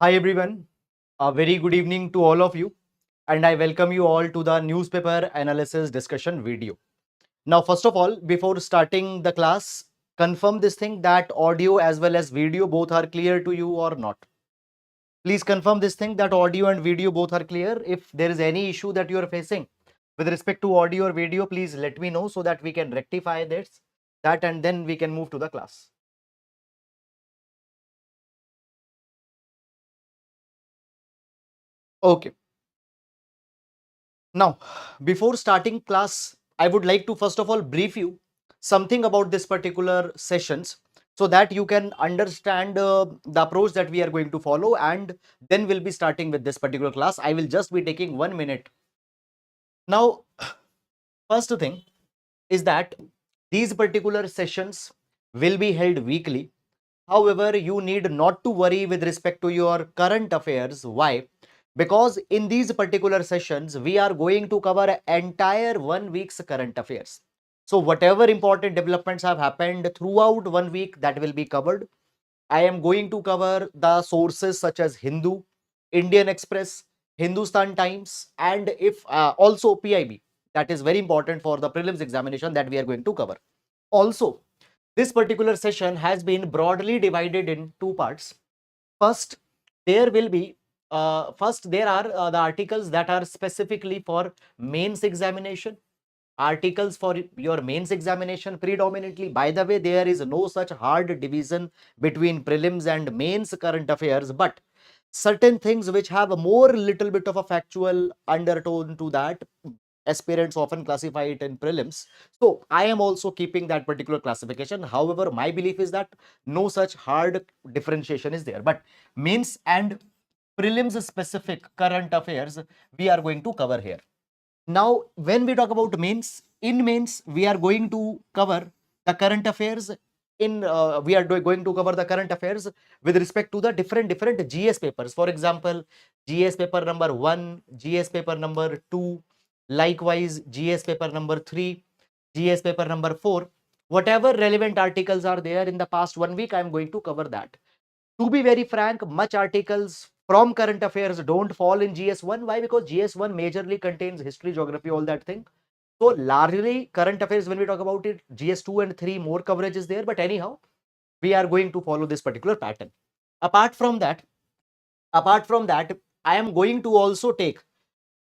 Hi everyone, a very good evening to all of you, and I welcome you all to the newspaper analysis discussion video. Now, first of all, before starting the class, confirm this thing that audio as well as video both are clear to you or not. Please confirm this thing that audio and video both are clear. If there is any issue that you are facing with respect to audio or video, please let me know so that we can rectify that and then we can move to the class. Okay. Now, before starting class, I would like to first of all brief you something about this particular sessions so that you can understand the approach that we are going to follow, and then we'll be starting with this particular class. I will just be taking 1 minute. Now, first thing is that these particular sessions will be held weekly. However, you need not to worry with respect to your current affairs. Why? Because in these particular sessions, we are going to cover entire 1 week's current affairs. So whatever important developments have happened throughout 1 week, that will be covered. I am going to cover the sources such as Hindu, Indian Express, Hindustan Times, and if also PIB. That is very important for the prelims examination that we are going to cover. Also, this particular session has been broadly divided in two parts. First, there will be there are the articles that are specifically for mains examination. Articles for your mains examination predominantly. By the way, there is no such hard division between prelims and mains current affairs, but certain things which have a more little bit of a factual undertone to that, aspirants often classify it in prelims. So I am also keeping that particular classification. However, my belief is that no such hard differentiation is there, but mains and prelims specific current affairs we are going to cover here. Now, when we talk about mains, in mains, we are going to cover the current affairs. We are going to cover the current affairs with respect to the different GS papers. For example, GS paper number 1, GS paper number 2, likewise GS paper number 3, GS paper number 4. Whatever relevant articles are there in the past 1 week, I am going to cover that. To be very frank, much articles from current affairs don't fall in GS1. Why? Because GS1 majorly contains history, geography, all that thing. So largely current affairs, when we talk about it, GS2 and 3 more coverage is there. But anyhow, we are going to follow this particular pattern. Apart from that, I am going to also take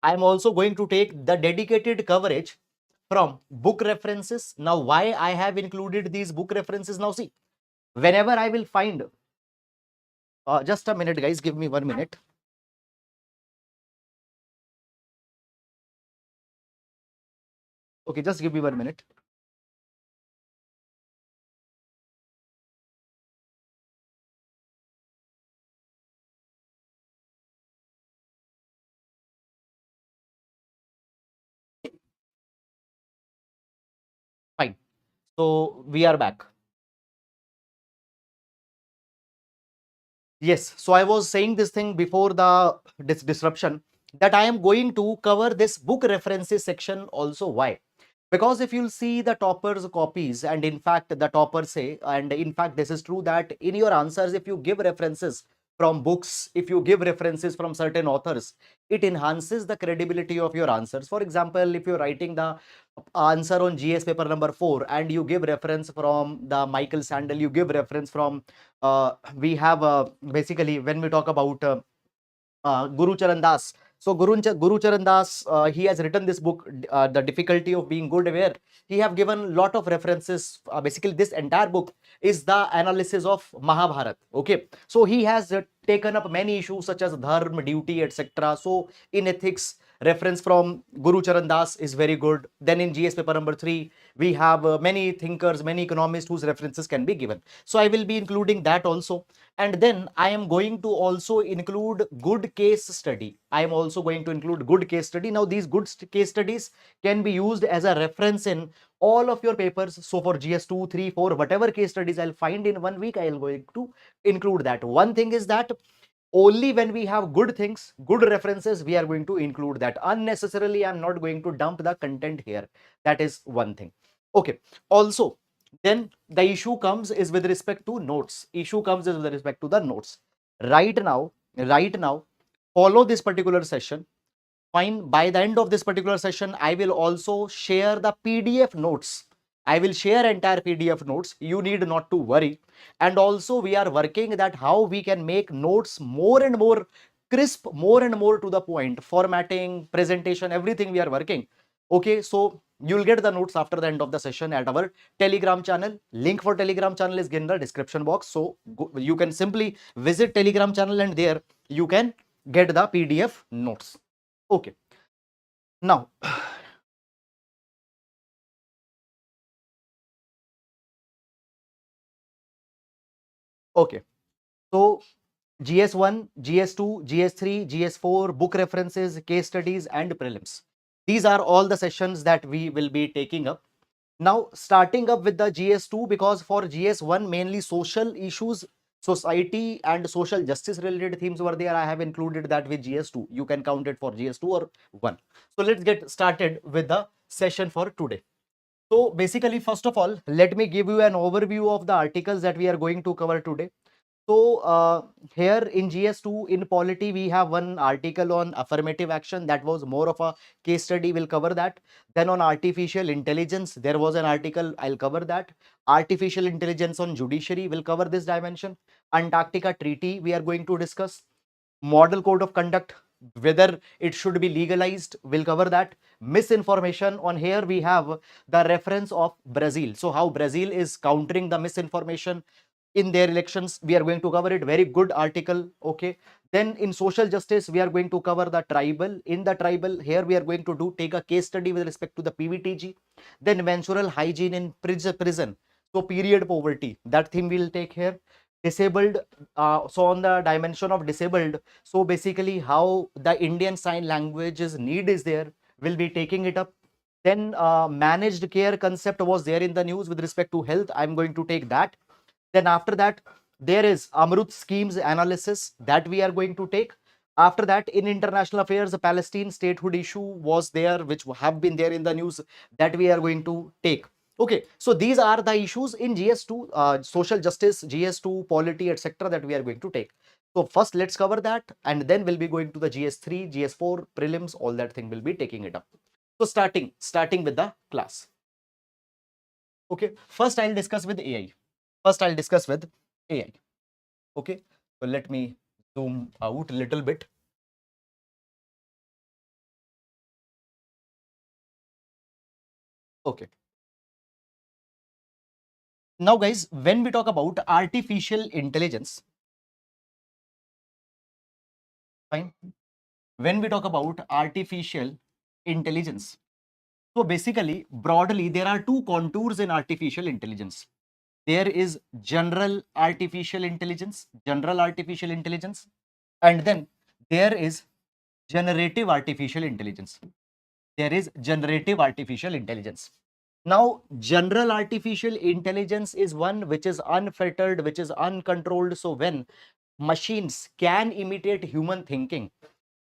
the dedicated coverage from book references. Now, why I have included these book references? Now, see, whenever I will find just a minute, guys, give me 1 minute. Okay, just give me 1 minute. Fine. So we are back. Yes. So I was saying this thing before the disruption that I am going to cover this book references section also. Why? Because if you'll see the toppers copies, and in fact the toppers say, and in fact this is true, that in your answers, if you give references from books, if you give references from certain authors, it enhances the credibility of your answers. For example, if you're writing the answer on GS paper number 4 and you give reference from the Michael Sandel, you give reference from we have basically when we talk about Guru Charan Das. So Guru Charan Das, he has written this book, The Difficulty of Being Good, where he have given lot of references. Basically, this entire book is the analysis of Mahabharata. Okay, so he has taken up many issues such as dharma, duty, etc. So in ethics, reference from Guru Charan Das is very good. Then in GS paper number 3, we have many thinkers, many economists whose references can be given. So I will be including that also. And then I am going to also include good case study. I am also going to include good case study. Now, these good case studies can be used as a reference in all of your papers. So for GS2, 3, 4, whatever case studies I'll find in 1 week, I am going to include that. One thing is that only when we have good things, good references, we are going to include that. Unnecessarily, I'm not going to dump the content here. That is one thing. Okay. Also, then the issue comes is with respect to notes. Issue comes is with respect to the notes. Right now, right now, follow this particular session. Fine. By the end of this particular session, I will also share the PDF notes. I will share entire PDF notes. You need not to worry. And also we are working that how we can make notes more and more crisp, more and more to the point, formatting, presentation, everything we are working. Okay, so you'll get the notes after the end of the session at our Telegram channel. Link for Telegram channel is in the description box. So you can simply visit Telegram channel and there you can get the PDF notes. Okay. Now, okay. So GS1, GS2, GS3, GS4, book references, case studies, and prelims. These are all the sessions that we will be taking up. Now, starting up with the GS2, because for GS1, mainly social issues, society and social justice related themes were there. I have included that with GS2. You can count it for GS2 or 1. So let's get started with the session for today. So basically, first of all, let me give you an overview of the articles that we are going to cover today. So here in GS2 in polity, we have one article on affirmative action that was more of a case study. We'll cover that. Then on artificial intelligence, there was an article. I'll cover that. Artificial intelligence on judiciary, will cover this dimension. Antarctica Treaty, we are going to discuss. Model code of conduct, whether it should be legalized, we'll cover that. Misinformation, on here we have the reference of Brazil. So how Brazil is countering the misinformation in their elections, we are going to cover it. Very good article. Okay, then in social justice, we are going to cover the tribal. In the tribal, here we are going to take a case study with respect to the PVTG. Then mensural hygiene in prison, so period poverty, that theme we'll take here. Disabled, so on the dimension of disabled, so basically how the Indian sign languages need is there, we'll be taking it up. Then managed care concept was there in the news with respect to health, I'm going to take that. Then after that, there is AMRUT schemes analysis that we are going to take. After that, in international affairs, the Palestine statehood issue was there, which have been there in the news, that we are going to take. Okay, so these are the issues in GS2, social justice, GS2, polity, etc. that we are going to take. So first, let's cover that, and then we'll be going to the GS3, GS4, prelims, all that thing will be taking it up. So starting with the class. Okay, first I'll discuss with AI. First, I'll discuss with AI. Okay, so let me zoom out a little bit. Okay. Now, guys, when we talk about artificial intelligence, fine. When we talk about artificial intelligence, so basically, broadly, there are two contours in artificial intelligence. There is general artificial intelligence, and then there is generative artificial intelligence. There is generative artificial intelligence. Now, general artificial intelligence is one which is unfettered, which is uncontrolled. So when machines can imitate human thinking,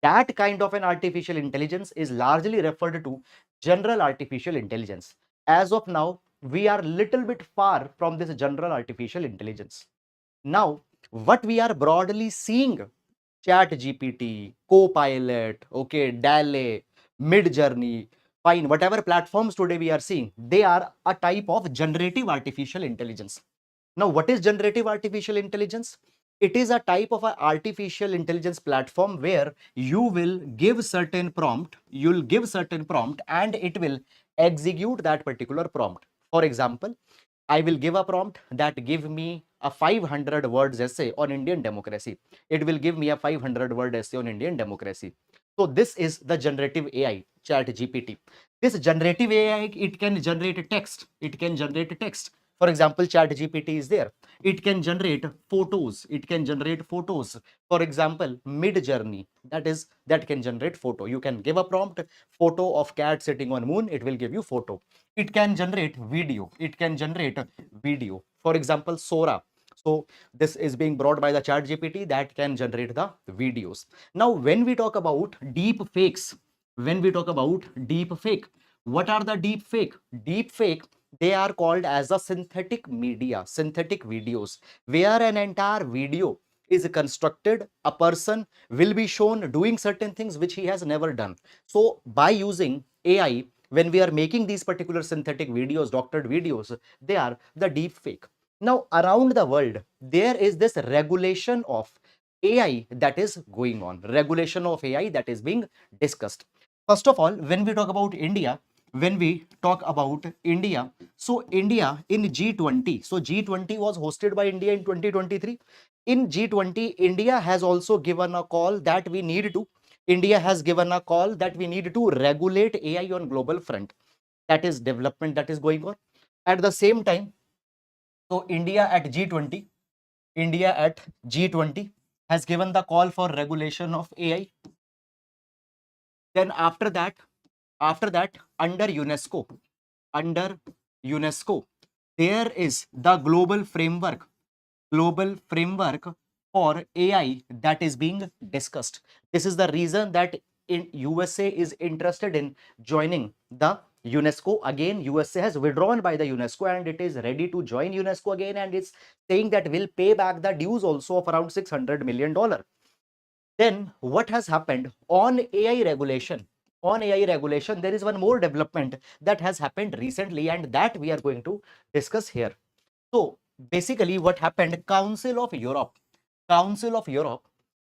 that kind of an artificial intelligence is largely referred to general artificial intelligence. As of now, we are little bit far from this general artificial intelligence. Now, what we are broadly seeing, Chat GPT, Copilot, okay, DALE, Mid Journey, fine, whatever platforms today we are seeing, they are a type of generative artificial intelligence. Now, what is generative artificial intelligence? It is a type of an artificial intelligence platform where you will give certain prompt, and it will execute that particular prompt. For example, I will give a prompt that give me a 500 words essay on Indian democracy. It will give me a 500 word essay on Indian democracy. So this is the generative AI, Chat GPT. This generative AI, it can generate text. It can generate text. For example, Chat GPT is there. It can generate photos. It can generate photos. For example, Mid Journey, that can generate photo. You can give a prompt, photo of cat sitting on moon. It will give you photo. It can generate video. It can generate video. For example, Sora. So this is being brought by the Chat GPT that can generate the videos. Now, when we talk about deep fakes, what are the deep fake? Deep fake, they are called as a synthetic media, synthetic videos, where an entire video is constructed, a person will be shown doing certain things which he has never done. So by using AI, when we are making these particular synthetic videos, doctored videos, they are the deep fake. Now around the world, there is this regulation of AI that is going on, regulation of AI that is being discussed. First of all, when we talk about India, so India in G20, so G20 was hosted by India in 2023. In G20, India has also given a call that we need to, India has given a call that we need to regulate AI on global front. That is development that is going on. At the same time, so India at G20 has given the call for regulation of AI. Then after that, under UNESCO, there is the global framework for AI that is being discussed. This is the reason that in USA is interested in joining the UNESCO again. USA has withdrawn by the UNESCO and it is ready to join UNESCO again, and it's saying that will pay back the dues also of around $600 million. Then what has happened on AI regulation? On AI regulation, there is one more development that has happened recently, and that we are going to discuss here. So basically what happened, Council of Europe,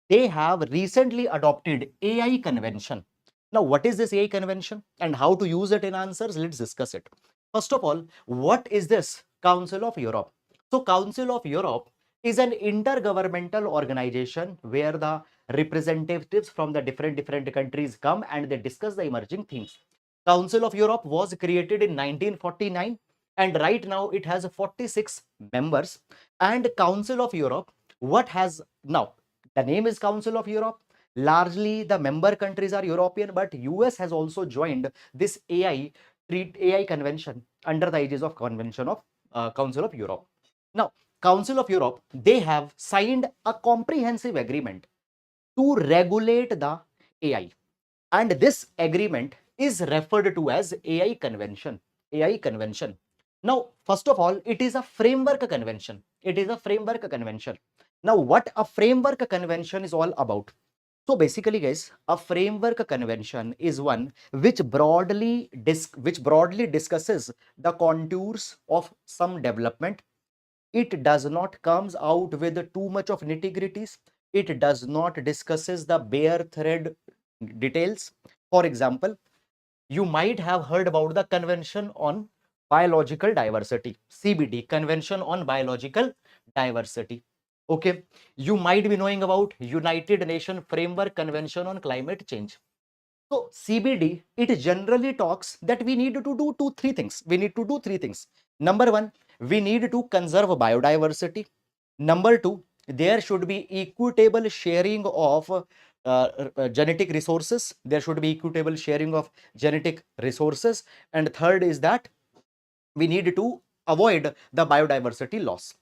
they have recently adopted AI convention. Now what is this AI convention and how to use it in answers? Let's discuss it. First of all, what is this Council of Europe? So Council of Europe is an intergovernmental organization where the representatives from the different countries come and they discuss the emerging themes. Council of Europe was created in 1949 and right now it has 46 members. And Council of Europe, what has now, the name is Council of Europe. Largely the member countries are European, but US has also joined this AI convention under the aegis of Convention of Council of Europe. Now, Council of Europe, they have signed a comprehensive agreement to regulate the AI. And this agreement is referred to as AI convention. AI convention. Now, first of all, it is a framework convention. It is a framework convention. Now, what a framework convention is all about? So basically, guys, a framework convention is one which broadly discusses the contours of some development. It does not comes out with too much of nitty-gritties. It does not discusses the bare thread details. For example, you might have heard about the Convention on Biological Diversity, CBD, Convention on Biological Diversity. Okay, you might be knowing about United Nations Framework Convention on Climate Change. So CBD, it generally talks that we need to do three things. We need to do three things. Number one, we need to conserve biodiversity. Number two, there should be equitable sharing of genetic resources. There should be equitable sharing of genetic resources. And third is that we need to avoid the biodiversity loss.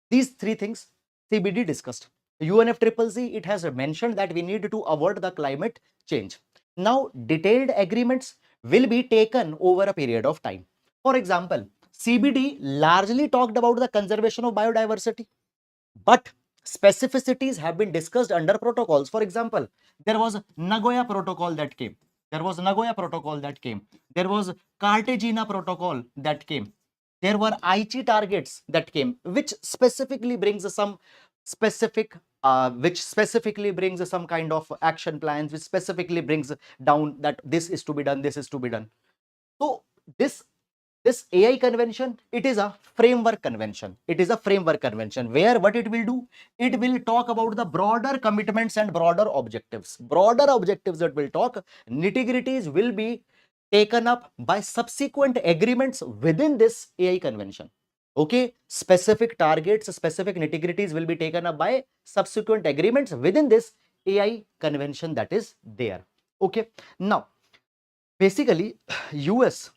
These three things CBD discussed. UNFCCC, it has mentioned that we need to avoid the climate change. Now, detailed agreements will be taken over a period of time. For example, CBD largely talked about the conservation of biodiversity, but specificities have been discussed under protocols. For example, there was Nagoya Protocol that came. There was Nagoya Protocol that came. There was Cartagena Protocol that came. There were Aichi targets that came, which specifically brings some specific some kind of action plans, which specifically brings down that this is to be done, this is to be done. So this AI convention, it is a framework convention. It is a framework convention where what it will do, it will talk about the broader commitments and broader objectives. Broader objectives that will talk, nitty-gritties will be taken up by subsequent agreements within this AI convention. Okay, specific targets, specific nitty-gritties will be taken up by subsequent agreements within this AI convention that is there. Okay, now basically US,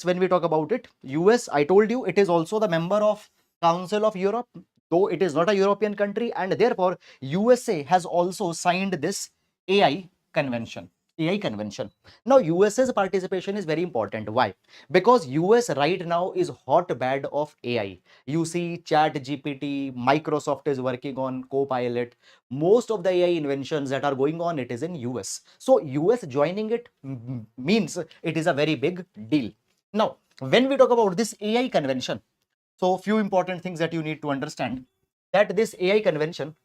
when we talk about it, US, I told you, it is also the member of Council of Europe, though it is not a European country, and therefore USA has also signed this AI convention. AI convention. Now, US's participation is very important. Why? Because US right now is hotbed of AI. You see Chat GPT, Microsoft is working on Copilot. Most of the AI inventions that are going on, it is in US. So US joining it means it is a very big deal. Now, when we talk about this AI convention, so few important things that you need to understand, that this AI convention,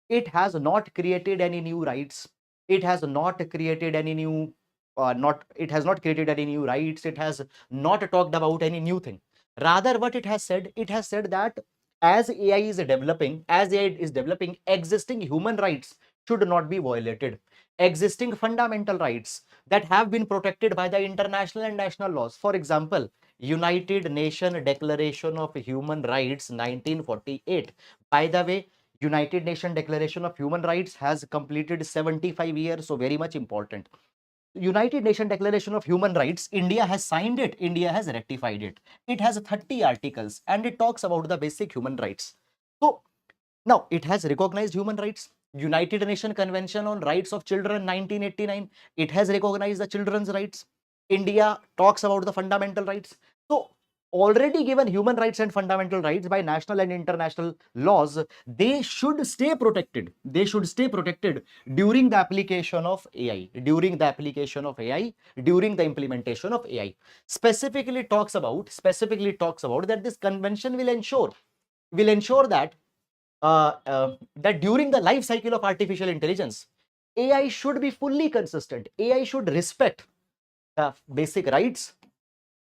it has not created any new rights. It has not created any new not it has not created any new rights. It has not talked about any new thing. Rather, what it has said that as AI is developing, existing human rights should not be violated. Existing fundamental rights that have been protected by the international and national laws, for example, United Nations Declaration of Human Rights 1948. By the way, United Nations Declaration of Human Rights has completed 75 years, so very much important. United Nations Declaration of Human Rights, India has signed it, India has ratified it. It has 30 articles and it talks about the basic human rights. So now it has recognized human rights. United Nations Convention on Rights of Children 1989, it has recognized the children's rights. India talks about the fundamental rights. So already given human rights and fundamental rights by national and international laws, they should stay protected. They should stay protected during the application of AI, during the application of AI, during the implementation of AI. Specifically talks about that this convention will ensure that during the life cycle of artificial intelligence, AI should be fully consistent. AI should respect the basic rights,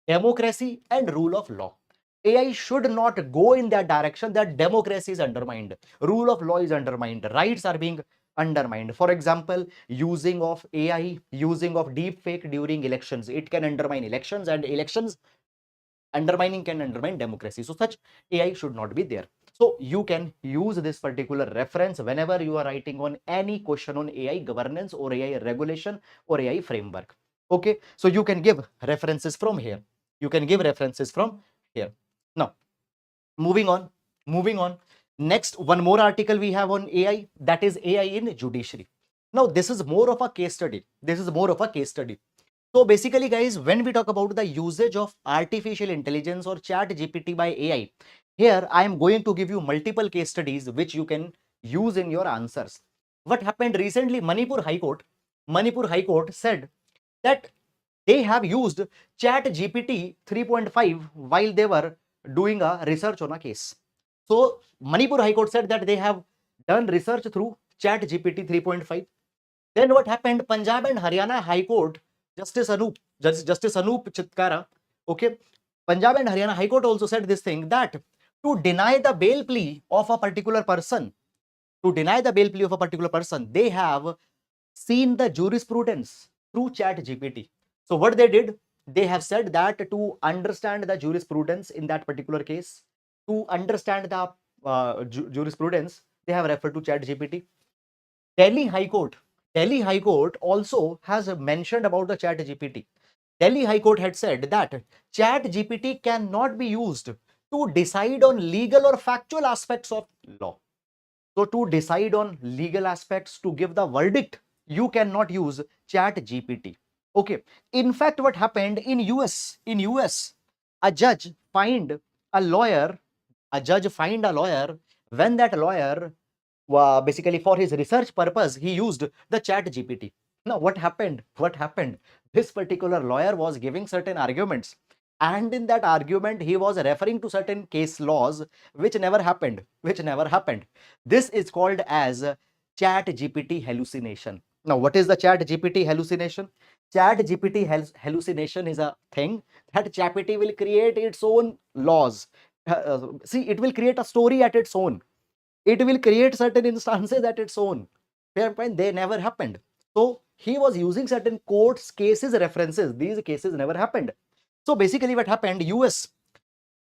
democracy, and rule of law. AI should not go in that direction that democracy is undermined, rule of law is undermined, rights are being undermined. For example, using of AI, using of deep fake during elections, it can undermine elections, and elections undermining can undermine democracy. So such AI should not be there. So you can use this particular reference whenever you are writing on any question on AI governance or AI regulation or AI framework. Okay, so you can give references from here. You can give references from here. Now, moving on, moving on. Next, one more article we have on AI, that is AI in judiciary. Now, this is more of a case study. This is more of a case study. So basically, guys, when we talk about the usage of artificial intelligence or chat GPT by AI, here I am going to give you multiple case studies which you can use in your answers. What happened recently, Manipur High Court said that they have used chat GPT 3.5 while they were doing a research on a case. So Manipur High Court said that they have done research through chat GPT 3.5. Then what happened? Punjab and Haryana High Court, Justice Anup Chitkara, okay, Punjab and Haryana High Court also said this thing, that to deny the bail plea of a particular person, they have seen the jurisprudence through chat GPT. So what they did, they have said that to understand the jurisprudence in that particular case, to understand the jurisprudence, they have referred to chat GPT. Delhi High Court. Delhi High Court also has mentioned about the Chat GPT. Delhi High Court had said that Chat GPT cannot be used to decide on legal or factual aspects of law. So to decide on legal aspects, to give the verdict, you cannot use Chat GPT. Okay. In fact, what happened in US, a judge fined a lawyer, when that lawyer basically for his research purpose, he used the chat GPT. Now, what happened, this particular lawyer was giving certain arguments, and in that argument he was referring to certain case laws which never happened. This is called as chat GPT hallucination. Now, what is the chat GPT hallucination? Chat GPT hallucination is a thing that GPT will create its own laws. See, it will create a story at its own. It will create certain instances at its own. Fair point, they never happened. So he was using certain courts cases references. These cases never happened. So basically what happened, US,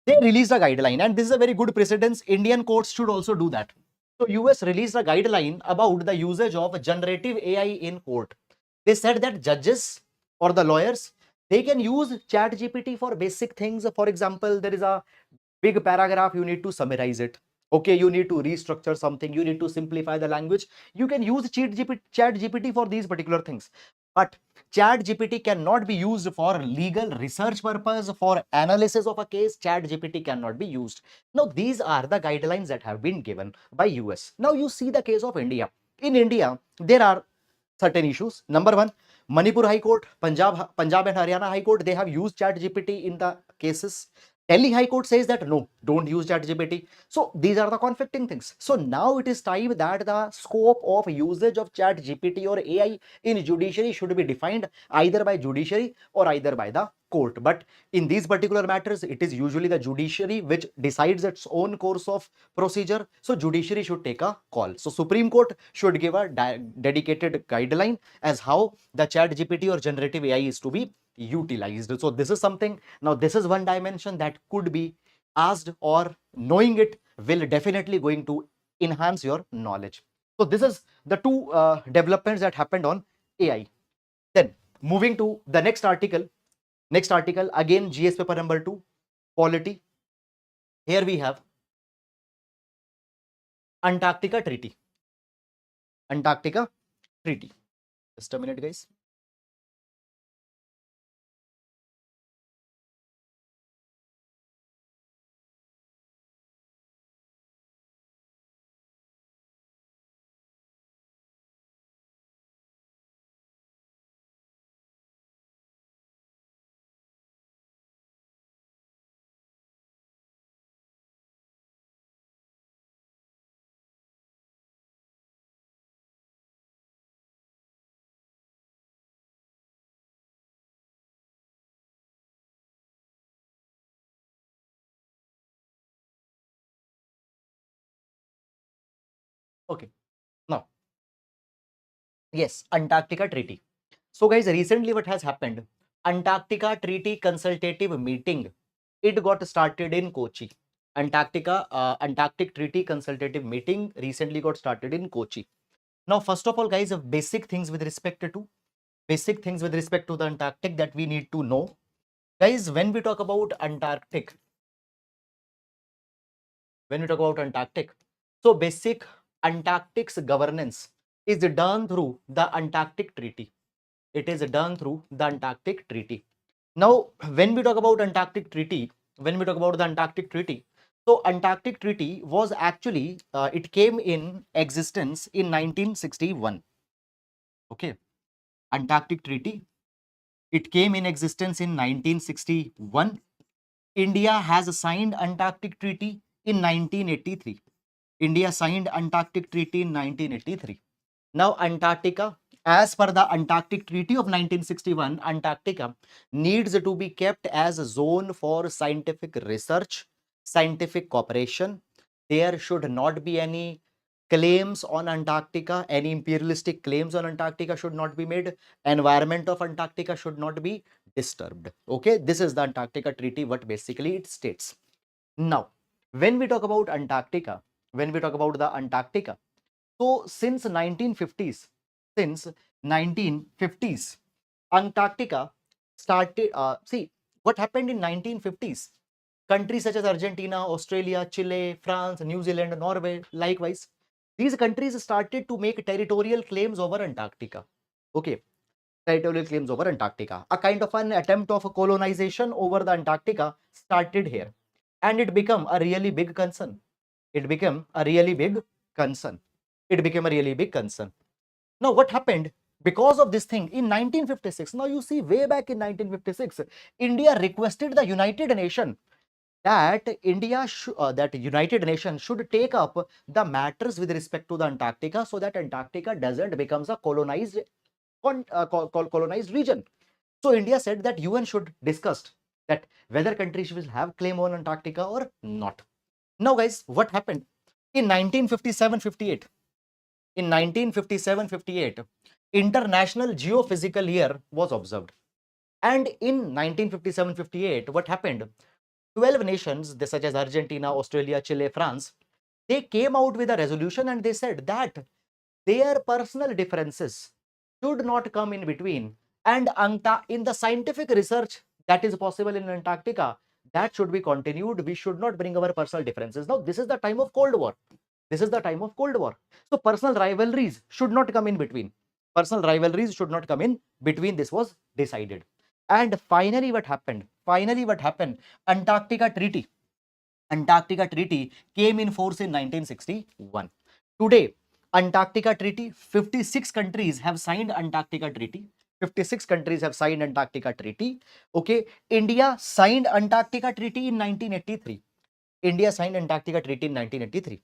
they released a guideline, and this is a very good precedence. Indian courts should also do that. So US released a guideline about the usage of generative AI in court. They said that judges or the lawyers, they can use chat GPT for basic things. For example, there is a big paragraph, you need to summarize it. Okay, you need to restructure something, you need to simplify the language. You can use chat GPT for these particular things. But chat GPT cannot be used for legal research purpose, for analysis of a case. Chat GPT cannot be used. Now these are the guidelines that have been given by US. Now you see the case of India. In India there are certain issues. Number one, Manipur High Court, Punjab and Haryana High Court, they have used chat GPT in the cases. Delhi High Court says that no, don't use chat GPT. So these are the conflicting things. So now it is time that the scope of usage of chat GPT or AI in judiciary should be defined either by judiciary or either by the court. But in these particular matters, it is usually the judiciary which decides its own course of procedure. So judiciary should take a call. So Supreme Court should give a dedicated guideline as how the chat GPT or generative AI is to be utilized. So this is something. Now this is one dimension that could be asked, or knowing it will definitely going to enhance your knowledge. So this is the two developments that happened on AI. Then moving to the next article. Next article, again GS paper number 2, polity. Here we have Antarctica Treaty. Antarctica Treaty. Just a minute, guys. Okay. Now, yes, Antarctica Treaty. So guys, recently what has happened? Antarctica Treaty consultative meeting. It got started in Kochi. Antarctic Treaty consultative meeting recently got started in Kochi. Now, first of all, guys, basic things with respect to the Antarctic that we need to know. Guys, when we talk about Antarctic, so basic Antarctic's governance is done through the Antarctic Treaty. It is done through the Antarctic Treaty. Now, when we talk about Antarctic Treaty, so Antarctic Treaty was actually, it came in existence in 1961. Okay, Antarctic Treaty, it came in existence in 1961. India has signed Antarctic Treaty in 1983. India signed Antarctic Treaty in 1983. Now, Antarctica, as per the Antarctic Treaty of 1961, Antarctica needs to be kept as a zone for scientific research, scientific cooperation. There should not be any claims on Antarctica, any imperialistic claims on Antarctica should not be made. Environment of Antarctica should not be disturbed. Okay, this is the Antarctica Treaty, what basically it states. Now, when we talk about Antarctica, so since 1950s, Antarctica started, see, what happened in 1950s? Countries such as Argentina, Australia, Chile, France, New Zealand, Norway, likewise, these countries started to make territorial claims over Antarctica. Okay, territorial claims over Antarctica. A kind of an attempt of colonization over the Antarctica started here. And it became a really big concern. It became a really big concern. Now, what happened? Because of this thing in 1956, now you see, way back in 1956, India requested the United Nations that United Nations should take up the matters with respect to the Antarctica, so that Antarctica doesn't becomes a colonized region. So India said that UN should discuss that whether countries will have claim on Antarctica or not. Now, guys, what happened in 1957-58? In 1957-58, International Geophysical Year was observed. And in 1957-58, what happened? 12 nations, such as Argentina, Australia, Chile, France, they came out with a resolution and they said that their personal differences should not come in between. And in the scientific research that is possible in Antarctica, that should be continued. We should not bring our personal differences. Now, this is the time of Cold War. So personal rivalries should not come in between. Personal rivalries should not come in between. This was decided. And finally, what happened? Finally, what happened? Antarctica Treaty. Antarctica Treaty came in force in 1961. Today, Antarctica Treaty, 56 countries have signed Antarctica Treaty. 56 countries have signed Antarctica Treaty. Okay, India signed Antarctica Treaty in 1983. India signed Antarctica Treaty in 1983.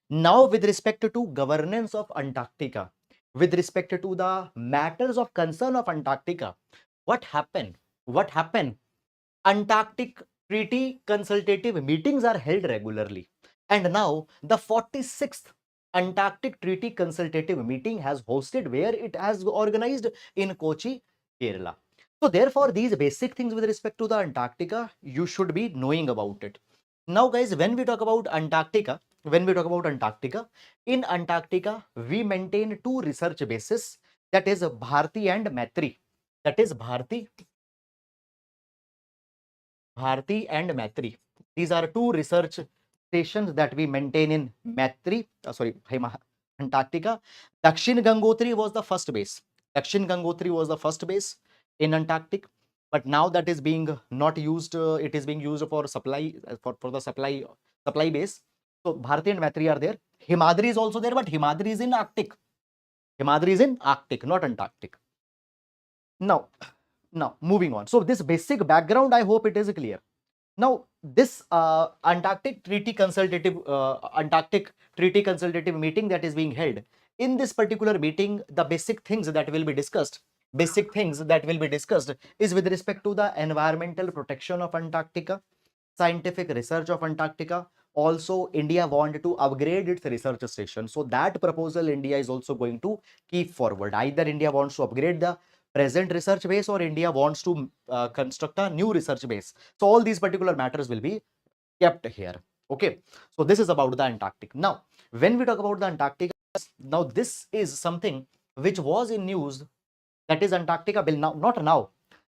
Now, with respect to governance of Antarctica, with respect to the matters of concern of Antarctica, what happened? What happened? Antarctic Treaty consultative meetings are held regularly. And now the 46th Antarctic Treaty consultative meeting has hosted, where it has organized in Kochi, Kerala. So therefore, these basic things with respect to the Antarctica, you should be knowing about it. Now guys, when we talk about Antarctica, in Antarctica, we maintain two research bases, that is Bharti and Maitri. That is Bharti and Maitri. These are two research stations that we maintain in Antarctica. Dakshin Gangotri was the first base. Dakshin Gangotri was the first base in Antarctic, but now that is being not used. It is being used for supply, for the supply base. So Bharati and Maitri are there. Himadri is also there, but Himadri is in Arctic. Himadri is in Arctic, not Antarctic. Now moving on. So this basic background, I hope it is clear. Now, this Antarctic Treaty consultative meeting that is being held. In this particular meeting, the basic things that will be discussed, is with respect to the environmental protection of Antarctica, scientific research of Antarctica. Also, India wanted to upgrade its research station. So that proposal India is also going to keep forward. Either India wants to upgrade the present research base, or India wants to construct a new research base. So all these particular matters will be kept here. Okay. So this is about the Antarctic. Now, when we talk about the Antarctica, now this is something which was in news, that is Antarctica bill. Now, not now.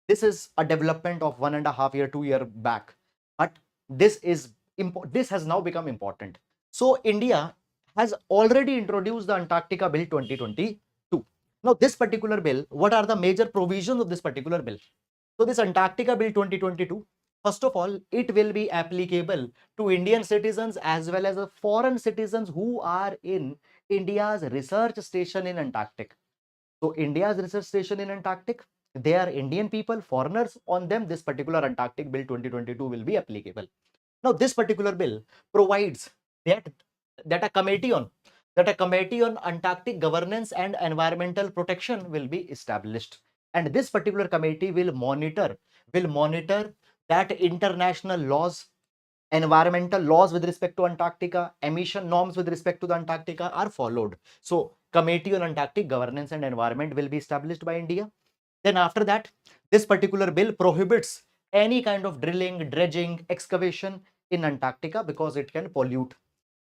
This is a development of 1.5 year, 2 year back. But this has now become important. So India has already introduced the Antarctica Bill 2022. Now, this particular bill, what are the major provisions of this particular bill? So this Antarctica Bill 2022, first of all, it will be applicable to Indian citizens as well as foreign citizens who are in India's research station in Antarctic. So India's research station in Antarctic, they are Indian people, foreigners. On them, this particular Antarctic Bill 2022 will be applicable. Now, this particular bill provides that that a committee on Antarctic governance and environmental protection will be established, and this particular committee will monitor that international laws, environmental laws with respect to Antarctica, emission norms with respect to the Antarctica are followed. So, Committee on Antarctic Governance and Environment will be established by India. Then after that, this particular bill prohibits any kind of drilling, dredging, excavation in Antarctica because it can pollute.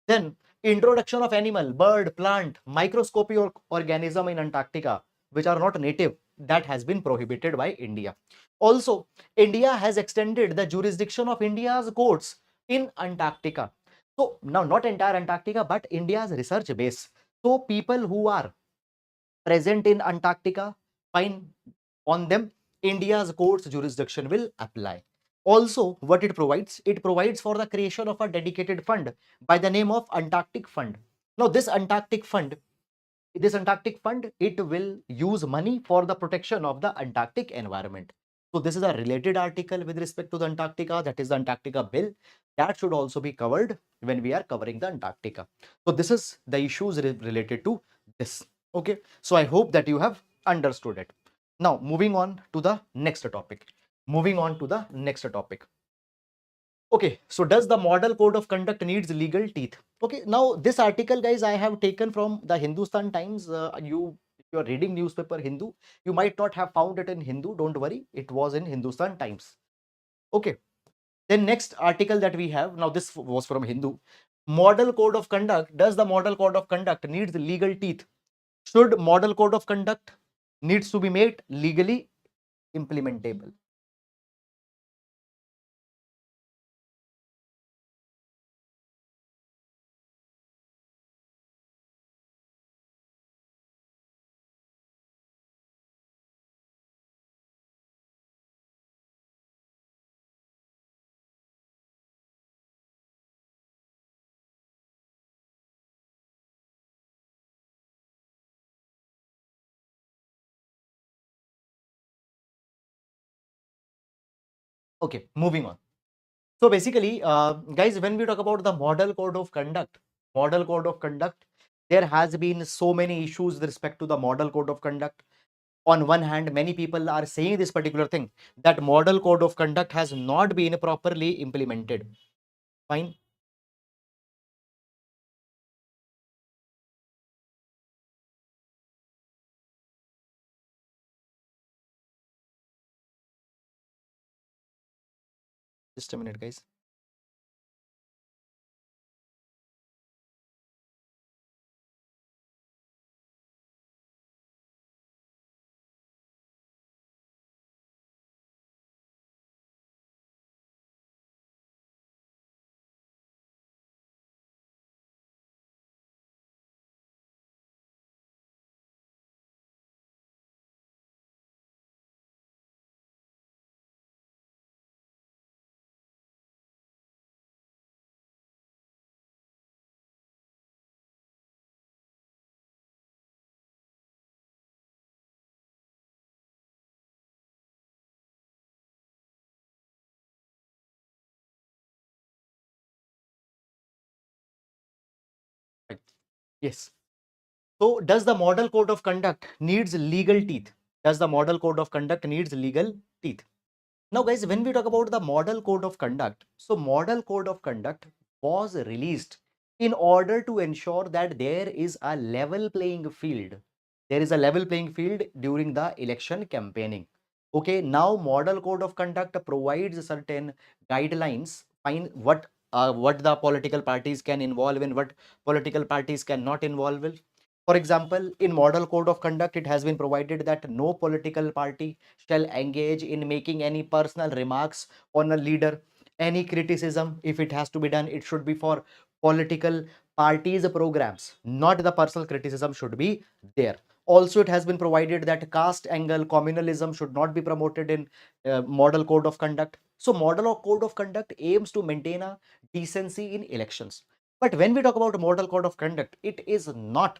Then introduction of animal, bird, plant, microscopic organism in Antarctica which are not native, that has been prohibited by India. Also, India has extended the jurisdiction of India's courts in Antarctica. So now not entire Antarctica, but India's research base. So people who are present in Antarctica, fine, on them India's courts jurisdiction will apply. Also, what it provides for the creation of a dedicated fund by the name of Antarctic Fund. Now, this Antarctic Fund, it will use money for the protection of the Antarctic environment. So this is a related article with respect to the Antarctica, that is the Antarctica Bill. That should also be covered when we are covering the Antarctica. So this is the issues related to this. Okay. So I hope that you have understood it. Now, moving on to the next topic. Okay, so does the model code of conduct needs legal teeth? Okay, now this article, guys, I have taken from the Hindustan Times. If you are reading newspaper Hindu, you might not have found it in Hindu. Don't worry, it was in Hindustan Times. Okay, then next article that we have, now this was from Hindu. Model code of conduct. Does the model code of conduct needs legal teeth? Should model code of conduct needs to be made legally implementable? Okay, moving on. So basically, guys, when we talk about the model code of conduct, there has been so many issues with respect to the model code of conduct. On one hand, many people are saying this particular thing, that model code of conduct has not been properly implemented. Fine. Just a minute, guys. Right. Yes. So does the model code of conduct needs legal teeth? Does the model code of conduct needs legal teeth? Now, guys, when we talk about the model code of conduct, so model code of conduct was released in order to ensure that there is a level playing field. There is a level playing field during the election campaigning. Okay, now model code of conduct provides certain guidelines, fine, what the political parties can involve in, what political parties cannot involve in. For example, in model code of conduct, it has been provided that no political party shall engage in making any personal remarks on a leader. Any criticism, if it has to be done, it should be for political parties' programs, not the personal criticism should be there. Also, it has been provided that caste angle communalism should not be promoted in model code of conduct. So, model code of conduct aims to maintain a decency in elections. But when we talk about model code of conduct, it is not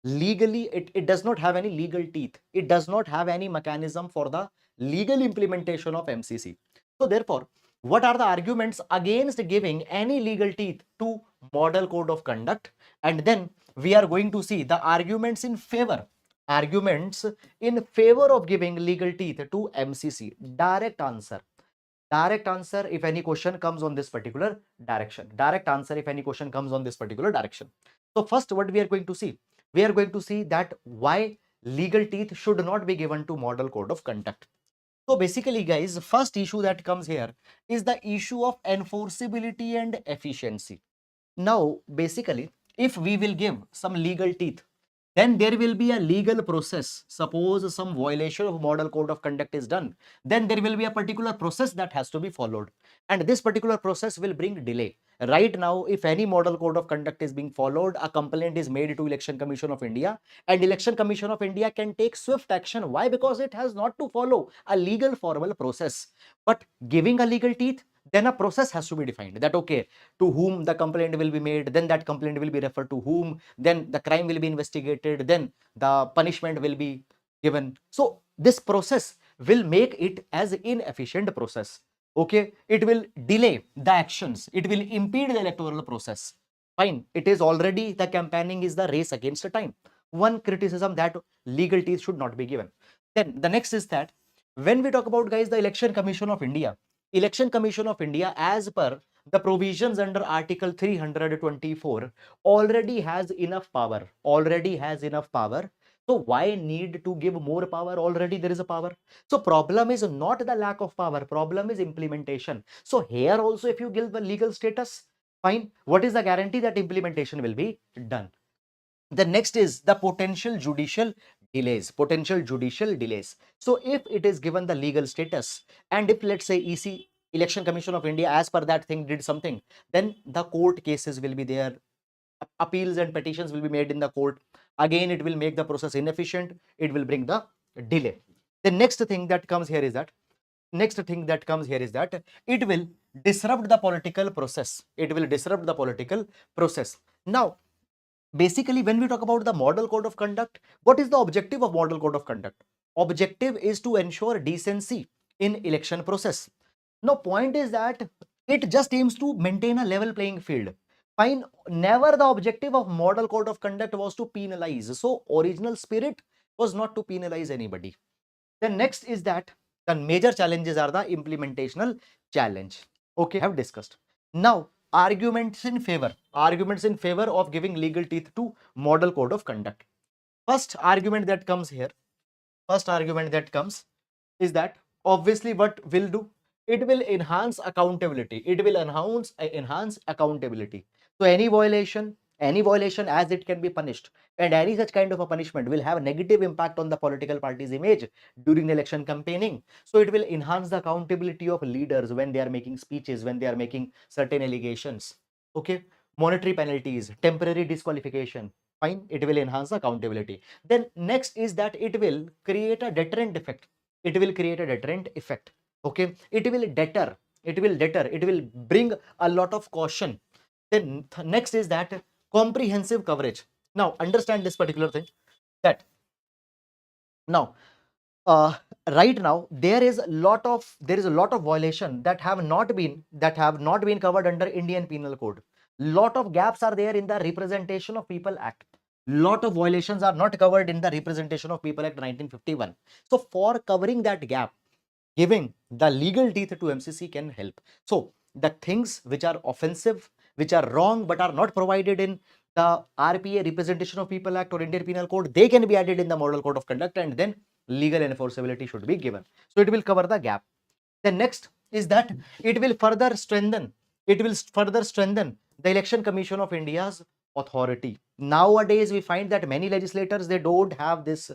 legally, it does not have any legal teeth. It does not have any mechanism for the legal implementation of MCC. So therefore, what are the arguments against giving any legal teeth to model code of conduct? And then we are going to see the arguments in favor, arguments in favor of giving legal teeth to MCC. Direct answer if any question comes on this particular direction. Direct answer if any question comes on this particular direction. So first, what we are going to see, we are going to see that why legal teeth should not be given to model code of conduct. So basically, guys, the first issue that comes here is the issue of enforceability and efficiency. Now, basically, if we will give some legal teeth, then there will be a legal process. Suppose some violation of model code of conduct is done, then there will be a particular process that has to be followed. And this particular process will bring delay. Right now, if any model code of conduct is being followed, a complaint is made to Election Commission of India, and Election Commission of India can take swift action. Why? Because it has not to follow a legal formal process. But giving a legal teeth, then a process has to be defined that, okay, to whom the complaint will be made, then that complaint will be referred to whom, then the crime will be investigated, then the punishment will be given. So this process will make it as inefficient process. Okay, it will delay the actions, it will impede the electoral process. Fine, it is already, the campaigning is the race against the time. One criticism that legal teeth should not be given. Then the next is that when we talk about, guys, the Election Commission of India, Election Commission of India, as per the provisions under Article 324, already has enough power. Already has enough power. So why need to give more power? Already there is a power. So problem is not the lack of power. Problem is implementation. So here also, if you give the legal status, fine. What is the guarantee that implementation will be done? The next is the potential judicial delays. Potential judicial delays. So if it is given the legal status, and if, let's say, Election Commission of India, as per that thing, did something, then the court cases will be there, appeals and petitions will be made in the court. Again, it will make the process inefficient, it will bring the delay. The next thing that comes here is that, it will disrupt the political process. It will disrupt the political process. Now, basically, when we talk about the model code of conduct, what is the objective of model code of conduct? Objective is to ensure decency in election process. Now, point is that it just aims to maintain a level playing field. Fine, never the objective of model code of conduct was to penalize. So, original spirit was not to penalize anybody. Then next is that the major challenges are the implementational challenge. Okay, have discussed. Now, arguments in favor of giving legal teeth to model code of conduct. First argument that comes here, first argument that comes is that obviously what will do, it will enhance accountability, it will enhance accountability. So any violation as it can be punished, and any such kind of a punishment will have a negative impact on the political party's image during the election campaigning. So it will enhance the accountability of leaders when they are making speeches, when they are making certain allegations. Okay, monetary penalties, temporary disqualification, fine, it will enhance accountability. Then next is that it will create a deterrent effect, it will create a deterrent effect. Okay, it will deter, it will bring a lot of caution. Then next is that comprehensive coverage. Now understand this particular thing, that now uh, right now there is a lot of violation that have not been covered under Indian Penal Code. Lot of gaps are there in the Representation of People Act. Lot of violations are not covered in the Representation of People Act 1951. So for covering that gap, giving the legal teeth to MCC can help. So the things which are offensive, which are wrong, but are not provided in the RPA, Representation of People Act or Indian Penal Code, they can be added in the Model Code of Conduct, and then legal enforceability should be given. So it will cover the gap. The next is that it will further strengthen, the Election Commission of India's authority. Nowadays, we find that many legislators, they don't have this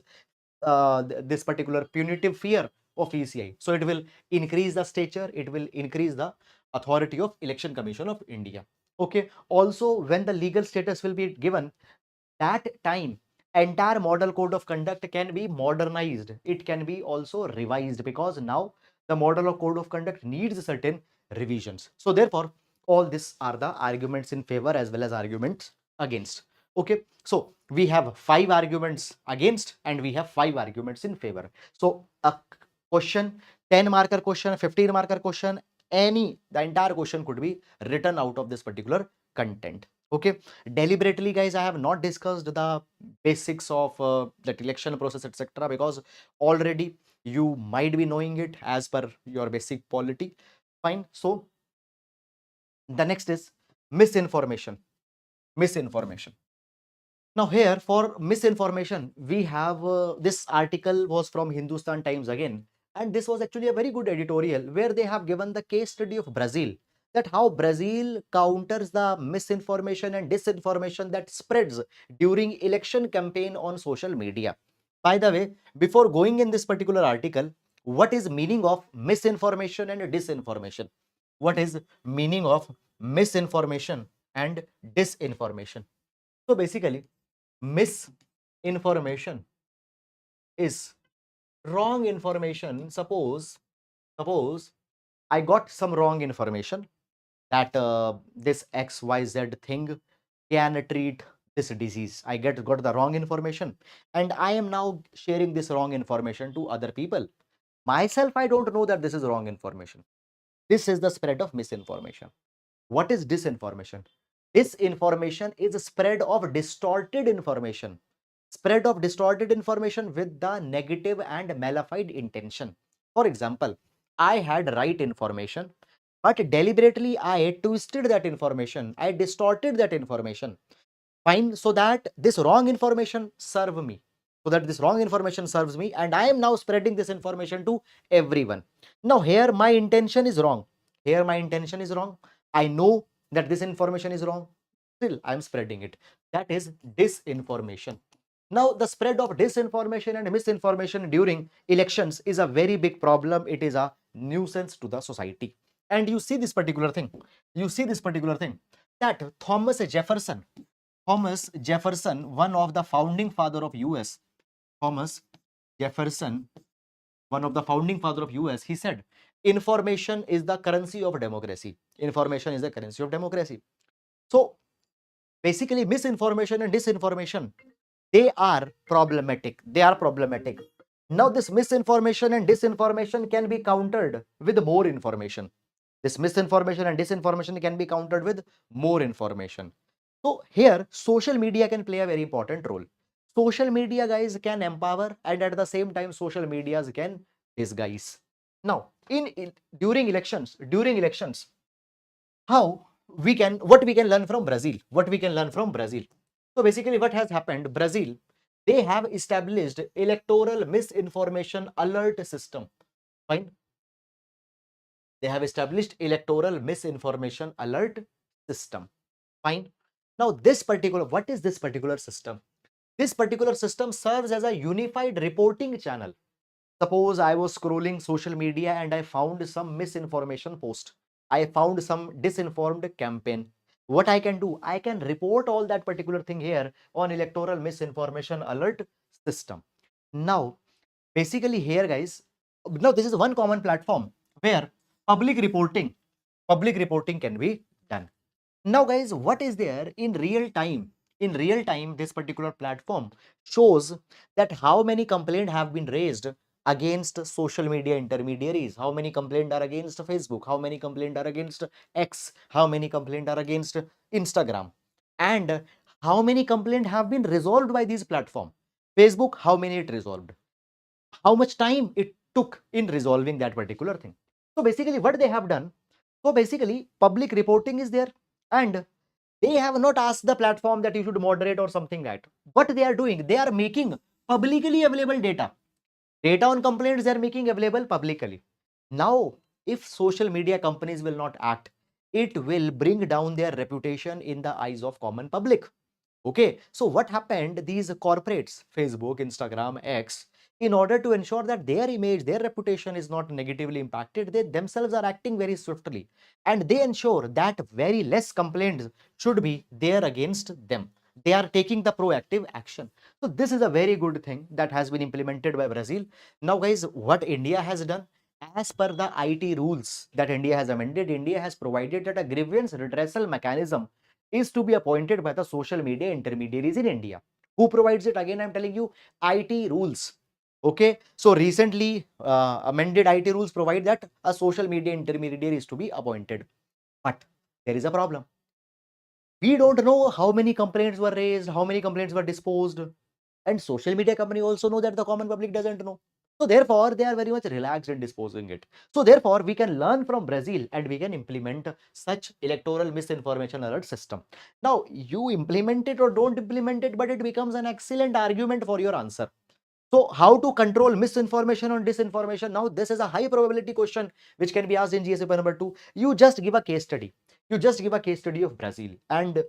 particular punitive fear of ECI. So it will increase the stature, it will increase the authority of Election Commission of India. Okay. Also, when the legal status will be given, that time entire model code of conduct can be modernized, it can be also revised, because now the model of code of conduct needs certain revisions. So therefore, all these are the arguments in favor as well as arguments against. Okay, so we have 5 arguments against and we have 5 arguments in favor. So a question, 10 marker question, 15 marker question, the entire question could be written out of this particular content. Okay, deliberately guys, I have not discussed the basics of that election process, etc., because already you might be knowing it as per your basic polity. Fine. So the next is misinformation. Now here for misinformation, we have this article was from Hindustan Times again, and this was actually a very good editorial where they have given the case study of Brazil, that how Brazil counters the misinformation and disinformation that spreads during election campaign on social media. By the way, before going in this particular article, what is meaning of misinformation and disinformation? What is meaning of misinformation and disinformation? So basically, misinformation is wrong information. Suppose I got some wrong information that this XYZ thing can treat this disease. I got the wrong information, and I am now sharing this wrong information to other people. Myself, I don't know that this is wrong information. This is the spread of misinformation. What is disinformation? Disinformation is a spread of distorted information. Spread of distorted information with the negative and malified intention. For example, I had right information, but deliberately I twisted that information. I distorted that information. Fine, so that this wrong information serve me. So that this wrong information serves me, and I am now spreading this information to everyone. Now here my intention is wrong. Here my intention is wrong. I know that this information is wrong. Still, I am spreading it. That is disinformation. Now, the spread of disinformation and misinformation during elections is a very big problem. It is a nuisance to the society. And you see this particular thing. That Thomas Jefferson, one of the founding father of US, Thomas Jefferson, one of the founding father of US, he said, information is the currency of democracy. Information is the currency of democracy. So basically, misinformation and disinformation, they are problematic. Now this misinformation and disinformation can be countered with more information. This misinformation and disinformation can be countered with more information. So here social media can play a very important role. Social media, guys, can empower, and at the same time social medias can disguise. Now during elections, how what we can learn from Brazil? What we can learn from Brazil? So basically what has happened, Brazil, they have established electoral misinformation alert system. Fine. They have established electoral misinformation alert system. Fine. Now what is this particular system? This particular system serves as a unified reporting channel. Suppose I was scrolling social media and I found some misinformation post. I found some disinformed campaign. What I can do, I can report all that particular thing here on electoral misinformation alert system. Now, basically here, guys, now this is one common platform where public reporting can be done. Now, guys, what is there in real time? In real time, this particular platform shows that how many complaints have been raised against social media intermediaries, how many complaints are against Facebook, how many complaints are against X, how many complaints are against Instagram, and how many complaints have been resolved by these platform. Facebook, how many it resolved, how much time it took in resolving that particular thing. So basically what they have done, so basically public reporting is there, and they have not asked the platform that you should moderate or something like that. What they are doing, they are making publicly available data on complaints, they are making available publicly. Now if social media companies will not act, it will bring down their reputation in the eyes of common public. Okay, so what happened, these corporates, Facebook, Instagram, X, in order to ensure that their image, their reputation is not negatively impacted, they themselves are acting very swiftly, and they ensure that very less complaints should be there against them. They are taking the proactive action. So this is a very good thing that has been implemented by Brazil. Now guys, what India has done, as per the IT rules that India has amended, India has provided that a grievance redressal mechanism is to be appointed by the social media intermediaries in India. Who provides it? Again, I'm telling you, IT rules. Okay, so recently amended IT rules provide that a social media intermediary is to be appointed. But there is a problem. We don't know how many complaints were raised, how many complaints were disposed, and social media company also know that the common public doesn't know. So therefore, they are very much relaxed in disposing it. So therefore, we can learn from Brazil and we can implement such electoral misinformation alert system. Now, you implement it or don't implement it, but it becomes an excellent argument for your answer. So how to control misinformation or disinformation? Now, this is a high probability question which can be asked in GS paper number 2. You just give a case study. You just give a case study of Brazil, and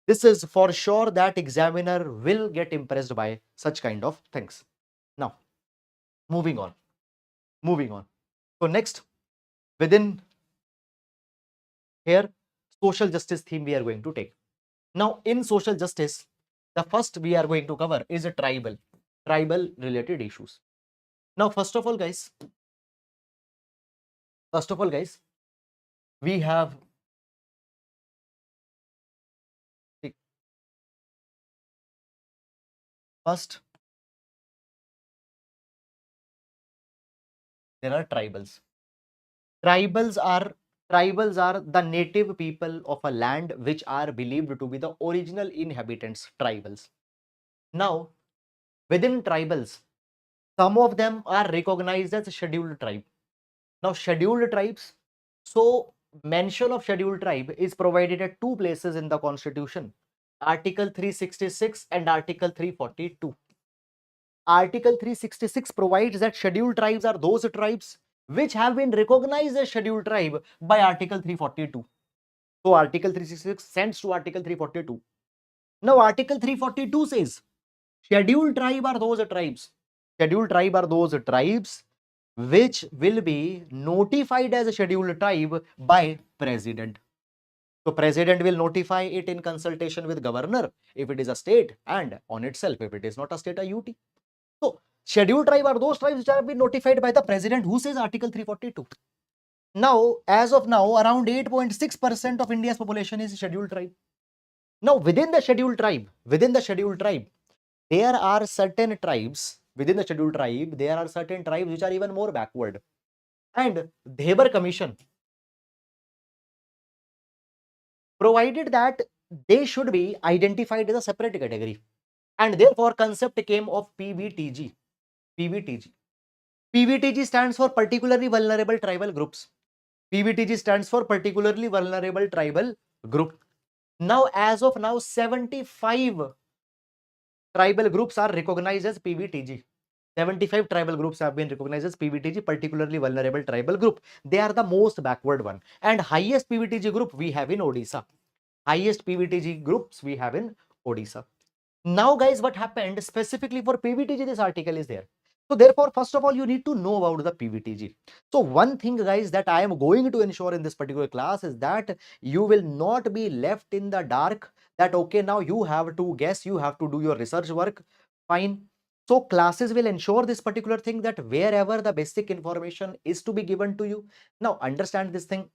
this is for sure that examiner will get impressed by such kind of things. Now, moving on. Moving on. So next, within here, social justice theme we are going to take. Now, in social justice, the first we are going to cover is a tribal related issues. Now, first of all, guys, we have first there are tribals. Tribals are tribals are the native people of a land which are believed to be the original inhabitants. Tribals. Now, within tribals, some of them are recognized as a scheduled tribe. Now, scheduled tribes. So, mention of scheduled tribe is provided at two places in the Constitution: Article 366 and Article 342. Article 366 provides that scheduled tribes are those tribes which have been recognized as scheduled tribe by Article 342. So Article 366 sends to Article 342. Now Article 342 says scheduled tribe are those tribes. Scheduled tribe are those tribes which will be notified as a scheduled tribe by president. So president will notify it in consultation with governor if it is a state, and on itself if it is not a state, a UT. So scheduled tribe are those tribes which have been notified by the president, who says Article 342. Now, as of now, around 8.6% of India's population is scheduled tribe. Now, within the scheduled tribe, there are certain tribes within the scheduled tribe, there are certain tribes which are even more backward. And Dhebar Commission provided that they should be identified as a separate category. And therefore, concept came of PVTG. PVTG. PVTG stands for particularly vulnerable tribal groups. PVTG stands for particularly vulnerable tribal group. Now, as of now, 75 tribal groups are recognized as PVTG. 75 tribal groups have been recognized as PVTG, particularly vulnerable tribal group. They are the most backward one. And highest PVTG group we have in Odisha. Highest PVTG groups we have in Odisha. Now, guys, what happened specifically for PVTG, this article is there. So therefore, first of all, you need to know about the PVTG. So one thing, guys, that I am going to ensure in this particular class is that you will not be left in the dark that, okay, now you have to guess, you have to do your research work. Fine. So classes will ensure this particular thing that wherever the basic information is to be given to you. Now, understand this thing,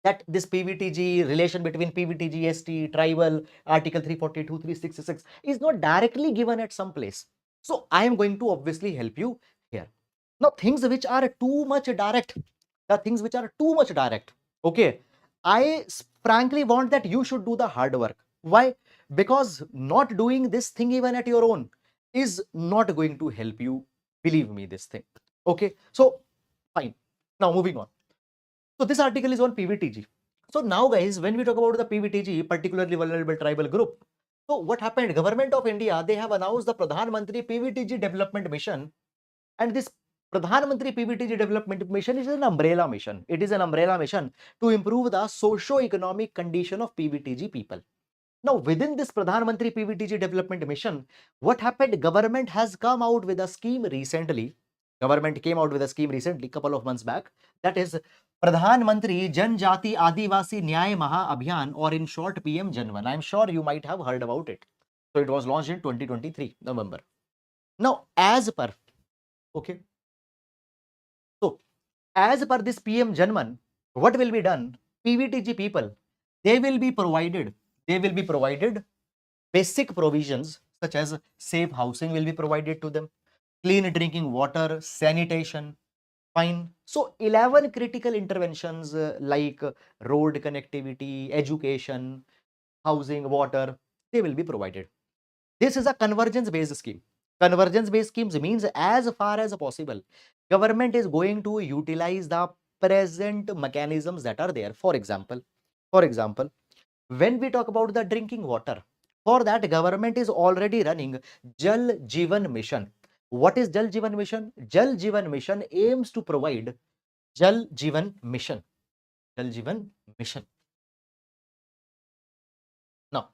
that this PVTG, relation between PVTG, ST, tribal, Article 342, 366 is not directly given at some place. So I am going to obviously help you here. Now, things which are too much direct, okay, I frankly want that you should do the hard work. Why? Because not doing this thing even at your own is not going to help you. Believe me, this thing. Okay, so fine. Now, moving on. So this article is on PVTG. So now, guys, when we talk about the PVTG, particularly vulnerable tribal group, so what happened? Government of India, they have announced the Pradhan Mantri PVTG Development Mission, and this Pradhan Mantri PVTG Development Mission is an umbrella mission. It is an umbrella mission to improve the socio-economic condition of PVTG people. Now, within this Pradhan Mantri PVTG Development Mission, what happened? Government has come out with a scheme recently. Government came out with a scheme recently, couple of months back. That is Pradhan Mantri Janjati Adivasi Nyay Maha Abhiyan, or in short PM Janvan. I'm sure you might have heard about it. So it was launched in 2023 November. Now, as per, okay, so as per this PM Janman, what will be done? PVTG people, they will be provided basic provisions such as safe housing will be provided to them, clean drinking water, sanitation. Fine. So 11 critical interventions like road connectivity, education, housing, water, they will be provided. This is a convergence based scheme. Convergence based schemes means as far as possible, government is going to utilize the present mechanisms that are there. For example, when we talk about the drinking water, for that government is already running Jal Jeevan Mission. What is Jal Jeevan Mission? Jal Jeevan Mission aims to provide Jal Jeevan Mission. Jal Jeevan Mission. Now,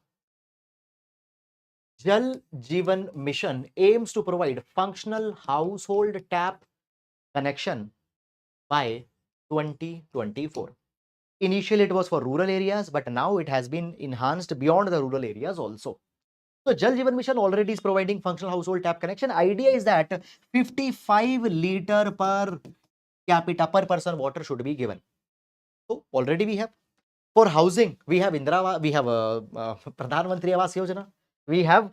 Jal Jeevan Mission aims to provide functional household tap connection by 2024. Initially, it was for rural areas, but now it has been enhanced beyond the rural areas also. So Jal Jeevan Mission already is providing functional household tap connection. Idea is that 55 liter per capita per person water should be given. So already we have. For housing, we have Pradhan Mantri Awas Yojana. We have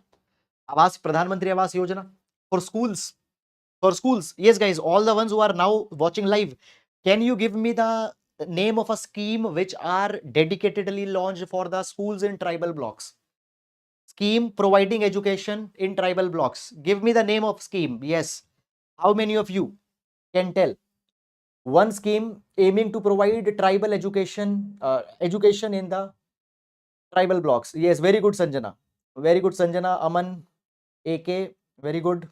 Pradhan Mantri Awas Yojana. For schools, yes, guys, all the ones who are now watching live, can you give me the name of a scheme which are dedicatedly launched for the schools in tribal blocks? Scheme providing education in tribal blocks. Give me the name of scheme. Yes. How many of you can tell? One scheme aiming to provide tribal education, education in the tribal blocks. Yes, very good, Sanjana. Very good, Sanjana. Aman, AK, very good.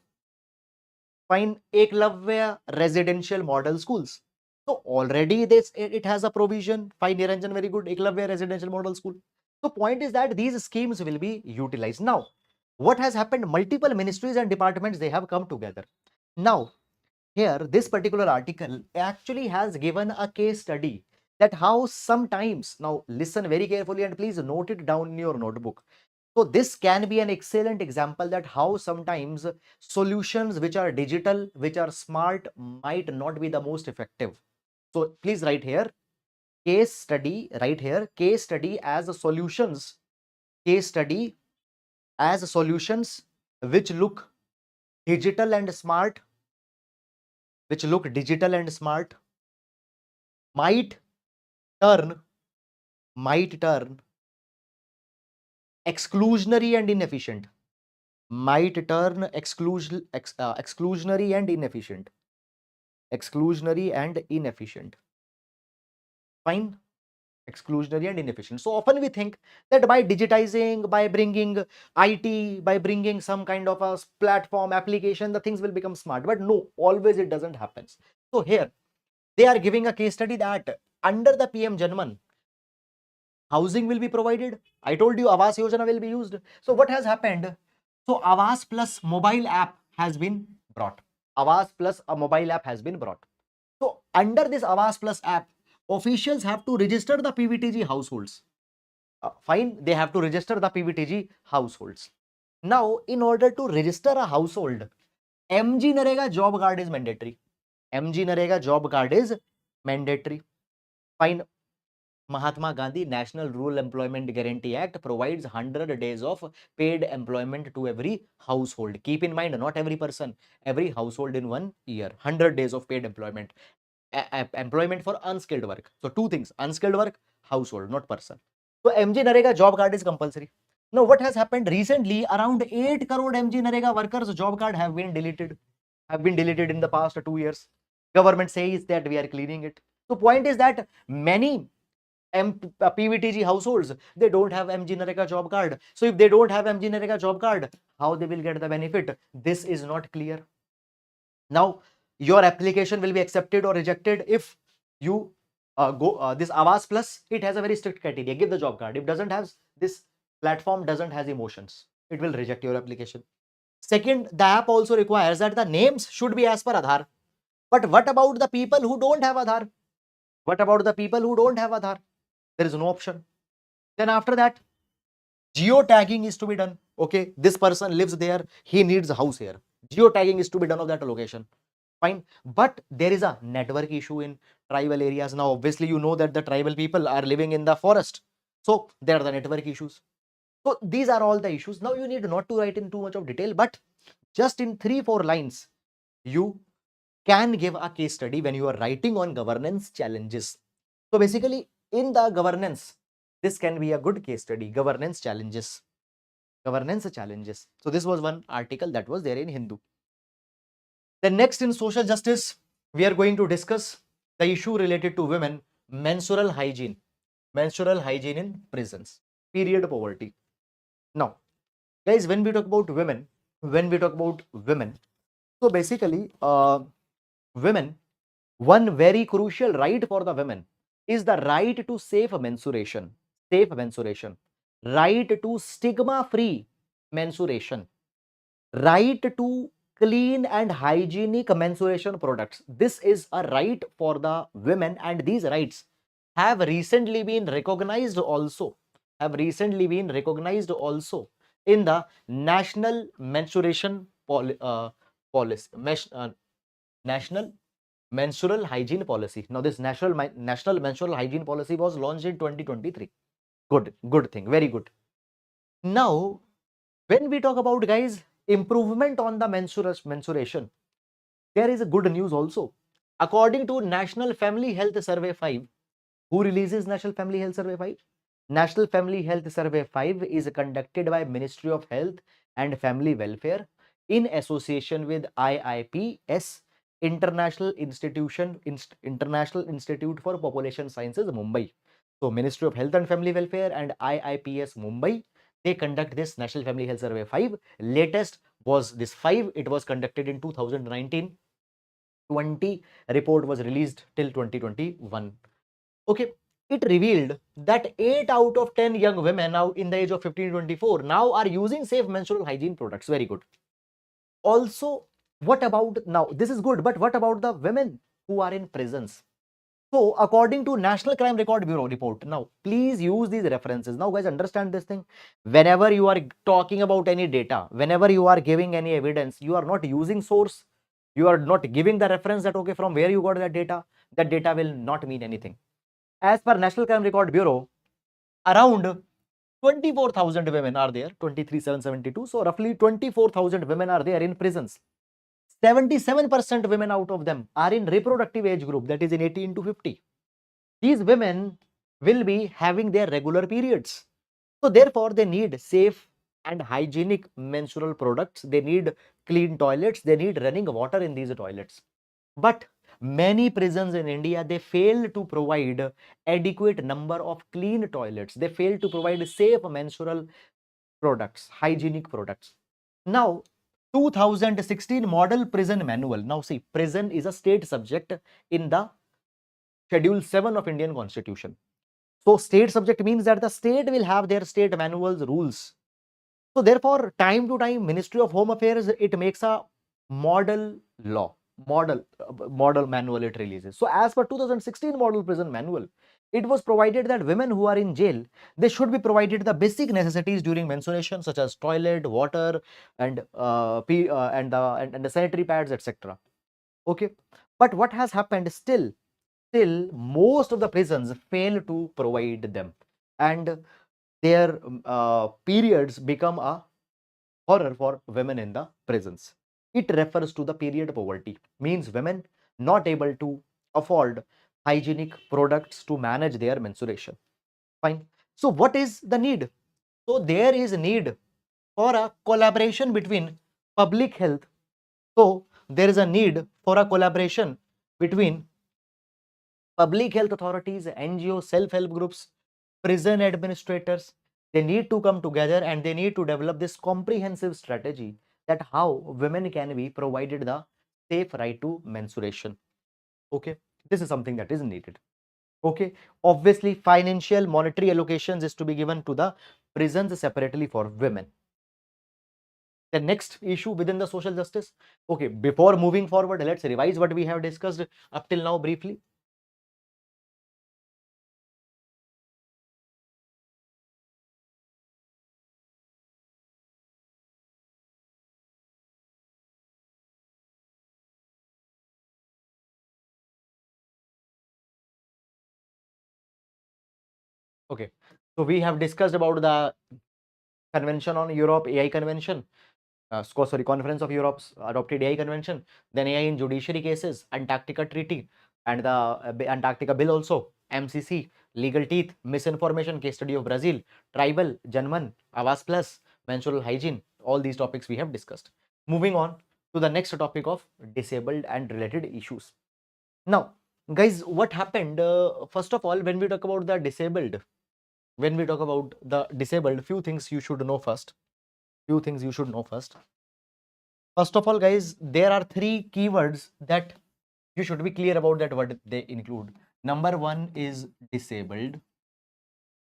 Fine. Eklavya residential model schools. So already it has a provision. Fine, Niranjan, very good. Eklavya residential model school. So point is that these schemes will be utilized. Now, what has happened? Multiple ministries and departments, they have come together. Now, here, this particular article actually has given a case study that how sometimes, now listen very carefully and please note it down in your notebook. So this can be an excellent example that how sometimes solutions which are digital, which are smart, might not be the most effective. So please write here, case study, right here, case study as solutions, case study as solutions which look digital and smart, which look digital and smart, might turn exclusionary and inefficient, might turn exclusionary and inefficient, fine, exclusionary and inefficient. So often we think that by digitizing, by bringing IT, by bringing some kind of a platform application, the things will become smart, but no, always it doesn't happen. So here they are giving a case study that under the PM Janman, housing will be provided. I told you Awas Yojana will be used. So what has happened? So Awas plus mobile app has been brought. Awas plus a mobile app has been brought. So under this Awas plus app, officials have to register the PVTG households. Fine, they have to register the PVTG households. Now, in order to register a household, MG Narega job card is mandatory. MG Narega job card is mandatory. Fine. Mahatma Gandhi National Rural Employment Guarantee Act provides 100 days of paid employment to every household. Keep in mind, not every person, every household in 1 year. 100 days of paid employment. Employment for unskilled work. So two things, unskilled work, household, not person. So MG Narega job card is compulsory. Now what has happened recently, around 8 crore MG Narega workers job card have been deleted in the past 2 years. Government says that we are cleaning it. So point is that many PVTG households, they don't have MG Narega job card. So if they don't have MG Narega job card, how they will get the benefit? This is not clear. Now your application will be accepted or rejected if you go this Awas Plus. It has a very strict criteria. Give the job card. If doesn't have this platform doesn't has emotions, it will reject your application. Second, the app also requires that the names should be as per Aadhaar. But what about the people who don't have Aadhaar? What about the people who don't have Aadhaar? There is no option. Then after that, geotagging is to be done. Okay, this person lives there, he needs a house here. Geotagging is to be done of that location. Fine. But there is a network issue in tribal areas. Now, obviously, you know that the tribal people are living in the forest. So there are the network issues. So these are all the issues. Now you need not to write in too much of detail, but just in 3-4 lines, you can give a case study when you are writing on governance challenges. So basically, in the governance, this can be a good case study. Governance challenges. So this was one article that was there in Hindu. Then next, in social justice, we are going to discuss the issue related to women, menstrual hygiene in prisons, period poverty. Now, guys, when we talk about women, so basically, women, one very crucial right for the women is the right to safe menstruation, right to stigma-free menstruation, right to clean and hygienic menstruation products. This is a right for the women, and these rights have recently been recognized also, in the National Menstruation Policy, National Menstrual Hygiene Policy. Now, this National Menstrual Hygiene Policy was launched in 2023. Good thing, very good. Now, when we talk about, guys, improvement on the menstruation, there is a good news also. According to National Family Health Survey 5, who releases National Family Health Survey 5? National Family Health Survey 5 is conducted by Ministry of Health and Family Welfare in association with IIPS, International Institute for Population Sciences, Mumbai. So Ministry of Health and Family Welfare and IIPS Mumbai, they conduct this National Family Health Survey 5. Latest was this 5. It was conducted in 2019. 20 report was released till 2021. Okay, it revealed that 8 out of 10 young women now in the age of 15 to 24 now are using safe menstrual hygiene products. Very good. Also, what about, now this is good, but what about the women who are in prisons? So according to National Crime Record Bureau report, now please use these references. Now guys, understand this thing. Whenever you are talking about any data, whenever you are giving any evidence, you are not using source, you are not giving the reference that okay, from where you got that data will not mean anything. As per National Crime Record Bureau, around 24,000 women are there, 23,772. So roughly 24,000 women are there in prisons. 77% women out of them are in reproductive age group, that is in 18 to 50. These women will be having their regular periods. So therefore, they need safe and hygienic menstrual products. They need clean toilets. They need running water in these toilets. But many prisons in India, they fail to provide adequate number of clean toilets. They fail to provide safe menstrual products, hygienic products. Now, 2016 Model Prison Manual. Now see, prison is a state subject in the Schedule 7 of Indian Constitution. So state subject means that the state will have their state manuals, rules. So therefore, time to time, Ministry of Home Affairs, it makes a model law, model manual it releases. So as per 2016 Model Prison Manual, it was provided that women who are in jail, they should be provided the basic necessities during menstruation, such as toilet, water, and the sanitary pads, etc. Okay, but what has happened? Still, most of the prisons fail to provide them, and their periods become a horror for women in the prisons. It refers to the period poverty, means women not able to afford hygienic products to manage their menstruation. Fine. So what is the need? So there is a need for a collaboration between public health. So there is a need for a collaboration between public health authorities, NGOs, self-help groups, prison administrators. They need to come together and they need to develop this comprehensive strategy that how women can be provided the safe right to menstruation. Okay, this is something that is needed. Okay, obviously financial monetary allocations is to be given to the prisons separately for women. The next issue within the social justice. Okay, before moving forward, let's revise what we have discussed up till now briefly. Okay, so we have discussed about the Convention on Europe, AI Convention, Conference of Europe's adopted AI Convention, then AI in judiciary cases, Antarctica Treaty, and the Antarctica Bill also, MCC, Legal Teeth, Misinformation, Case Study of Brazil, Tribal, Janman, Avas Plus, Mensural Hygiene, all these topics we have discussed. Moving on to the next topic of disabled and related issues. Now, guys, what happened? First of all, when we talk about the disabled, few things you should know first. First of all, guys, there are three keywords that you should be clear about that what they include. Number one is disabled,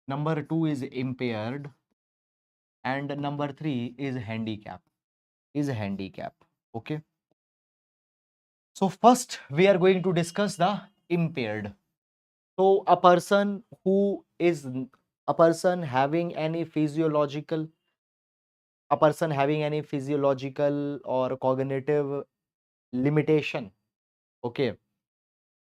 number two is impaired, and number three is handicap. Okay. So first we are going to discuss the impaired. So a person having any physiological or cognitive limitation, okay,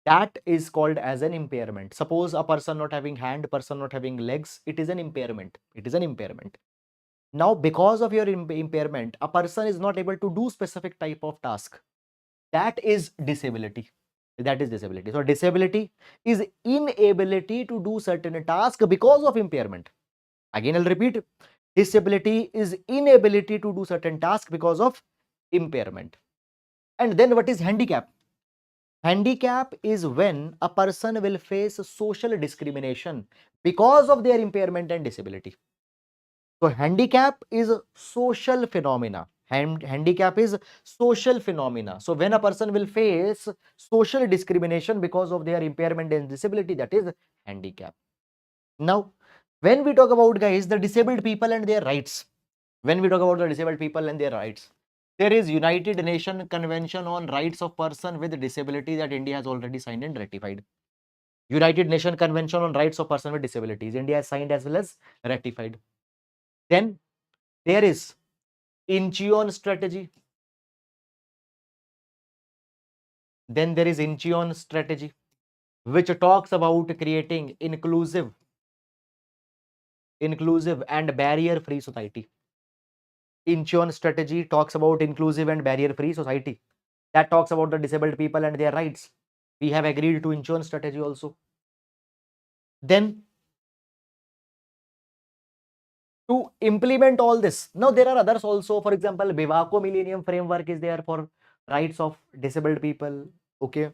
that is called as an impairment. Suppose a person not having hand, person not having legs, it is an impairment. Now because of your impairment, a person is not able to do specific type of task. That is disability. So disability is inability to do certain task because of impairment. Again, I'll repeat. Disability is inability to do certain task because of impairment. And then what is handicap? Handicap is when a person will face social discrimination because of their impairment and disability. So handicap is social phenomena. Handicap is social phenomena. So when a person will face social discrimination because of their impairment and disability, that is handicap. Now, when we talk about, guys, the disabled people and their rights, there is United Nations Convention on Rights of Person with Disability that India has already signed and ratified. United Nations Convention on Rights of Person with Disabilities, India has signed as well as ratified. Then there is Incheon strategy. Which talks about creating inclusive and barrier-free society. Incheon strategy talks about inclusive and barrier-free society. that talks about the disabled people and their rights. We have agreed to insurance strategy also. Then to implement all this, now there are others also. For example, Bivako Millennium Framework is there for rights of disabled people. Okay,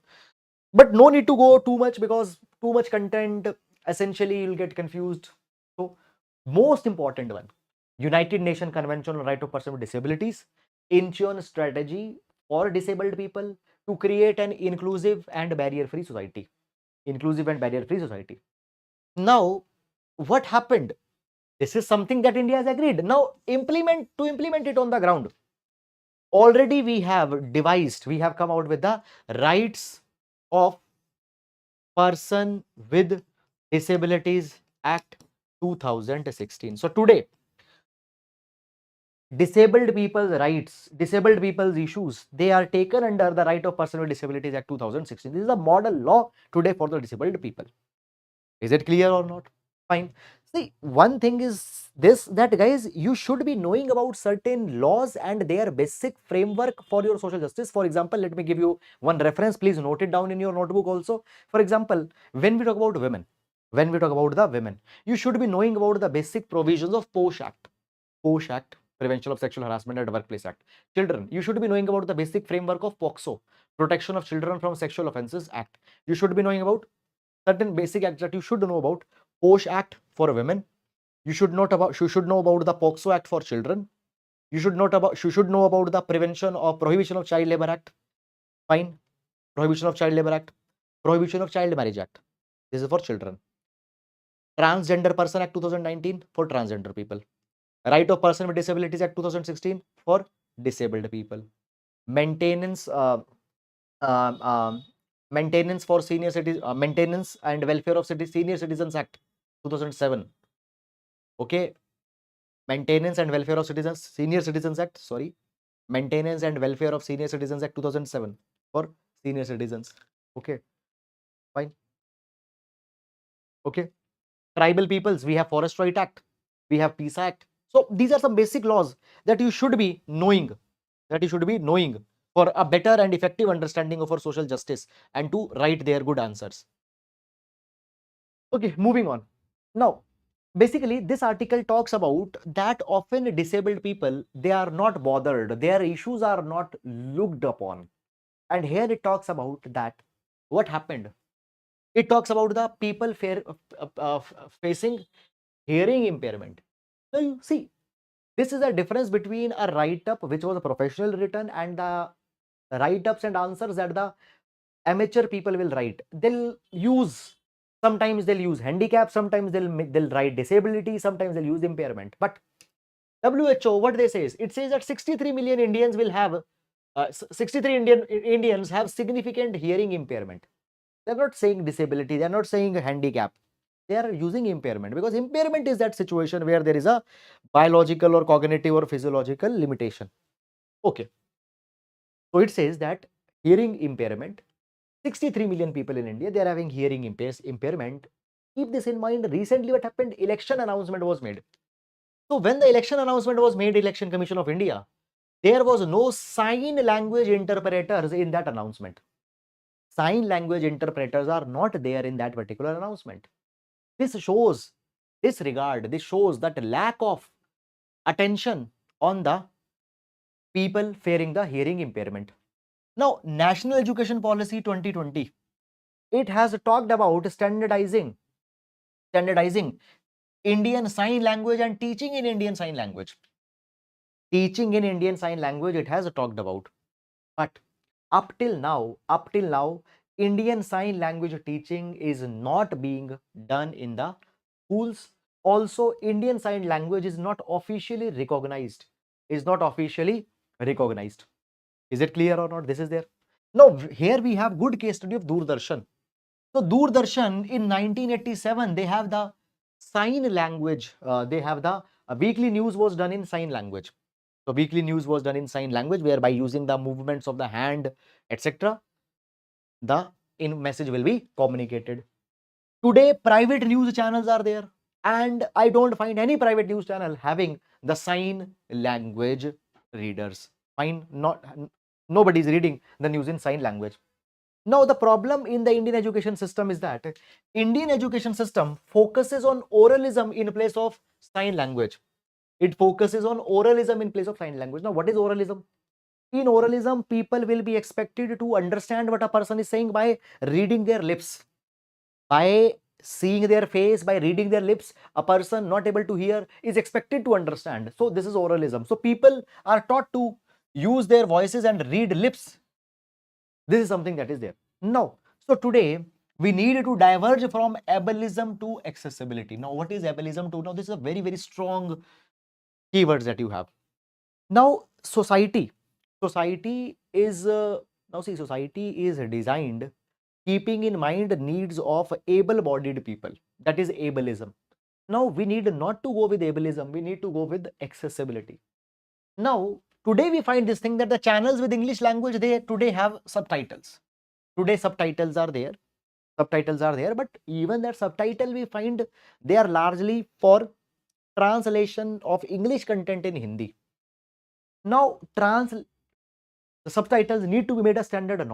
but no need to go too much because too much content, essentially you'll get confused. So most important one, United Nations Convention on Right of Persons with Disabilities, insurance strategy for disabled people to create an inclusive and barrier-free society. Inclusive and barrier-free society. Now, what happened? This is something that India has agreed. Now, implement it on the ground. Already we have devised, we have come out with the Rights of Person with Disabilities Act 2016. So today, disabled people's rights, disabled people's issues, they are taken under the Right of Person with Disabilities Act 2016. This is a model law today for the disabled people. Is it clear or not? Fine. See, one thing is this, that guys, you should be knowing about certain laws and their basic framework for your social justice. For example, let me give you one reference. Please note it down in your notebook also. For example, when we talk about women, when we talk about the women, you should be knowing about the basic provisions of POSH Act. POSH Act, Prevention of Sexual Harassment at Workplace Act. Children, you should be knowing about the basic framework of POXO, Protection of Children from Sexual Offences Act. You should be knowing about certain basic acts that you should know about. POSH Act for women. You should know about the POXO Act for children. You should know about the Prevention or Prohibition of Child Labor Act. Fine. Prohibition of Child Labor Act. Prohibition of Child Marriage Act. This is for children. Transgender Person Act 2019 for transgender people. Right of Person with Disabilities Act 2016 for disabled people. Maintenance Maintenance for Senior Citizens, Maintenance and Welfare of Senior Citizens Act 2007. Okay, Maintenance and Welfare of Senior Citizens Act, sorry, Maintenance and Welfare of Senior Citizens Act 2007 for senior citizens. Okay, fine. Okay, tribal peoples, we have Forest Right Act, we have Peace Act. So these are some basic laws that you should be knowing, for a better and effective understanding of our social justice and to write their good answers. Okay, moving on. Now, basically, this article talks about that often disabled people, they are not bothered, their issues are not looked upon. And here it talks about that what happened. It talks about the people facing hearing impairment. Now, you see, this is a difference between a write-up which was a professional written and the write-ups and answers that the amateur people will write. Sometimes they'll use handicap, sometimes they'll write disability, sometimes they'll use impairment. But WHO, what they say is, it says that 63 million Indians will have 63 Indians have significant hearing impairment. They're not saying disability, they're not saying handicap, they are using impairment, because impairment is that situation where there is a biological or cognitive or physiological limitation. Okay, so it says that hearing impairment, 63 million people in India, they are having hearing impairment. Keep this in mind. Recently what happened, election announcement was made. So when the election announcement was made, Election Commission of India, there was no sign language interpreters in that announcement. Sign language interpreters are not there in that particular announcement. This shows disregard, this shows that lack of attention on the people fearing the hearing impairment. Now, National Education Policy 2020, it has talked about standardizing Indian Sign Language and teaching in Indian Sign Language. Teaching in Indian Sign Language, it has talked about. But up till now, Indian Sign Language teaching is not being done in the schools. Also, Indian Sign Language is not officially recognized. Is it clear or not? This is there. Now, here we have good case study of Doordarshan. So, Doordarshan in 1987, they have the sign language. They have the weekly news was done in sign language. So, weekly news was done in sign language, whereby using the movements of the hand, etc., the message will be communicated. Today, private news channels are there, and I don't find any private news channel having the sign language readers. Fine, Nobody is reading the news in sign language. Now, the problem in the Indian education system is that Indian education system focuses on oralism in place of sign language. It focuses on oralism in place of sign language. Now, what is oralism? In oralism, people will be expected to understand what a person is saying by reading their lips, by seeing their face, by reading their lips. A person not able to hear is expected to understand. So, this is oralism. So, people are taught to use their voices and read lips. This is something that is there. Now, so today we need to diverge from ableism to accessibility. Now, what is ableism to? Now, this is a very, very strong keywords that you have. Now, society is society is designed keeping in mind needs of able-bodied people. That is ableism. Now, we need not to go with ableism. We need to go with accessibility. Now, today we find this thing that the channels with English language, they today have subtitles. Today subtitles are there. But even that subtitle we find they are largely for translation of English content in Hindi. Now, the subtitles need to be made a standard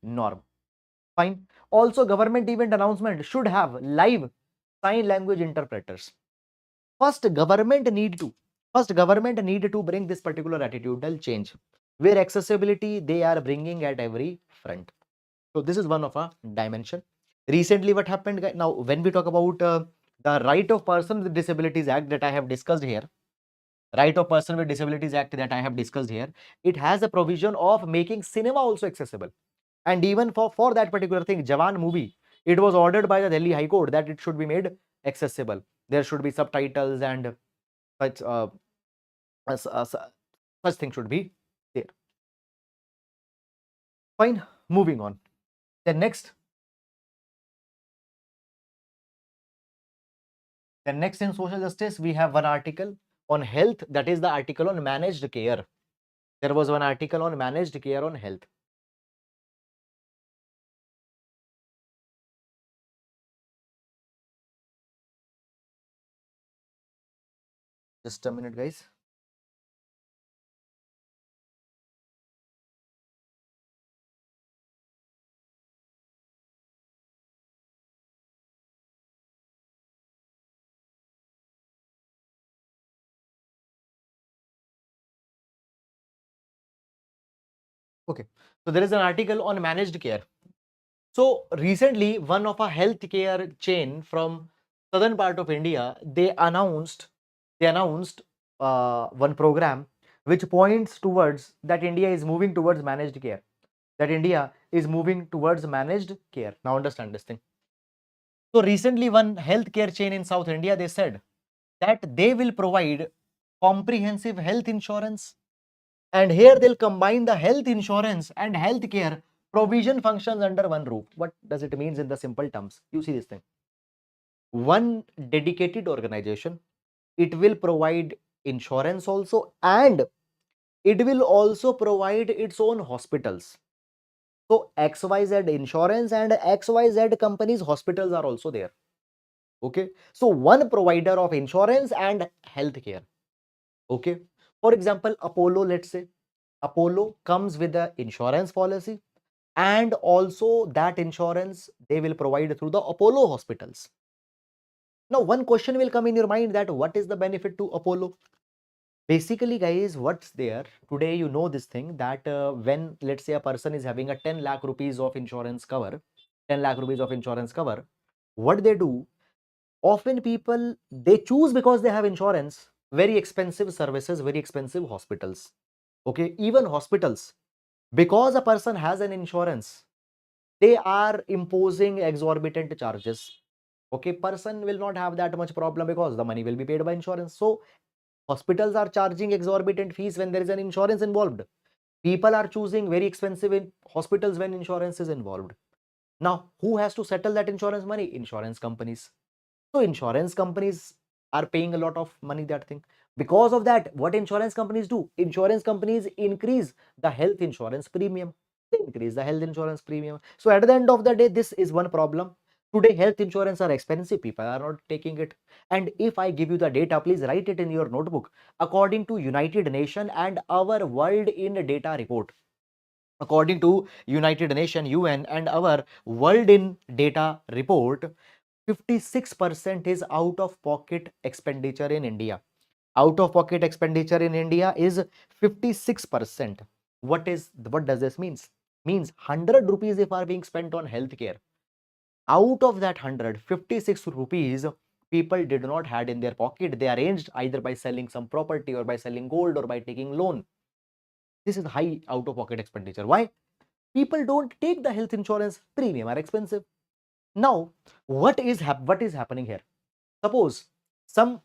norm. Fine. Also, government event announcement should have live sign language interpreters. First, government need to bring this particular attitudinal change, where accessibility they are bringing at every front. So this is one of a dimension. Recently, what happened, guys? Now, when we talk about the Right of Person with Disabilities Act that I have discussed here, Right of Person with Disabilities Act that I have discussed here, it has a provision of making cinema also accessible. And even for that particular thing, Jawan movie, it was ordered by the Delhi High Court that it should be made accessible. There should be subtitles and such such thing should be there. Fine, moving on. Then next in social justice, we have one article on health, that is the article on managed care. There was one article on managed care on health. Just a minute, guys. Okay, so there is an article on managed care. So recently, one of a healthcare chain from southern part of India, they announced one program which points towards that India is moving towards managed care. Now understand this thing. So recently, one healthcare chain in South India, they said that they will provide comprehensive health insurance, and here they'll combine the health insurance and healthcare provision functions under one roof. What does it mean in the simple terms? You see this thing. One dedicated organization, it will provide insurance also, and it will also provide its own hospitals. So XYZ insurance and XYZ companies hospitals are also there. Okay, so one provider of insurance and healthcare. Okay, for example, Apollo, let's say Apollo comes with the insurance policy, and also that insurance they will provide through the Apollo hospitals. Now, one question will come in your mind that what is the benefit to Apollo? Basically, guys, what's there today, you know this thing that when let's say a person is having a 10 lakh rupees of insurance cover, what they do, often people they choose, because they have insurance, very expensive services, very expensive hospitals. Okay, even hospitals, because a person has an insurance, they are imposing exorbitant charges. Okay, person will not have that much problem because the money will be paid by insurance. So hospitals are charging exorbitant fees when there is an insurance involved. People are choosing very expensive hospitals when insurance is involved. Now, who has to settle that insurance money? Insurance companies. So insurance companies are paying a lot of money, that thing. Because of that, what insurance companies do? Insurance companies increase the health insurance premium. So at the end of the day, this is one problem. Today, health insurance are expensive. People are not taking it. And if I give you the data, please write it in your notebook. According to United Nations and our World in Data report, according to United Nations, UN, and our World in Data report, 56% is out of pocket expenditure in India. Out of pocket expenditure in India is 56%. What does this means? Means 100 rupees if are being spent on healthcare. Out of that 100, 56 rupees people did not had in their pocket. They arranged either by selling some property or by selling gold or by taking loan. This is high out of pocket expenditure. Why? People don't take the health insurance. Premium are expensive. Now, what is happening here? Suppose some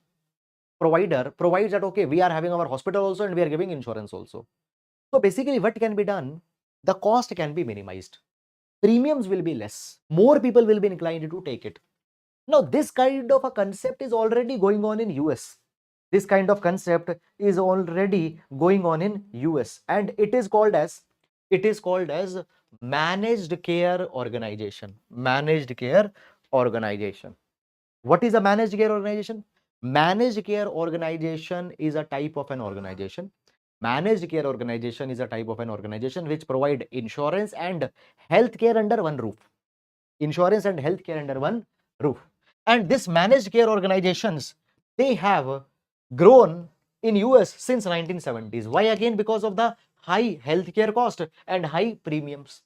provider provides that, okay, we are having our hospital also and we are giving insurance also. So basically what can be done? The cost can be minimized. Premiums will be less. More people will be inclined to take it. Now, this kind of a concept is already going on in US. This kind of concept is already going on in US, and it is called as managed care organization. Managed care organization. What is a managed care organization? Managed care organization is a type of an organization. Managed care organization is a type of an organization which provide insurance and healthcare under one roof. Insurance and healthcare under one roof. And this managed care organizations, they have grown in US since 1970s. Why? Again, because of the high healthcare cost and high premiums,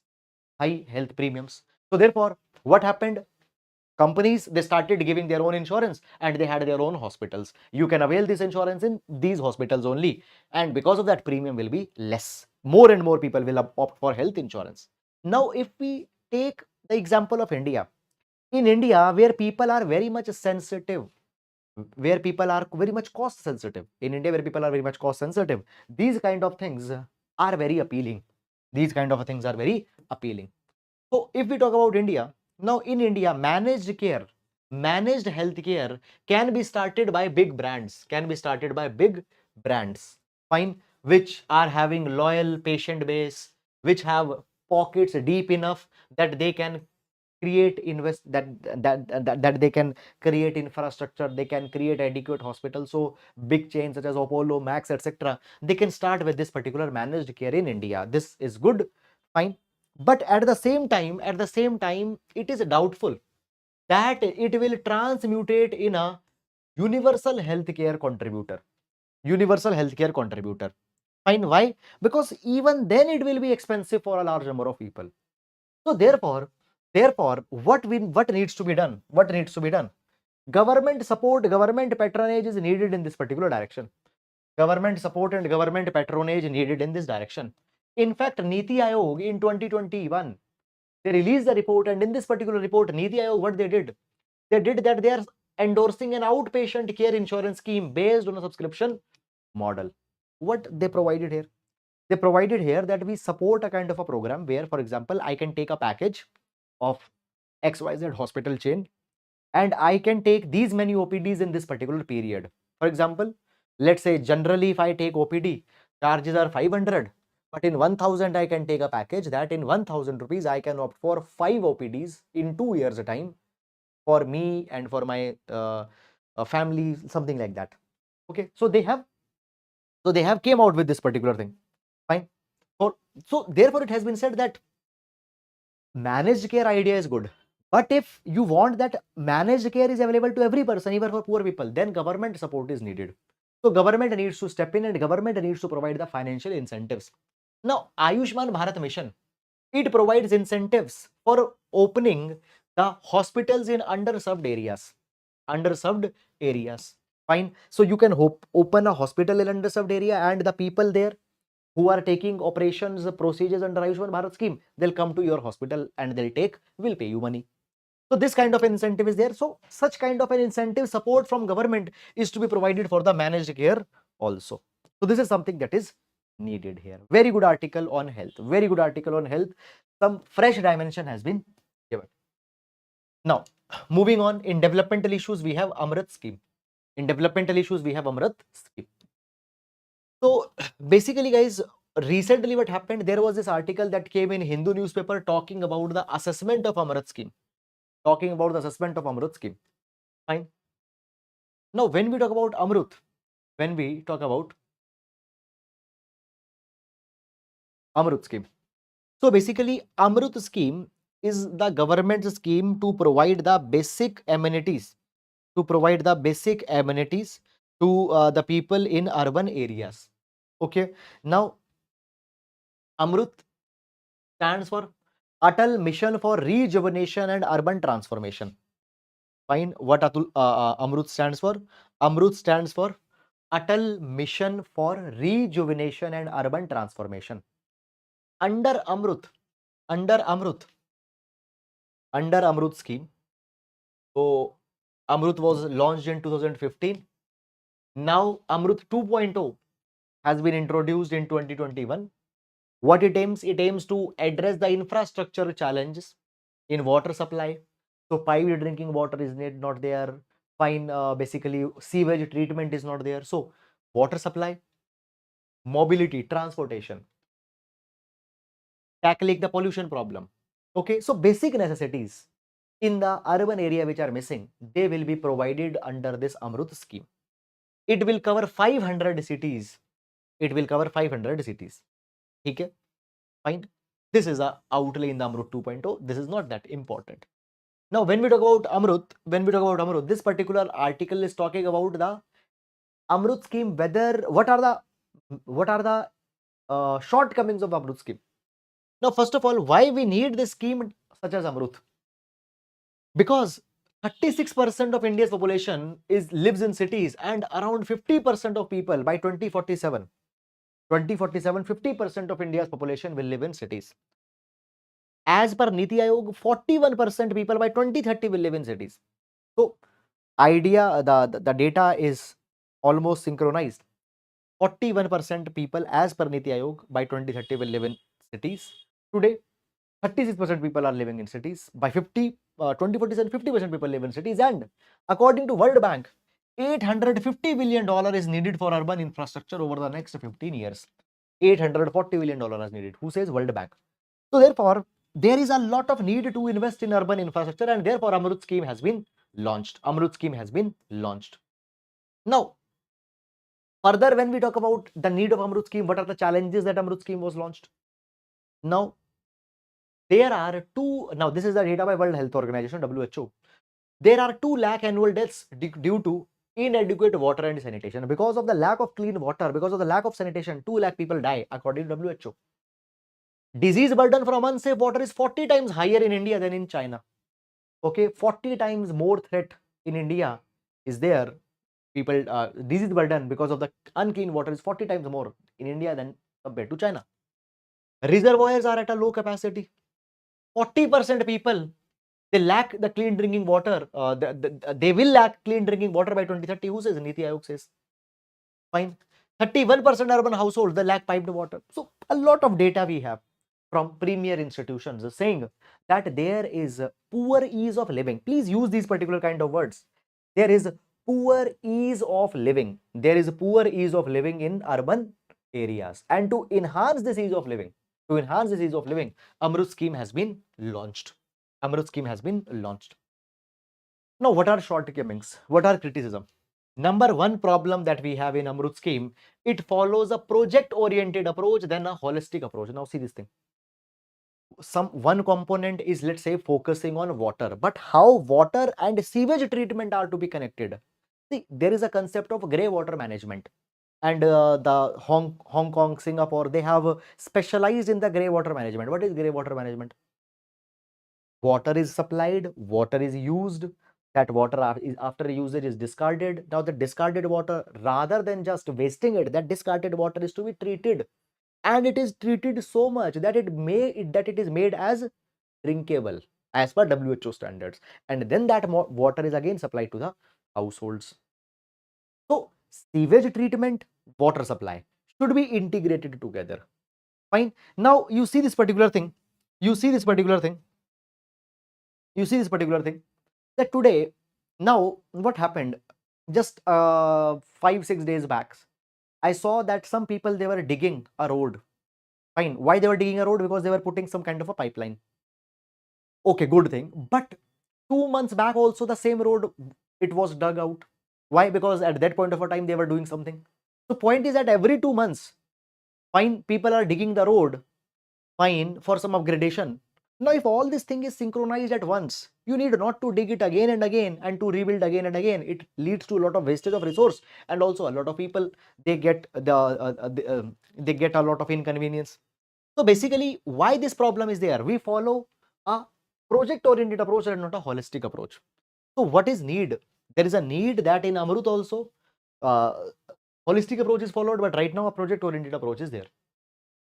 high health premiums. So therefore, what happened? Companies, they started giving their own insurance and they had their own hospitals. You can avail this insurance in these hospitals only, and because of that, premium will be less. More and more people will opt for health insurance. Now, if we take the example of India, in India, where people are very much sensitive, where people are very much cost sensitive, in India, where people are very much cost sensitive, these kind of things are very appealing. These kind of things are very appealing. So if we talk about India, now in India, managed care, managed healthcare can be started by big brands, fine, which are having loyal patient base, which have pockets deep enough that they can create that they can create infrastructure, they can create adequate hospitals. So big chains such as Apollo, Max, etc., they can start with this particular managed care in India. This is good, fine. But at the same time, it is doubtful that it will transmutate in a universal healthcare contributor. Universal healthcare contributor. Fine. Why? Because even then it will be expensive for a large number of people. So therefore, what needs to be done? What needs to be done? Government support, government patronage is needed in this particular direction. Government support and government patronage needed in this direction. In fact, Niti Aayog in 2021, they released the report, and in this particular report, Niti Aayog, what they did? They did that they are endorsing an outpatient care insurance scheme based on a subscription model. What they provided here? They provided here that we support a kind of a program where, for example, I can take a package of XYZ hospital chain and I can take these many OPDs in this particular period. For example, let's say generally if I take OPD, charges are 500, but in 1000 I can take a package that in 1000 rupees I can opt for 5 OPDs in 2 years time for me and for my family, something like that. Okay, so they have came out with this particular thing. Fine. So therefore it has been said that managed care idea is good, but if you want that managed care is available to every person, even for poor people, then government support is needed. So government needs to step in and government needs to provide the financial incentives. Now, Ayushman Bharat Mission, it provides incentives for opening the hospitals in underserved areas. Underserved areas. Fine. So you can open a hospital in underserved area, and the people there who are taking operations, procedures under Ayushman Bharat scheme, they'll come to your hospital and will pay you money. So this kind of incentive is there. So such kind of an incentive support from government is to be provided for the managed care also. So this is something that is needed here. Very good article on health. Very good article on health. Some fresh dimension has been given. Now, moving on, in developmental issues, we have AMRUT scheme. In developmental issues, we have AMRUT scheme. So basically, guys, recently what happened, there was this article that came in Hindu newspaper talking about the assessment of AMRUT scheme. talking about the assessment of AMRUT scheme. Fine. Now, when we talk about AMRUT, when we talk about AMRUT scheme, so basically AMRUT scheme is the government's scheme to provide the basic amenities, to the people in urban areas. Okay. Now, AMRUT stands for Atal Mission for Rejuvenation and Urban Transformation. Fine. What AMRUT stands for? AMRUT stands for Atal Mission for Rejuvenation and Urban Transformation. Under AMRUT, under AMRUT scheme, so AMRUT was launched in 2015. Now AMRUT 2.0 has been introduced in 2021. What it aims? It aims to address the infrastructure challenges in water supply. So piped drinking water is not there. Fine, basically sewage treatment is not there. So water supply, mobility, transportation, tackling the pollution problem. Okay, so basic necessities in the urban area which are missing, they will be provided under this AMRUT scheme. It will cover 500 cities. It will cover 500 cities. Okay, fine. This is a outlay in the AMRUT 2.0. This is not that important. Now, when we talk about AMRUT, this particular article is talking about the AMRUT scheme. What are the shortcomings of AMRUT scheme? Now, first of all, why we need this scheme such as AMRUT? Because 36% of India's population lives in cities, and around 50% of people by 2047, 50% of India's population will live in cities. As per Niti Aayog, 41% people by 2030 will live in cities. So, the data is almost synchronized. 41% people as per Niti Aayog by 2030 will live in cities. Today, 36% people are living in cities. By 2047, 50% people live in cities. And according to World Bank, $850 billion is needed for urban infrastructure over the next 15 years. $840 billion is needed. Who says? World Bank. So therefore, there is a lot of need to invest in urban infrastructure, and therefore AMRUT scheme has been launched. Now, further, when we talk about the need of AMRUT scheme, what are the challenges that AMRUT scheme was launched? Now, there are now this is the data by World Health Organization, WHO. There are 2 lakh annual deaths due to inadequate water and sanitation. Because of the lack of clean water, because of the lack of sanitation, 2 lakh people die according to WHO. Disease burden from unsafe water is 40 times higher in India than in China. Okay, 40 times more threat in India is there. People, disease burden because of the unclean water is 40 times more in India than compared to China. Reservoirs are at a low capacity. 40% people, they lack the clean drinking water. They will lack clean drinking water by 2030. Who says? Niti Aayog says. Fine. 31% urban households, they lack piped water. So a lot of data we have from premier institutions saying that there is poor ease of living. Please use these particular kind of words. There is poor ease of living. There is poor ease of living in urban areas. And to enhance this ease of living, AMRUT scheme has been launched. Now, what are shortcomings? What are criticism? Number one problem that we have in AMRUT scheme, it follows a project-oriented approach than a holistic approach. Now, see this thing. One component is, let's say, focusing on water, but how water and sewage treatment are to be connected. See, there is a concept of grey water management, and the Hong Kong, Singapore, they have specialized in the grey water management. What is grey water management? Water is supplied, water is used, that water after usage is discarded. Now the discarded water, rather than just wasting it, that discarded water is to be treated, and it is treated so much that it is made as drinkable as per WHO standards, and then that water is again supplied to the households. So sewage treatment, water supply should be integrated together. Fine. Now you see this particular thing. That today, now what happened, just 5-6 days back, I saw that some people, they were digging a road. Fine. Why they were digging a road? Because they were putting some kind of a pipeline. Okay, good thing. But 2 months back also the same road, it was dug out. Why? Because at that point of a time they were doing something. The point is that every 2 months, fine, people are digging the road, fine, for some upgradation. Now, if all this thing is synchronized at once, you need not to dig it again and again and to rebuild again and again. It leads to a lot of wastage of resource, and also a lot of people, they get they get a lot of inconvenience. So basically, why this problem is there? We follow a project-oriented approach and not a holistic approach. So what is need? There is a need that in AMRUT also, uh, holistic approach is followed, but right now a project-oriented approach is there.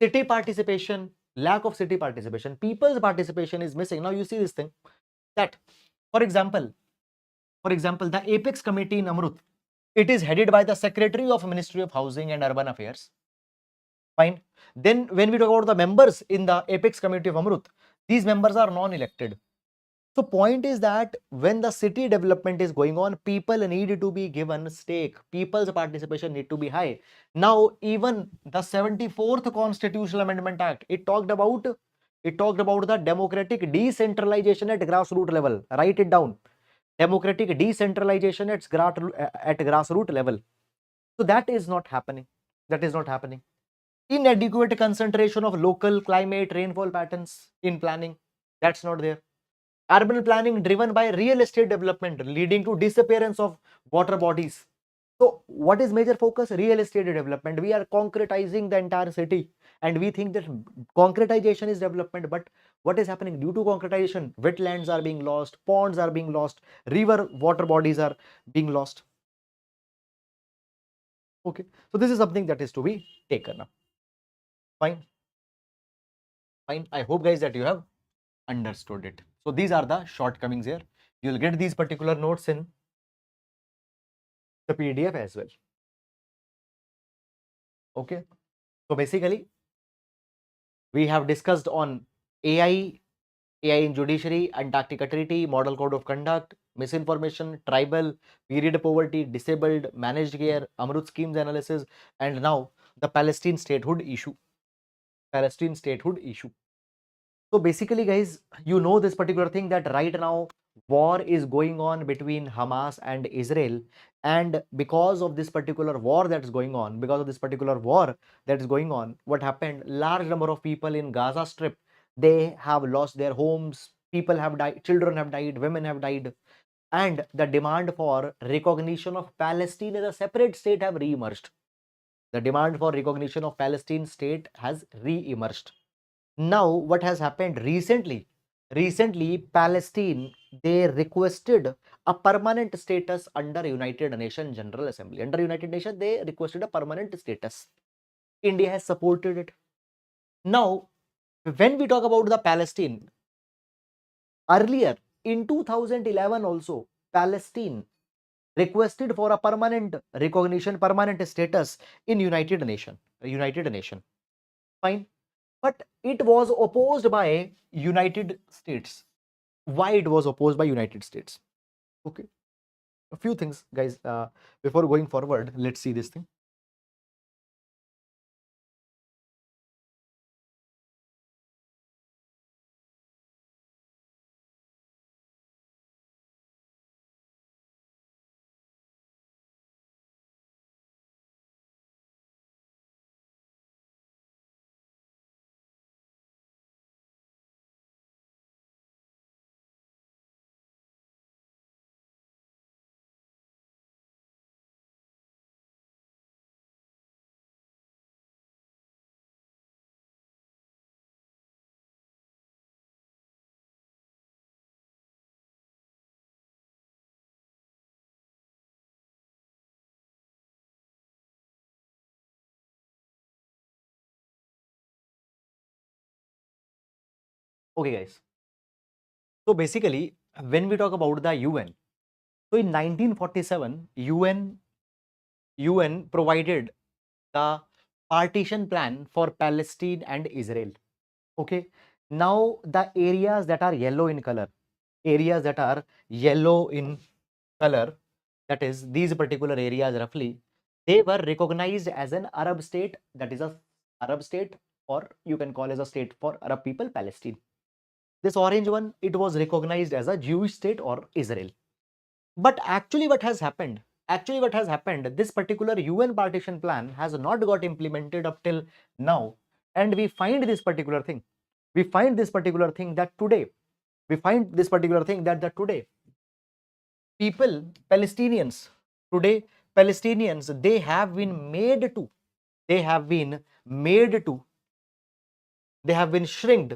City participation, lack of city participation, people's participation is missing. Now you see this thing that, for example, the Apex committee in AMRUT, it is headed by the Secretary of Ministry of Housing and Urban Affairs. Fine. Then when we talk about the members in the Apex committee of AMRUT, these members are non-elected. So point is that when the city development is going on, people need to be given stake. People's participation need to be high. Now, even the 74th Constitutional Amendment Act, it talked about the democratic decentralization at grassroots level. Write it down. Democratic decentralization at grassroots level. So that is not happening. That is not happening. Inadequate concentration of local climate rainfall patterns in planning. That's not there. Urban planning driven by real estate development leading to disappearance of water bodies. So what is major focus? Real estate development. We are concretizing the entire city and we think that concretization is development, but what is happening due to concretization? Wetlands are being lost, ponds are being lost, river water bodies are being lost. Okay, so this is something that is to be taken up. Fine. Fine. I hope guys that you have understood it. So these are the shortcomings here. You'll get these particular notes in the PDF as well. Okay. So basically, we have discussed on AI in Judiciary, Antarctica Treaty, Model Code of Conduct, Misinformation, Tribal, Period Poverty, Disabled, Managed Care, AMRUT Schemes Analysis, and now the Palestine statehood issue. Palestine statehood issue. So basically, guys, you know this particular thing that right now war is going on between Hamas and Israel, and because of this particular war that is going on, what happened? Large number of people in Gaza Strip, they have lost their homes, people have died, children have died, women have died, and the demand for recognition of Palestine as a separate state have re-emerged. The demand for recognition of Palestine state has re-emerged. Now, what has happened recently? Recently, Palestine, they requested a permanent status under United Nations General Assembly. Under United Nations, they requested a permanent status. India has supported it. Now, when we talk about the Palestine, earlier in 2011 also, Palestine requested for a permanent recognition, permanent status in United Nation. Fine. But it was opposed by United States. Why it was opposed by United States? Okay, a few things, guys. Before going forward, let's see this thing. Okay, guys. So basically, when we talk about the UN, so in 1947, UN provided the partition plan for Palestine and Israel. Okay. Now the areas that are yellow in color, that is these particular areas roughly, they were recognized as an Arab state, that is a Arab state, or you can call as a state for Arab people, Palestine. This orange one, it was recognized as a Jewish state or Israel. But actually what has happened, this particular UN partition plan has not got implemented up till now. And we find this particular thing. That today, people, today, Palestinians, they have been shrinked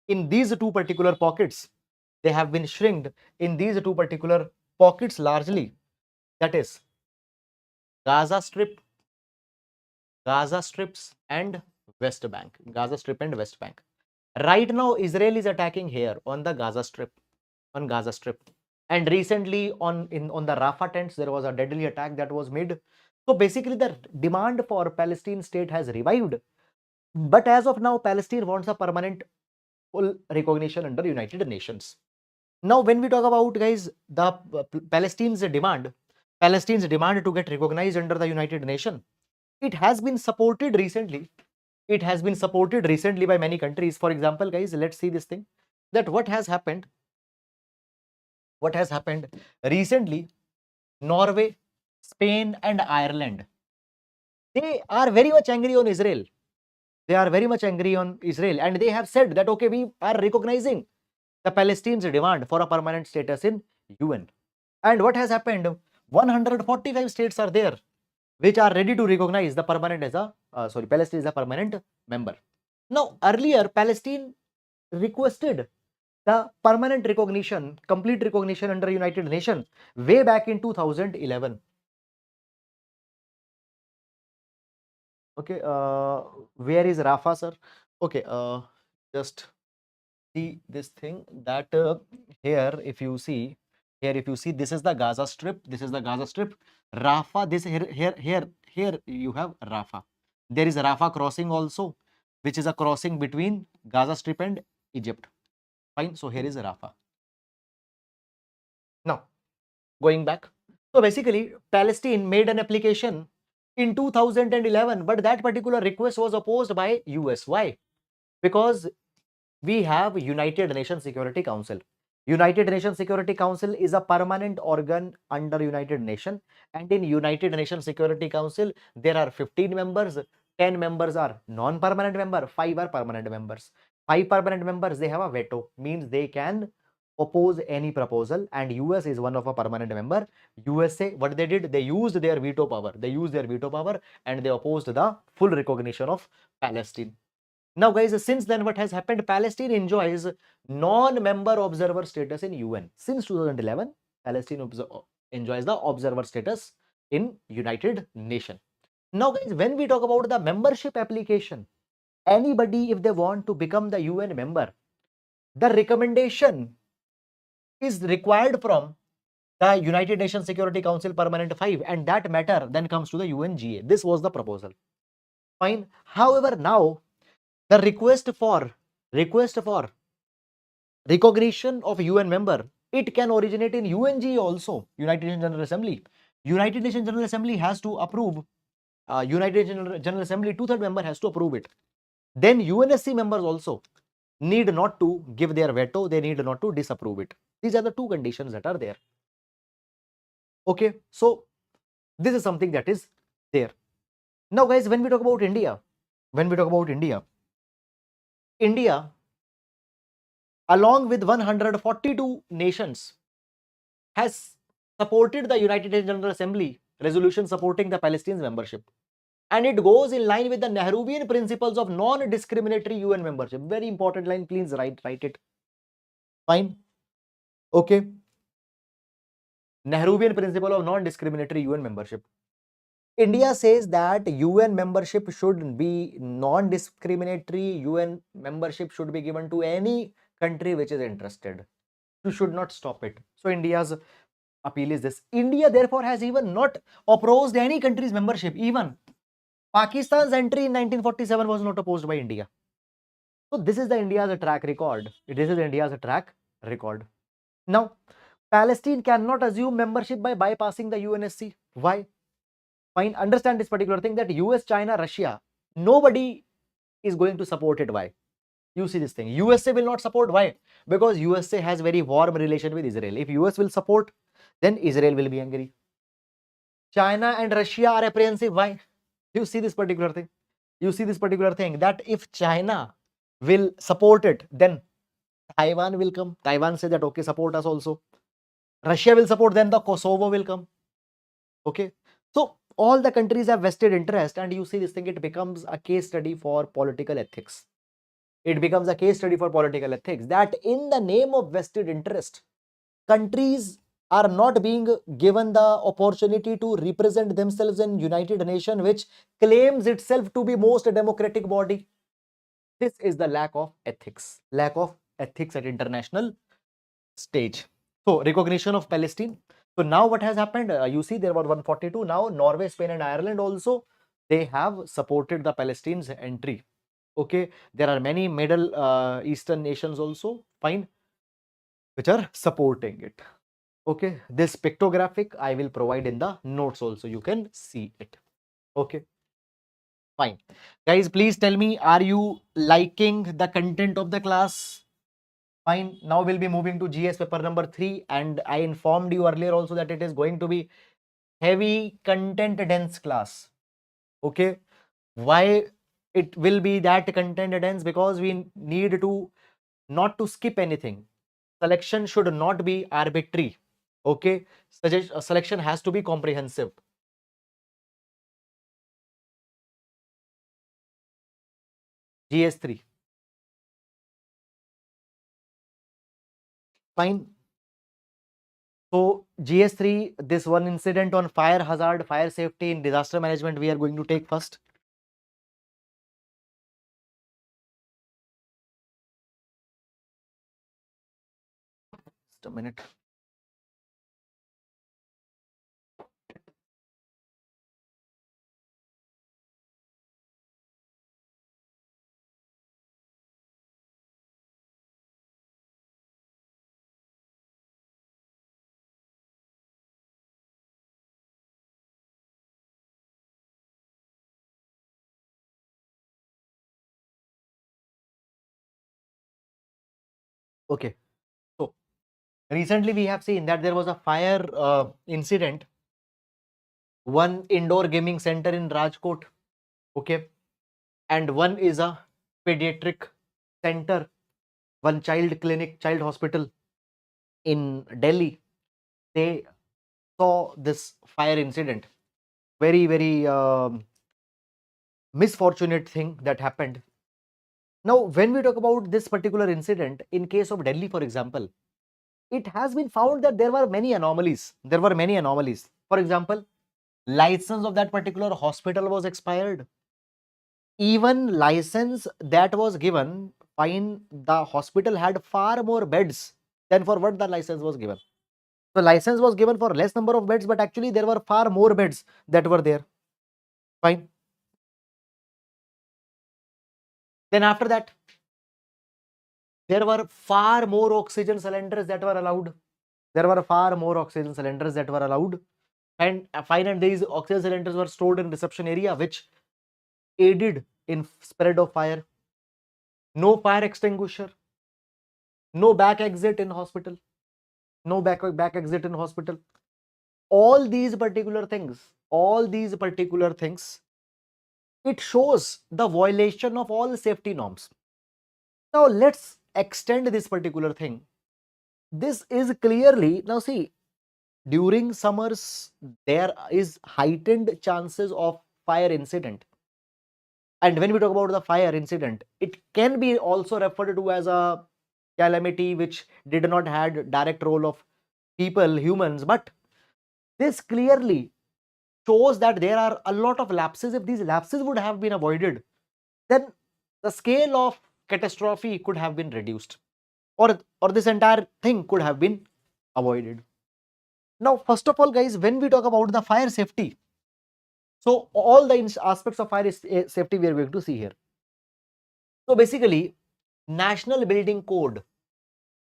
in these two particular pockets. Largely. That is Gaza Strip, Gaza Strips and West Bank. Right now, Israel is attacking here on the Gaza Strip, and recently on the Rafah tents there was a deadly attack that was made. So basically, the demand for Palestine state has revived, but as of now, Palestine wants a permanent full recognition under United Nations. Now, when we talk about, guys, the Palestine's demand to get recognized under the United Nations, it has been supported recently. By many countries. For example, guys, let's see this thing. That what has happened recently. Norway, Spain, and Ireland, they are very much angry on Israel. And they have said that, okay, we are recognizing the Palestine's demand for a permanent status in UN. And what has happened? 145 states are there which are ready to recognize the permanent as a Palestine as a permanent member. Now, earlier Palestine requested the permanent recognition, complete recognition under United Nations way back in 2011. Okay, where is Rafah, sir? Okay, just see this thing that here, if you see, this is the Gaza Strip. Rafah, this here you have Rafah. There is a Rafah crossing also, which is a crossing between Gaza Strip and Egypt. Fine. So here is Rafah. Now, going back. So basically, Palestine made an application in 2011, but that particular request was opposed by US. Why? Because we have United Nations Security Council. United Nations Security Council is a permanent organ under United Nations, and in United Nations Security Council there are 15 members. 10 members are non-permanent members, 5 are permanent members. 5 permanent members, they have a veto, means they can oppose any proposal, and US is one of a permanent member. USA, what they did, they used their veto power. And they opposed the full recognition of Palestine. Now, guys, since then what has happened? Palestine enjoys non-member observer status in UN. Since 2011, Palestine enjoys the observer status in United Nations. Now, guys, when we talk about the membership application, anybody, if they want to become the UN member, the recommendation is required from the United Nations Security Council Permanent 5, and that matter then comes to the UNGA. This was the proposal. Fine. However, now the request for recognition of UN member, it can originate in UNGA also, United Nations General Assembly. United Nations General Assembly has to approve. United Nations General Assembly 2/3 member has to approve it. Then UNSC members also need not to give their veto, they need not to disapprove it. These are the two conditions that are there. Okay, so this is something that is there. Now, guys, when we talk about India, India, along with 142 nations, has supported the United Nations General Assembly resolution supporting the Palestinian membership. And it goes in line with the Nehruvian principles of non-discriminatory UN membership. Very important line, please write it. Fine. Okay. Nehruvian principle of non-discriminatory UN membership. India says that UN membership should be non-discriminatory. UN membership should be given to any country which is interested. You should not stop it. So India's appeal is this. India therefore has even not opposed any country's membership. Even Pakistan's entry in 1947 was not opposed by India. So this is India's track record. Now, Palestine cannot assume membership by bypassing the UNSC. Why? Fine, understand this particular thing, that US, China, Russia, nobody is going to support it. Why? You see this thing. USA will not support. Why? Because USA has very warm relation with Israel. If US will support, then Israel will be angry. China and Russia are apprehensive. Why? You see this particular thing. You see this particular thing that if China will support it, then Taiwan will come. Taiwan say that, okay, support us also. Russia will support, then the Kosovo will come. Okay. So all the countries have vested interest, and you see this thing, it becomes a case study for political ethics. It becomes a case study for political ethics that in the name of vested interest, countries are not being given the opportunity to represent themselves in United Nations, which claims itself to be most democratic body. This is the lack of ethics at international stage. So recognition of Palestine. So now what has happened? You see there were 142. Now Norway, Spain and Ireland also, they have supported the Palestine's entry. Okay, there are many Middle Eastern nations also, fine, which are supporting it. Okay, this pictographic I will provide in the notes also, you can see it. Okay, fine. Guys, please tell me, are you liking the content of the class? Fine. Now we'll be moving to GS paper number 3, and I informed you earlier also that it is going to be heavy content dense class. Okay, why it will be that content dense? Because we need to not to skip anything. Selection should not be arbitrary. Okay, selection has to be comprehensive. GS3. Fine. So GS3, this one incident on fire hazard, fire safety in disaster management, we are going to take first. Just a minute. Okay. So recently we have seen that there was a fire incident, one indoor gaming center in Rajkot. Okay. And one is a pediatric center, one child clinic, child hospital in Delhi. They saw this fire incident. Very misfortunate thing that happened. Now, when we talk about this particular incident, in case of Delhi, for example, it has been found that there were many anomalies. There were many anomalies. For example, license of that particular hospital was expired. Even license that was given, fine, the hospital had far more beds than for what the license was given. The license was given for less number of beds, but actually there were far more beds that were there. Fine. Then after that, there were far more oxygen cylinders that were allowed. There were far more oxygen cylinders that were allowed. And fine, and these oxygen cylinders were stored in reception area, which aided in spread of fire. No fire extinguisher. No back exit in hospital. No back exit in hospital. All these particular things, it shows the violation of all safety norms. Now let's extend this particular thing. This is clearly, now see, during summers there is heightened chances of fire incident. And when we talk about the fire incident, it can be also referred to as a calamity which did not had direct role of people, humans, but this clearly shows that there are a lot of lapses. If these lapses would have been avoided, then the scale of catastrophe could have been reduced, or this entire thing could have been avoided. Now, first of all, guys, when we talk about the fire safety, so all the aspects of fire safety we are going to see here. So basically, National Building Codes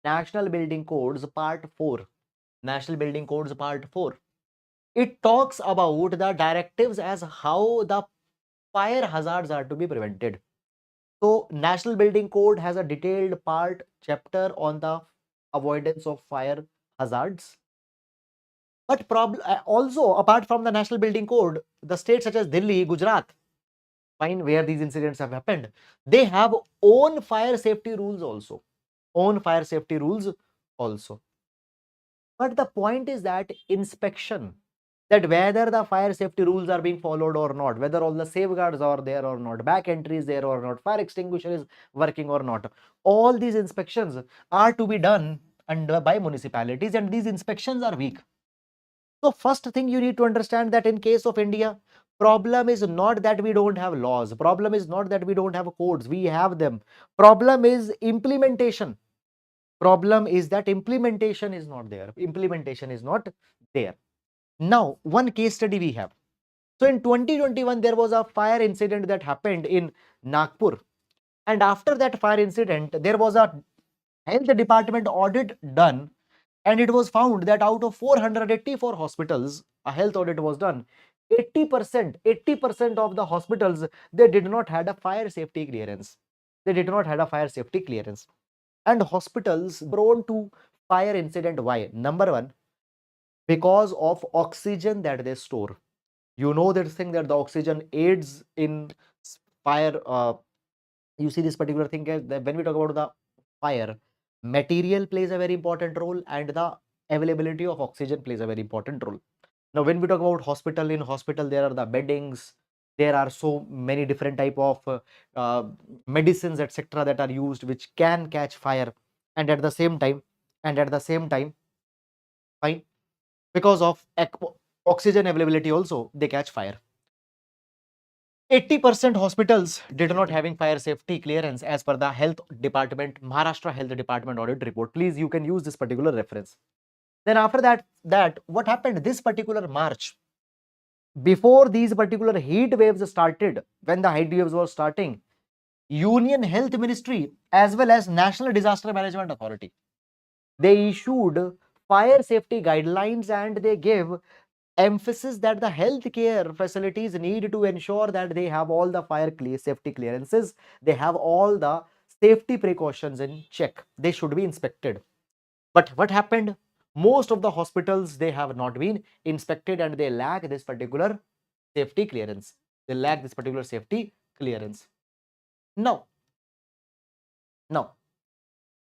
Part 4, National Building Codes Part 4, it talks about the directives as how the fire hazards are to be prevented. So National Building Code has a detailed part chapter on the avoidance of fire hazards. But also, apart from the National Building Code, the states such as Delhi, Gujarat, fine, where these incidents have happened, they have own fire safety rules also. Own fire safety rules also. But the point is that inspection, that whether the fire safety rules are being followed or not, whether all the safeguards are there or not, back entry is there or not, fire extinguisher is working or not, all these inspections are to be done by municipalities, and these inspections are weak. So first thing you need to understand that in case of India, problem is not that we don't have laws. Problem is not that we don't have codes. We have them. Problem is implementation. Problem is that implementation is not there. Implementation is not there. Now, one case study we have. So in 2021, there was a fire incident that happened in Nagpur. And after that fire incident, there was a health department audit done, and it was found that out of 484 hospitals, a health audit was done. 80% of the hospitals, they did not had a fire safety clearance. They did not had a fire safety clearance. And hospitals prone to fire incident. Why? Number one, because of oxygen that they store. You know this thing that the oxygen aids in fire. You see this particular thing that when we talk about the fire, material plays a very important role, and the availability of oxygen plays a very important role. Now, when we talk about hospital, in hospital there are the beddings, there are so many different type of medicines, etc., that are used which can catch fire, and at the same time, fine, because of oxygen availability also they catch fire. 80% hospitals did not having fire safety clearance as per the health department, Maharashtra health department audit report. Please, you can use this particular reference. Then after that what happened this particular March, before these particular heat waves started, when the heat waves were starting, Union Health Ministry as well as National Disaster Management Authority, they issued fire safety guidelines, and they gave emphasis that the healthcare facilities need to ensure that they have all the fire safety clearances, they have all the safety precautions in check, they should be inspected. But what happened? Most of the hospitals, they have not been inspected, and they lack this particular safety clearance. They lack this particular safety clearance. Now,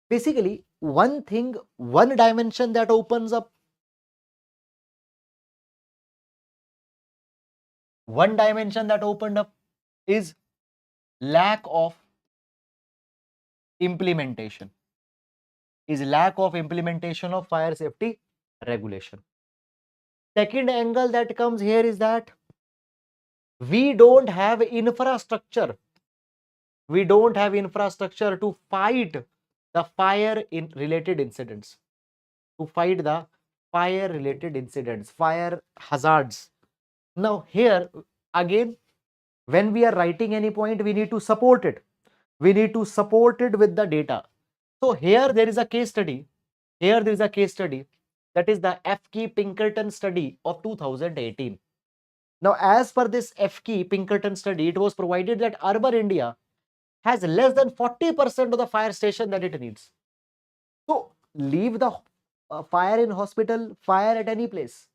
basically, one dimension that opens up, one dimension that opened up is lack of implementation, of fire safety regulation. Second angle that comes here is that we don't have infrastructure. We don't have infrastructure to fight the fire related incidents, fire hazards. Now here again, when we are writing any point, we need to support it. We need to support it with the data. So here there is a case study. That is the F-Key Pinkerton study of 2018. Now, as per this F-Key Pinkerton study, it was provided that urban India has less than 40% of the fire station that it needs. So leave the fire in hospital, fire at any place.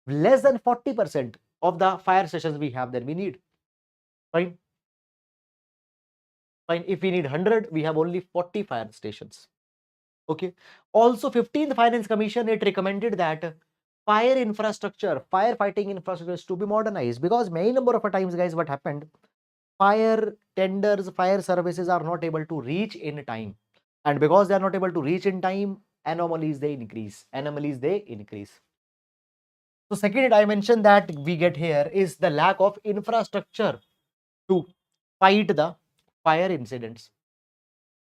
Less than 40% of the fire stations we have that we need. Fine. If we need 100, we have only 40 fire stations. Okay. Also, 15th Finance Commission, it recommended that fire infrastructure, firefighting infrastructure is to be modernized, because many number of times, guys, what happened? Fire tenders, fire services are not able to reach in time, and because they are not able to reach in time, anomalies they increase. So second dimension that we get here is the lack of infrastructure to fight the fire incidents.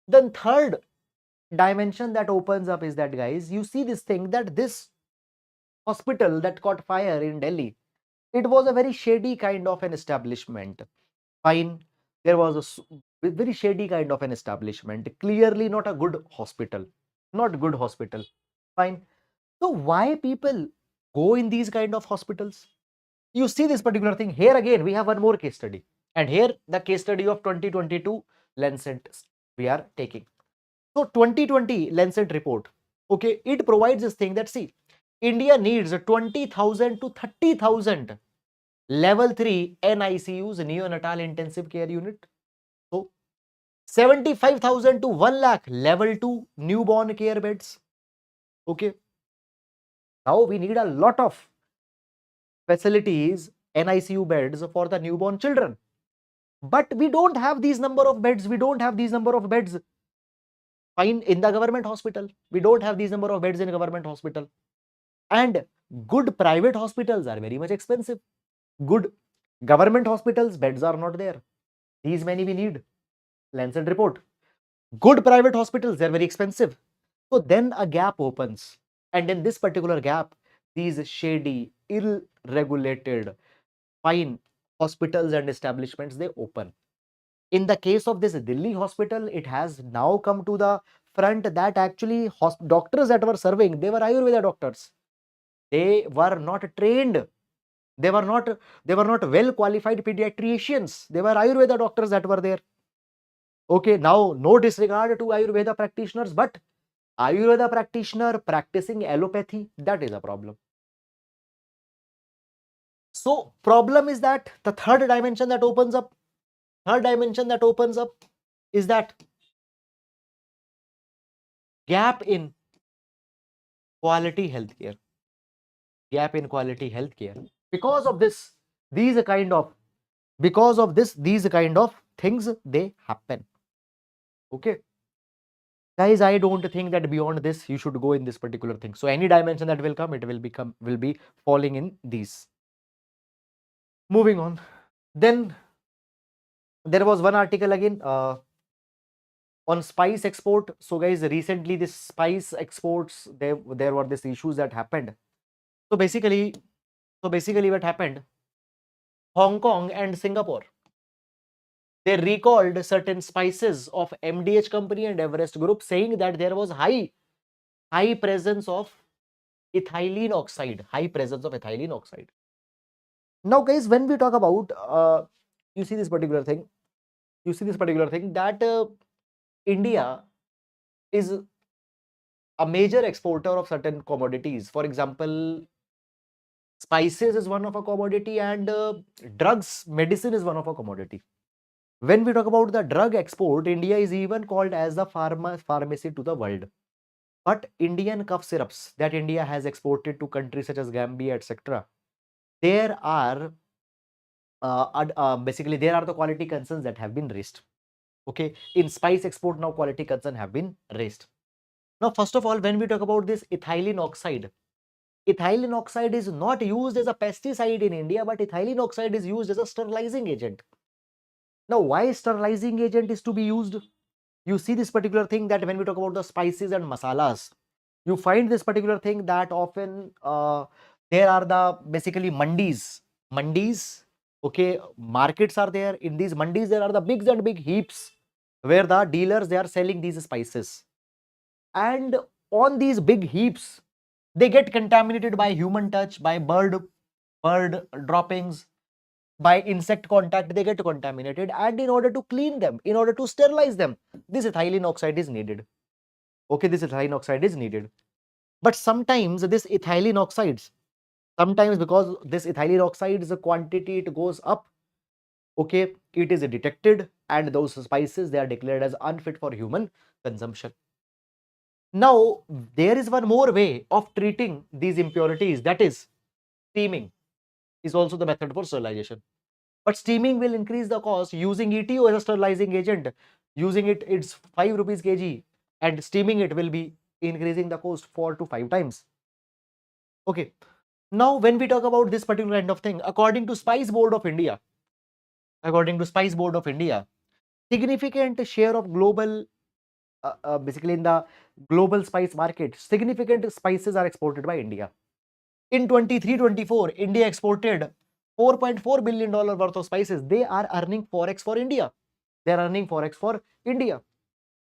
Then third dimension that opens up is that, guys, you see this thing that this hospital that caught fire in Delhi, it was a very shady kind of an establishment. Fine, there was a very shady kind of an establishment, clearly not a good hospital, fine. So why people go in these kind of hospitals? You see this particular thing here. Again, we have one more case study, and here the case study of 2022 Lancet we are taking. So 2020 Lancet report, okay, it provides this thing that, see, India needs 20,000 to 30,000 level 3 NICUs, neonatal intensive care unit. So 75,000 to 1 lakh level 2 newborn care beds. Okay. Now we need a lot of facilities, NICU beds for the newborn children. But we don't have these number of beds. We don't have these number of beds. Fine, in the government hospital. We don't have these number of beds in government hospital. And good private hospitals are very much expensive. Good government hospitals, beds are not there. These many we need. Lancet report. Good private hospitals, they're very expensive. So then a gap opens. And in this particular gap, these shady, ill-regulated, fine hospitals and establishments, they open. In the case of this Delhi hospital, it has now come to the front that actually doctors that were serving, they were Ayurveda doctors. They were not trained. They were not well qualified pediatricians. They were Ayurveda doctors that were there. Okay, now no disregard to Ayurveda practitioners, but Ayurveda practitioner practicing allopathy, that is a problem. So problem is that the third dimension that opens up is that gap in quality healthcare. Because of this, these kind of things, they happen. Okay. Guys, I don't think that beyond this you should go in this particular thing. So any dimension that will come, it will be falling in these. Moving on. Then there was one article again on spice export. So guys, recently this spice exports, there were these issues that happened. So basically what happened, Hong Kong and Singapore, they recalled certain spices of MDH company and Everest Group, saying that there was high presence of ethylene oxide. Now guys, when we talk about you see this particular thing that India is a major exporter of certain commodities. For example, spices is one of a commodity, and drugs, medicine is one of a commodity. When we talk about the drug export, India is even called as the pharmacy to the world. But Indian cough syrups that India has exported to countries such as Gambia, etc., there are basically there are the quality concerns that have been raised. Okay, in spice export now quality concerns have been raised. Now, first of all, when we talk about this ethylene oxide is not used as a pesticide in India, but ethylene oxide is used as a sterilizing agent. Now, why sterilizing agent is to be used? You see this particular thing that when we talk about the spices and masalas, you find this particular thing that often there are the basically mandis. Okay, markets are there. In these mandis, there are the big and big heaps where the dealers, they are selling these spices. And on these big heaps, they get contaminated by human touch, by bird droppings, by insect contact, they get contaminated. And in order to clean them, in order to sterilize them, this ethylene oxide is needed. Okay, this ethylene oxide is needed. But sometimes this ethylene oxides, because this ethylene oxide's quantity, it goes up. Okay, it is detected, and those spices, they are declared as unfit for human consumption. Now, there is one more way of treating these impurities, that is steaming is also the method for sterilization. But steaming will increase the cost. Using ETO as a sterilizing agent, using it, it's 5 rupees kg, and steaming it will be increasing the cost 4 to 5 times. Okay. Now, when we talk about this particular kind of thing, according to Spice Board of India, significant share of global, basically in the global spice market, significant spices are exported by India. In 23-24, India exported $4.4 billion worth of spices. They are earning forex for India.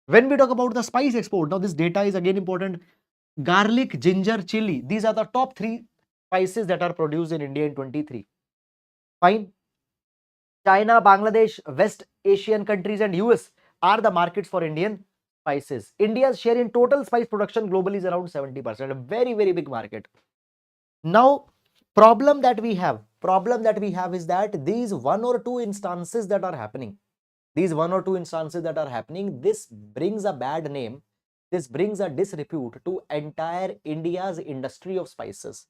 When we talk about the spice export, now this data is again important. Garlic, ginger, chili, these are the top 3 spices that are produced in India in 23. Fine. China, Bangladesh, West Asian countries and US, are the markets for Indian spices. India's share in total spice production globally is around 70%, a very, very big market. Now, problem that we have is that these one or two instances that are happening, this brings a bad name, this brings a disrepute to entire India's industry of spices.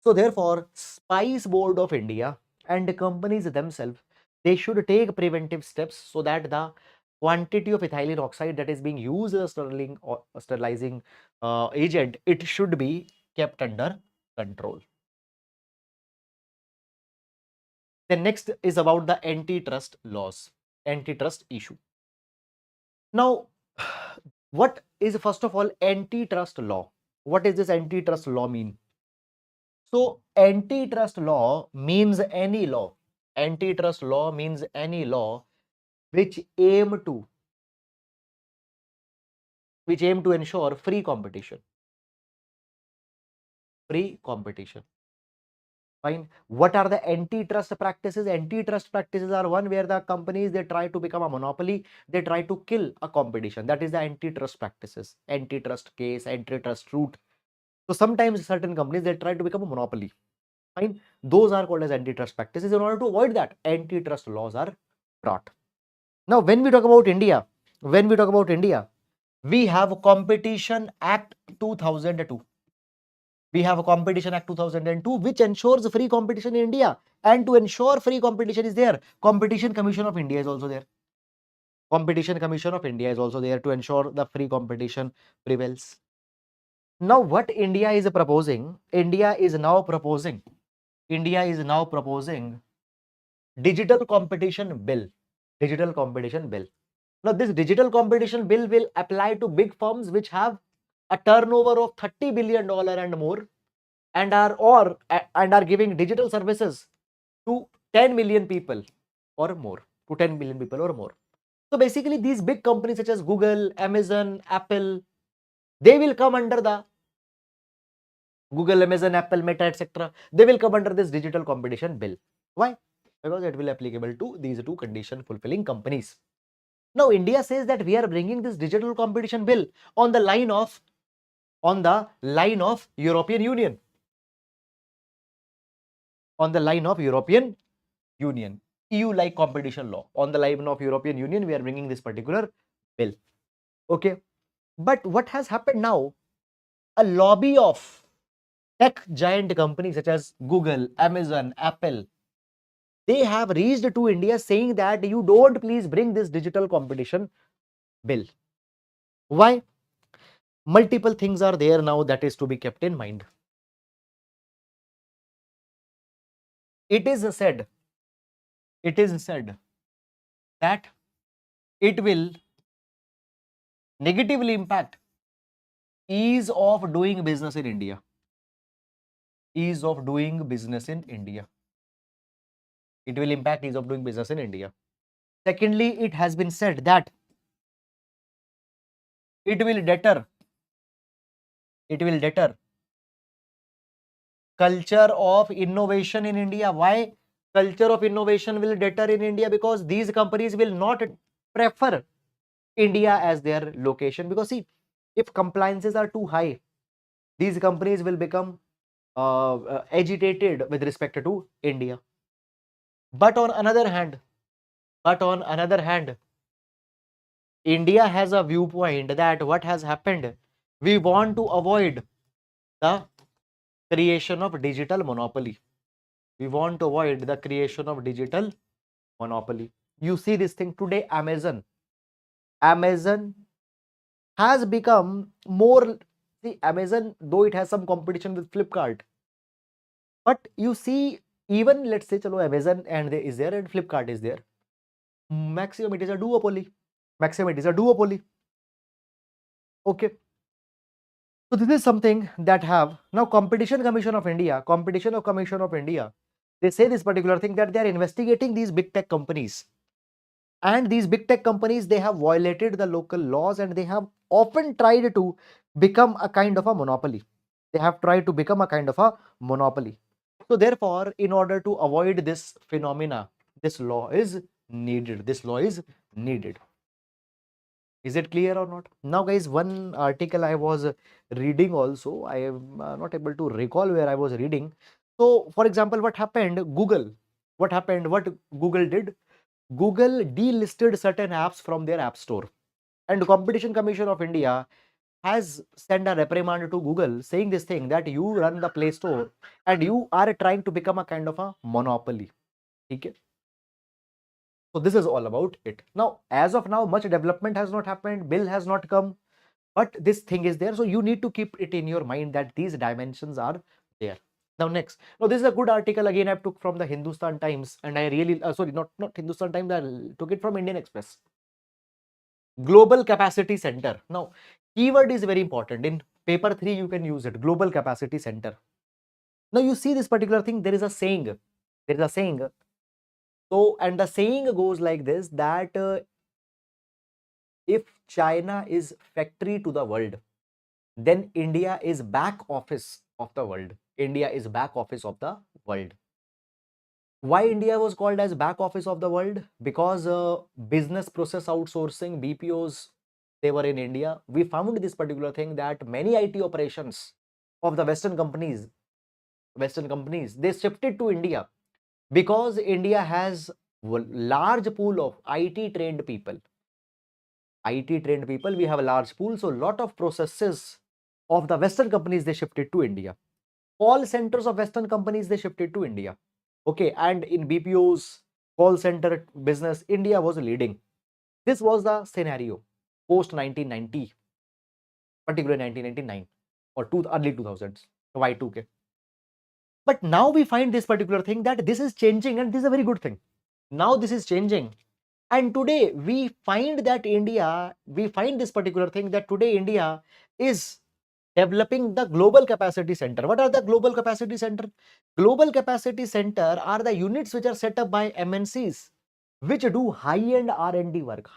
So therefore, Spice Board of India and the companies themselves, they should take preventive steps so that the quantity of ethylene oxide that is being used as sterilizing agent, it should be kept under control. The next is about the antitrust laws, antitrust issue. Now, what is first of all antitrust law? What does this antitrust law mean? So, antitrust law means any law. Antitrust law means any law which aim to ensure free competition. Free competition. Fine. What are the antitrust practices? Antitrust practices are one where the companies, they try to become a monopoly, they try to kill a competition. That is the antitrust practices. Antitrust case, antitrust route. So sometimes certain companies, they try to become a monopoly. Fine. Those are called as antitrust practices. In order to avoid that, antitrust laws are brought. Now, when we talk about India, we have Competition Act 2002. We have a Competition Act 2002, which ensures free competition in India. And to ensure free competition is there, Competition Commission of India is also there. Competition Commission of India is also there to ensure the free competition prevails. Now, what India is proposing, India is now proposing digital competition bill. Digital competition bill. Now, this digital competition bill will apply to big firms which have a turnover of $30 billion and more, and are giving digital services to 10 million people or more. So basically, these big companies such as Google, Amazon, Apple, they will come under the Google, Amazon, Apple, Meta, etc. They will come under this digital competition bill. Why? Because it will be applicable to these two condition fulfilling companies. Now, India says that we are bringing this digital competition bill on the line of European Union. On the line of European Union. EU-like competition law. On the line of European Union, we are bringing this particular bill. Okay. But what has happened now? A lobby of tech giant companies such as Google, Amazon, Apple, they have reached to India saying that you don't please bring this digital competition bill. Why? Multiple things are there now that is to be kept in mind. It is said that it will negatively impact ease of doing business in India. Ease of doing business in India. It will impact ease of doing business in India. Secondly, it has been said that it will deter culture of innovation in India. Why? Culture of innovation will deter in India because these companies will not prefer India as their location. Because see, if compliances are too high, these companies will become agitated with respect to India. But on another hand, India has a viewpoint that what has happened, we want to avoid the creation of digital monopoly. We want to avoid the creation of digital monopoly. You see this thing today, Amazon has become more, see, Amazon, though it has some competition with Flipkart, but you see, even let's say, chalo, Amazon and is there and Flipkart is there. Maximum it is a duopoly. Okay. So this is something that have now Competition Commission of India, they say this particular thing that they are investigating these big tech companies. And these big tech companies, they have violated the local laws and they have often tried to become a kind of a monopoly. So therefore, in order to avoid this phenomena, this law is needed. Is it clear or not? Now guys, one article I was reading also, I am not able to recall where I was reading. So for example, what happened? What Google did? Google delisted certain apps from their app store, and Competition Commission of India has sent a reprimand to Google saying this thing, that you run the Play Store and you are trying to become a kind of a monopoly. Okay? So this is all about it. Now, as of now, much development has not happened, bill has not come, but this thing is there. So you need to keep it in your mind that these dimensions are there. Now next, now this is a good article again I took from the Hindustan Times, and I really sorry, not Hindustan Times, I took it from Indian Express. Global Capacity Center. Now keyword is very important. In paper 3 you can use it, Global Capacity Center. Now you see this particular thing, there is a saying, so, and the saying goes like this, that if China is factory to the world, then India is back office of the world. India is back office of the world. Why India was called as back office of the world? Because business process outsourcing, BPOs, they were in India. We found this particular thing, that many IT operations of the Western companies, they shifted to India because India has large pool of IT trained people. We have a large pool, so lot of processes of the Western companies, they shifted to India. Call centers of Western companies, they shifted to India. Okay, and in BPOs, call center business, India was leading. This was the scenario post 1990, particularly 1999 or early 2000s, Y2K. But now we find this particular thing, that this is changing, and this is a very good thing. Now this is changing. And today we find this particular thing, that today India is developing the Global Capacity Center. What are the Global Capacity Center? Global Capacity Center are the units which are set up by MNCs, which do high-end R&D work,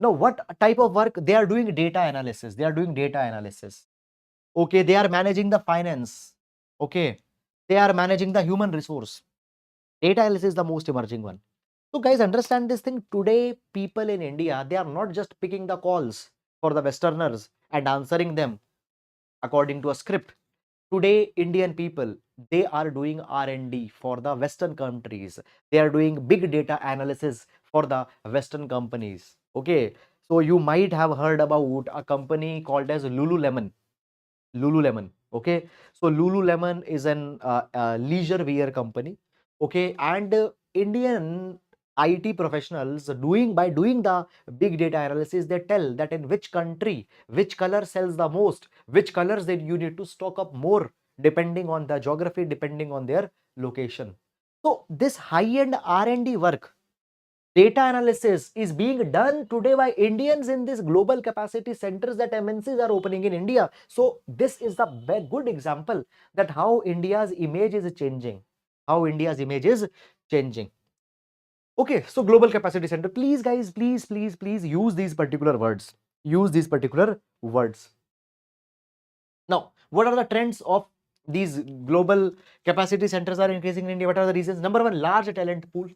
Now, what type of work? They are doing data analysis. Okay, they are managing the finance. Okay, they are managing the human resource. Data analysis is the most emerging one. So guys, understand this thing. Today, people in India, they are not just picking the calls for the Westerners and answering them according to a script. Today, Indian people, they are doing R&D for the Western countries. They are doing big data analysis for the Western companies. Okay, so you might have heard about a company called as Lululemon. Okay, so Lululemon is an leisure wear company. Okay, and Indian IT professionals by doing the big data analysis, they tell that in which country which color sells the most, which colors that you need to stock up more, depending on the geography, depending on their location. So this high-end R&D work, data analysis, is being done today by Indians in these global capacity centers that MNCs are opening in India. So this is the good example that how India's image is changing. Okay, so global capacity center. Please, guys, please use these particular words. Now, what are the trends of these global capacity centers are increasing in India? What are the reasons? Number one, large talent pool.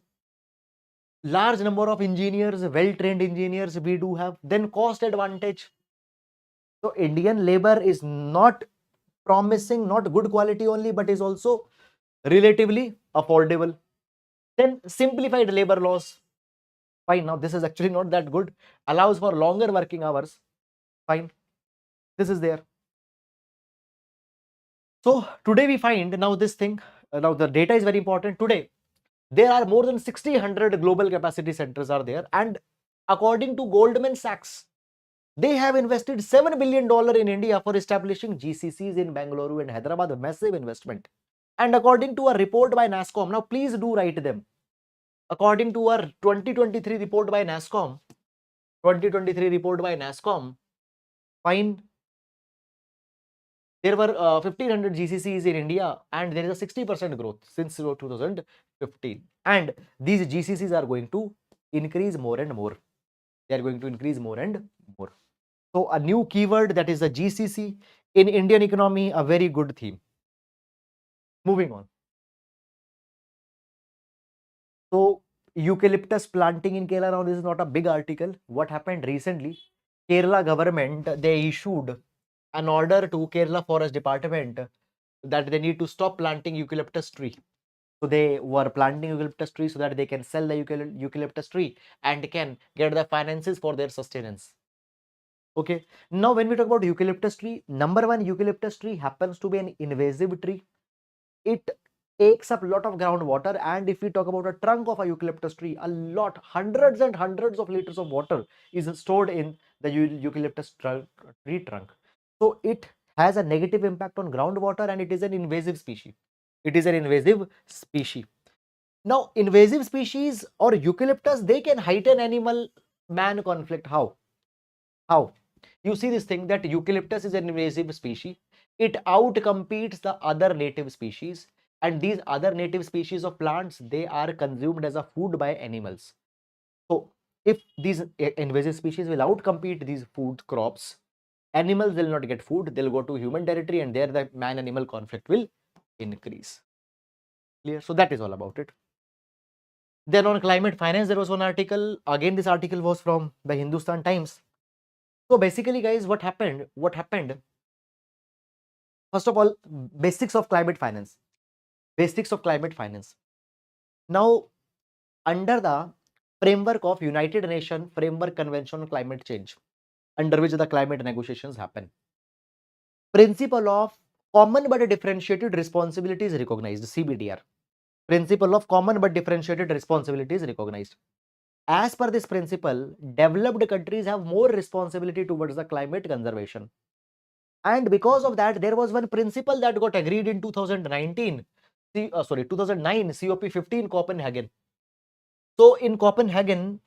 Large number of engineers, well-trained engineers we do have. Then cost advantage. So Indian labor is not promising, not good quality only, but is also relatively affordable. Then simplified labor laws. Fine. Now this is actually not that good. Allows for longer working hours. Fine. This is there. So today we find now this thing. Now the data is very important. Today there are more than 100 global capacity centers are there, and according to Goldman Sachs, they have invested $7 billion in India for establishing GCCs in Bangalore and Hyderabad, a massive investment. And according to a report by NASSCOM, now please do write them. According to our 2023 report by NASSCOM, fine, there were 1500 GCCs in India, and there is a 60% growth since 2015. And these GCCs are going to increase more and more. So a new keyword, that is a GCC in Indian economy, a very good theme. Moving on. So Eucalyptus planting in Kerala. Now this is not a big article. What happened recently? Kerala government, they issued an order to Kerala Forest Department that they need to stop planting eucalyptus tree. So they were planting eucalyptus tree so that they can sell the eucalyptus tree and can get the finances for their sustenance. Okay. Now when we talk about eucalyptus tree, number one, eucalyptus tree happens to be an invasive tree. It takes up a lot of groundwater, and if we talk about a trunk of a eucalyptus tree, a lot, hundreds and hundreds of liters of water is stored in the eucalyptus tree trunk. So it has a negative impact on groundwater, and it is an invasive species. It is an invasive species. Now, invasive species or eucalyptus, they can heighten animal-man conflict. How? How? You see this thing that eucalyptus is an invasive species. It outcompetes the other native species, and these other native species of plants, they are consumed as a food by animals. So if these invasive species will outcompete these food crops, animals will not get food, they'll go to human territory, and there the man-animal conflict will increase. Clear? So that is all about it. Then on climate finance, there was one article. Again, this article was from the Hindustan Times. So basically, guys, what happened? First of all, basics of climate finance. Basics of climate finance. Now, under the framework of United Nations Framework Convention on Climate Change, under which the climate negotiations happen, principle of common but differentiated responsibility is recognized, CBDR. Principle of common but differentiated responsibility is recognized. As per this principle, developed countries have more responsibility towards the climate conservation. And because of that, there was one principle that got agreed in 2009 COP15 Copenhagen. So in Copenhagen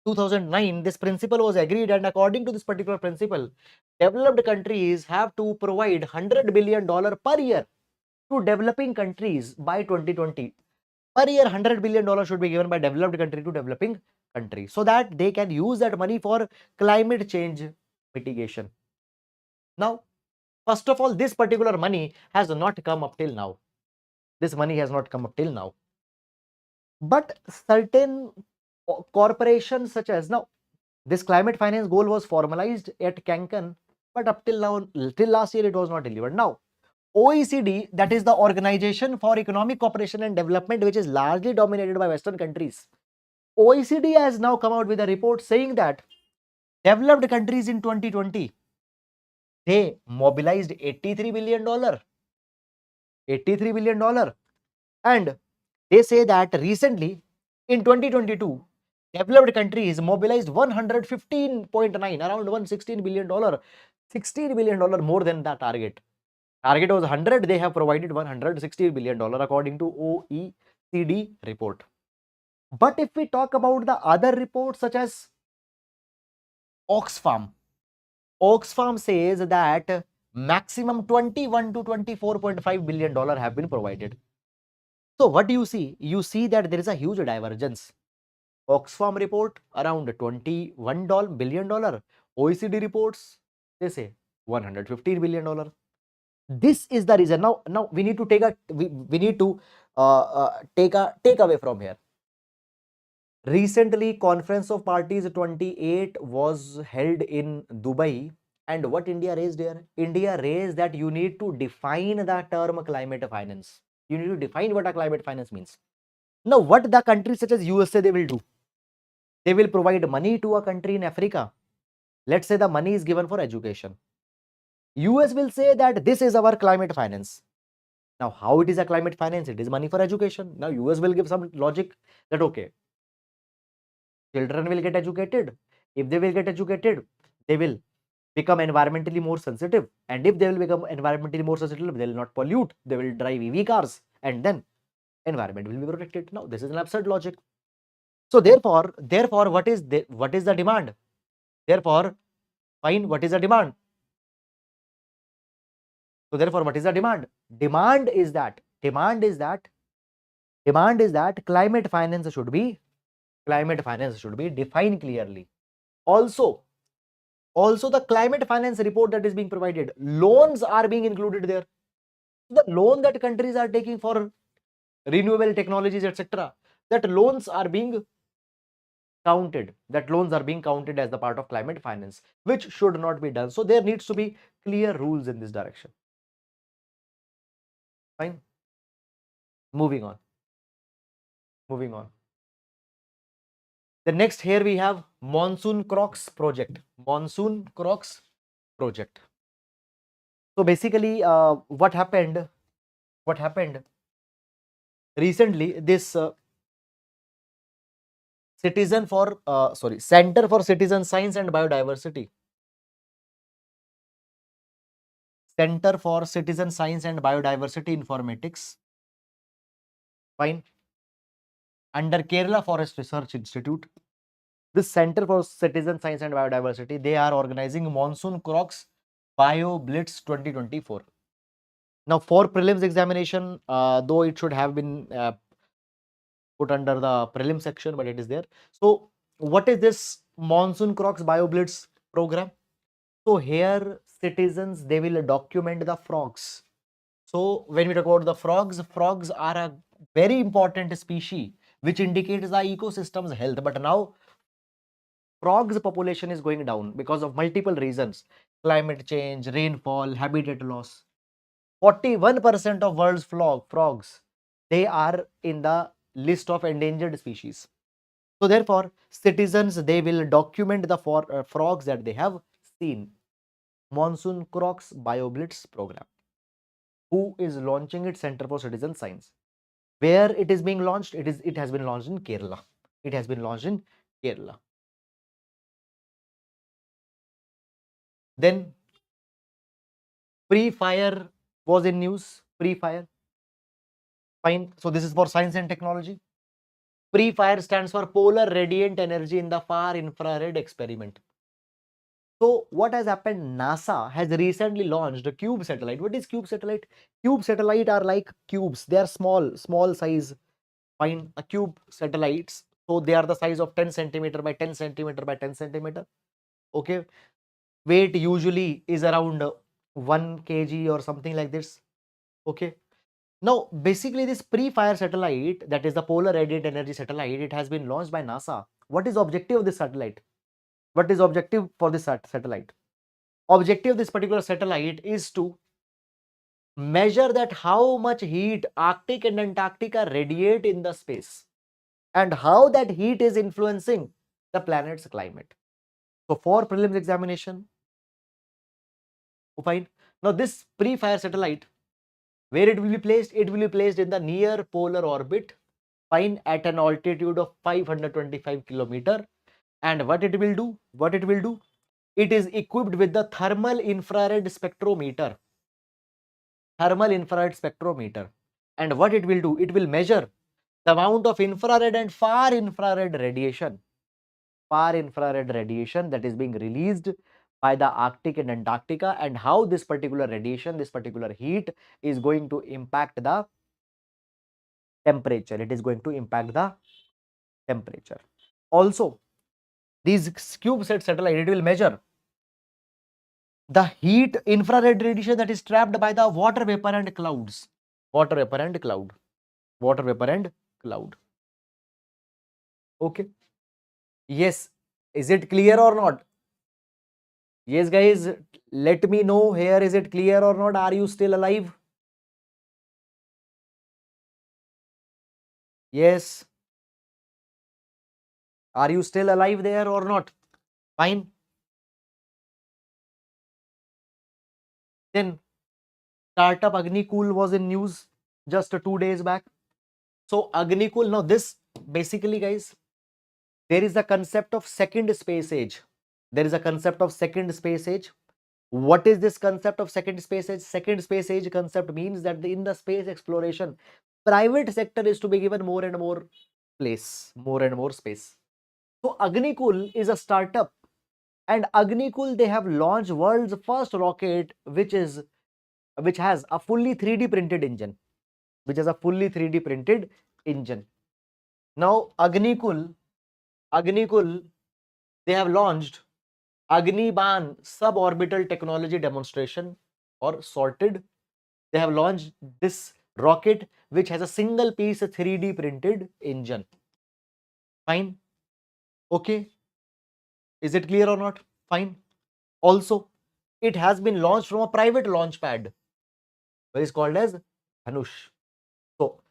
2009, this principle was agreed, and according to this particular principle, developed countries have to provide $100 billion per year to developing countries by 2020. Per year, $100 billion should be given by developed country to developing country, so that they can use that money for climate change mitigation. Now, first of all, this particular money has not come up till now. This money has not come up till now. But certain corporations such as, now, this climate finance goal was formalized at Cancun, but up till now, till last year, it was not delivered. Now, OECD, that is the Organization for Economic Cooperation and Development, which is largely dominated by Western countries. OECD has now come out with a report saying that developed countries in 2020, they mobilized $83 billion. $83 billion. And they say that recently, in 2022, developed countries mobilized 115.9, around $116 billion, $16 billion more than the target. Target was 100, they have provided $160 billion according to OECD report. But if we talk about the other reports such as Oxfam, Oxfam says that maximum 21 to $24.5 billion have been provided. So what do you see? You see that there is a huge divergence. Oxfam report around $21 billion. OECD reports, they say $115 billion. This is the reason. Now we need to take take away from here. Recently, Conference of Parties 28 was held in Dubai, and what India raised here? India raised that you need to define the term climate finance. You need to define what a climate finance means. Now, what the countries such as USA they will do? They will provide money to a country in Africa. Let's say the money is given for education. US will say that this is our climate finance. Now, how it is a climate finance? It is money for education. Now, US will give some logic that, okay, children will get educated. If they will get educated, they will become environmentally more sensitive. And if they will become environmentally more sensitive, they will not pollute. They will drive EV cars, and then environment will be protected. Now, this is an absurd logic. So therefore, what is the demand? Therefore, fine, what is the demand? So therefore, what is the demand? Demand is that climate finance should be defined clearly. Also the climate finance report that is being provided, loans are being included there. The loan that countries are taking for renewable technologies, etc., that loans are being counted, that loans are being counted as the part of climate finance, which should not be done. So there needs to be clear rules in this direction. Fine. Moving on. Moving on. The next here we have Monsoon Crocks project. Monsoon Crocks project. So basically, what happened? What happened recently? This Center for Citizen Science and Biodiversity. Center for Citizen Science and Biodiversity Informatics. Fine. Under Kerala Forest Research Institute. This Center for Citizen Science and Biodiversity, they are organizing Monsoon Crocs Bio Blitz 2024. Now, for prelims examination, though it should have been put under the prelim section, but it is there. So, what is this Monsoon Crocs Bio Blitz program? So, here citizens, they will document the frogs. So, when we talk about the frogs, frogs are a very important species which indicates the ecosystem's health. But now, frogs population is going down because of multiple reasons: climate change, rainfall, habitat loss. 41% of world's frogs, they are in the list of endangered species. So therefore, citizens, they will document the frogs that they have seen. Monsoon Crocs BioBlitz program. Who is launching it? Center for Citizen Science. Where it is being launched? It has been launched in Kerala. It has been launched in Kerala. Then PREFIRE was in news. PREFIRE. Fine. So this is for science and technology. PREFIRE stands for Polar Radiant Energy in the Far Infrared Experiment. So what has happened? NASA has recently launched a CUBE satellite. What is CUBE satellite? CUBE satellite are like cubes. They are small size. Fine. A CUBE satellites. So they are the size of 10 centimeter by 10 centimeter by 10 centimeter. Okay. Weight usually is around 1 kg or something like this. Okay. Now, basically this PREFIRE satellite, that is the Polar Radiant Energy satellite, it has been launched by NASA. What is the objective of this satellite? What is the objective for this satellite? Objective of this particular satellite is to measure that how much heat Arctic and Antarctica radiate in the space and how that heat is influencing the planet's climate. So for prelims examination, fine. Now this PREFIRE satellite, where it will be placed? It will be placed in the near polar orbit, fine, at an altitude of 525 kilometer. And what it will do? What it will do? It is equipped with the thermal infrared spectrometer. Thermal infrared spectrometer. And what it will do? It will measure the amount of infrared and far infrared radiation. Far infrared radiation that is being released by the Arctic and Antarctica, and how this particular radiation, this particular heat is going to impact the temperature. It is going to impact the temperature. Also, these CubeSat satellite, it will measure the heat infrared radiation that is trapped by the water vapor and clouds. Water vapor and cloud. Water vapor and cloud. Okay. Yes. Is it clear or not? Yes, guys. Let me know here. Is it clear or not? Are you still alive? Yes. Are you still alive there or not? Fine. Then startup Agnikul was in news just 2 days back. So Agnikul, now this basically, guys, there is a concept of second space age. There is a concept of second space age. What is this concept of second space age? Second space age concept means that in the space exploration, private sector is to be given more and more place, more and more space. So Agnikul is a startup, and Agnikul, they have launched world's first rocket, which has a fully 3D printed engine, which has a fully 3D printed engine. Now Agnikul, they have launched Agniban suborbital technology demonstration, or sorted. They have launched this rocket which has a single piece 3D printed engine. Fine. Okay, is it clear or not? Fine. Also, it has been launched from a private launch pad, which is called as Dhanush. So,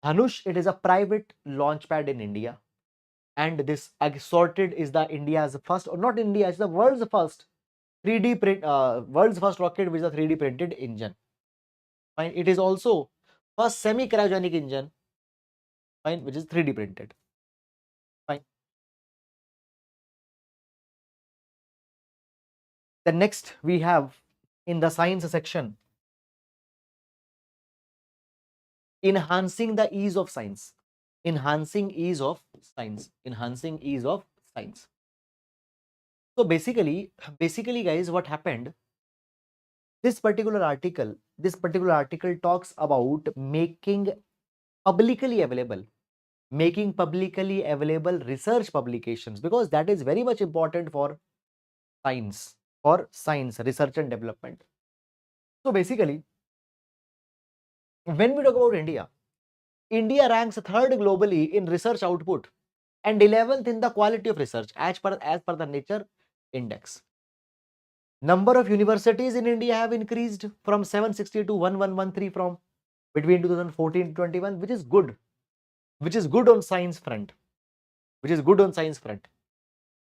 Dhanush, it is a private launch pad in India, and this assorted is the India's first, or not India, it's the world's first 3D print, world's first rocket with a 3D printed engine. Fine. It is also first semi-cryogenic engine, fine, which is 3D printed. Fine. The next we have in the science section, enhancing the ease of science. Enhancing ease of science. Enhancing ease of science. So basically, guys, what happened? This particular article talks about making publicly available research publications, because that is very much important for science research and development. So basically, when we talk about India ranks third globally in research output and 11th in the quality of research as per the Nature Index. Number of universities in India have increased from 760 to 1113 from between 2014 to 21, which is good. Which is good on science front. Which is good on science front.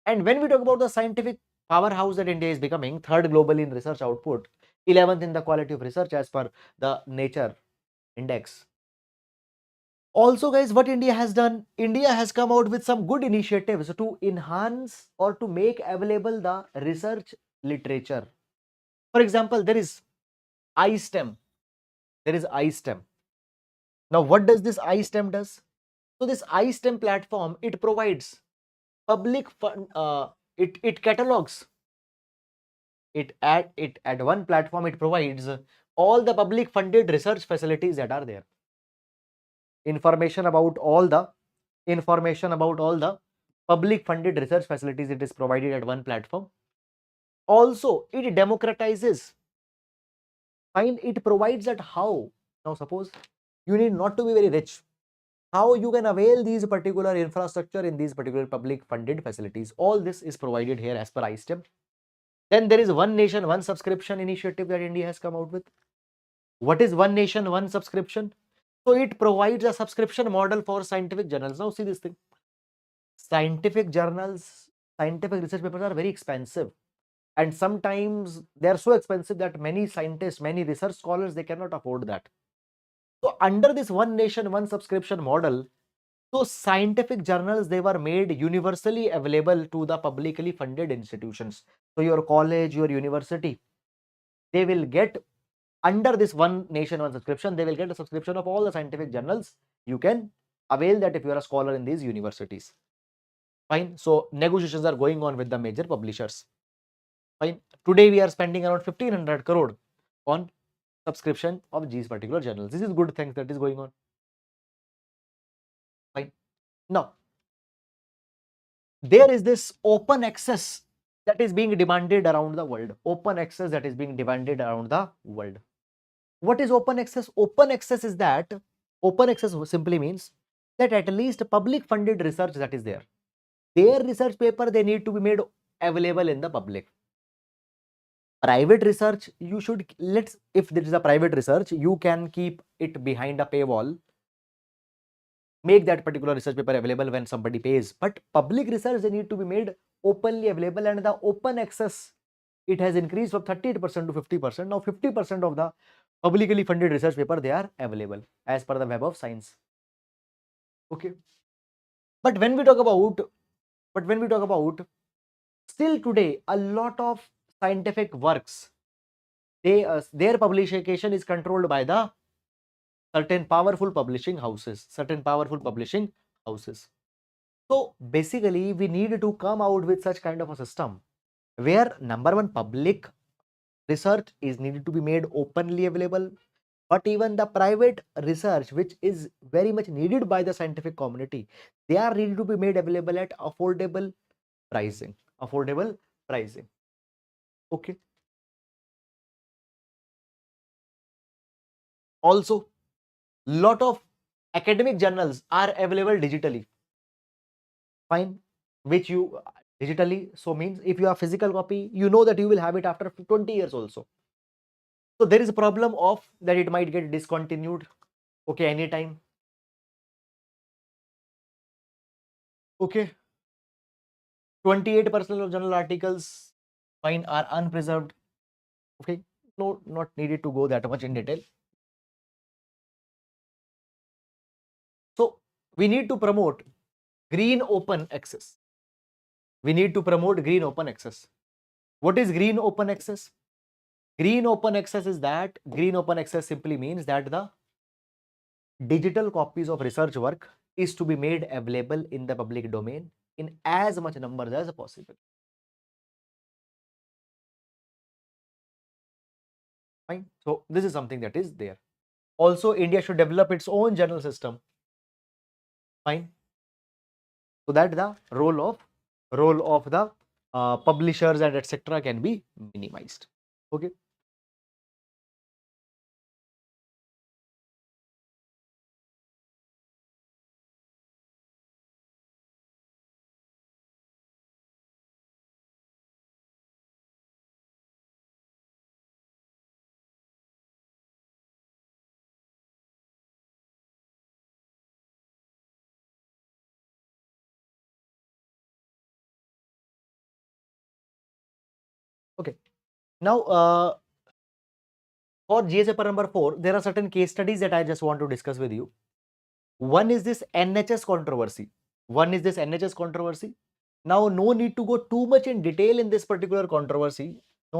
And when we talk about the scientific powerhouse that India is becoming, third globally in research output, 11th in the quality of research as per the Nature Index. Also, guys, what India has done, India has come out with some good initiatives to enhance or to make available the research literature. For example, there is iSTEM. There is iSTEM. Now, what does this iSTEM does? So this iSTEM platform, it provides public fund, it catalogs, it at one platform, it provides all the public funded research facilities that are there. Information about all the public funded research facilities, it is provided at one platform. Also, it democratizes. Fine, it provides that how. Now, suppose you need not to be very rich. How you can avail these particular infrastructure in these particular public funded facilities. All this is provided here as per iSTEM. Then there is One Nation, One Subscription initiative that India has come out with. What is One Nation, One Subscription? So it provides a subscription model for scientific journals. Now see this thing. Scientific journals, scientific research papers are very expensive. And sometimes they are so expensive that many scientists, many research scholars, they cannot afford that. So under this One Nation, One Subscription model, so scientific journals, they were made universally available to the publicly funded institutions. So your college, your university, they will get under this One Nation, One Subscription, they will get a subscription of all the scientific journals. You can avail that if you are a scholar in these universities. Fine. So negotiations are going on with the major publishers. Fine. Today we are spending around 1500 crore on subscription of these particular journals. This is good things that is going on. Fine. Now, there is this open access that is being demanded around the world. Open access that is being demanded around the world. What is open access? Open access simply means that at least public funded research that is there, their research paper, they need to be made available in the public. Private research, you should, if there is a private research, you can keep it behind a paywall, make that particular research paper available when somebody pays. But public research, they need to be made openly available, and the open access, it has increased from 38% to 50%. Now 50% of the publicly funded research paper, they are available as per the Web of Science. Okay. But when we talk about still today, a lot of scientific works, their publication is controlled by the certain powerful publishing houses. So basically, we need to come out with such kind of a system where number one, public research is needed to be made openly available, but even the private research, which is very much needed by the scientific community, they are needed to be made available at affordable pricing. Okay. Also, lot of academic journals are available digitally. Fine. which you digitally, so means if you have physical copy, you know that you will have it after 20 years also. So there is a problem of that it might get discontinued, okay, anytime. Okay, 28% of journal articles fine are unpreserved. Okay, no, not needed to go that much in detail. So we need to promote green open access. We need to promote green open access. What is green open access? Green open access is that green open access simply means that the digital copies of research work is to be made available in the public domain in as much numbers as possible. Fine. So this is something that is there. Also, India should develop its own journal system. Fine. So that the role of the publishers and etc. can be minimized. Okay. Okay. Now, for GS paper number 4, there are certain case studies that I just want to discuss with you. One is this NHS controversy. Now, no need to go too much in detail in this particular controversy. Now,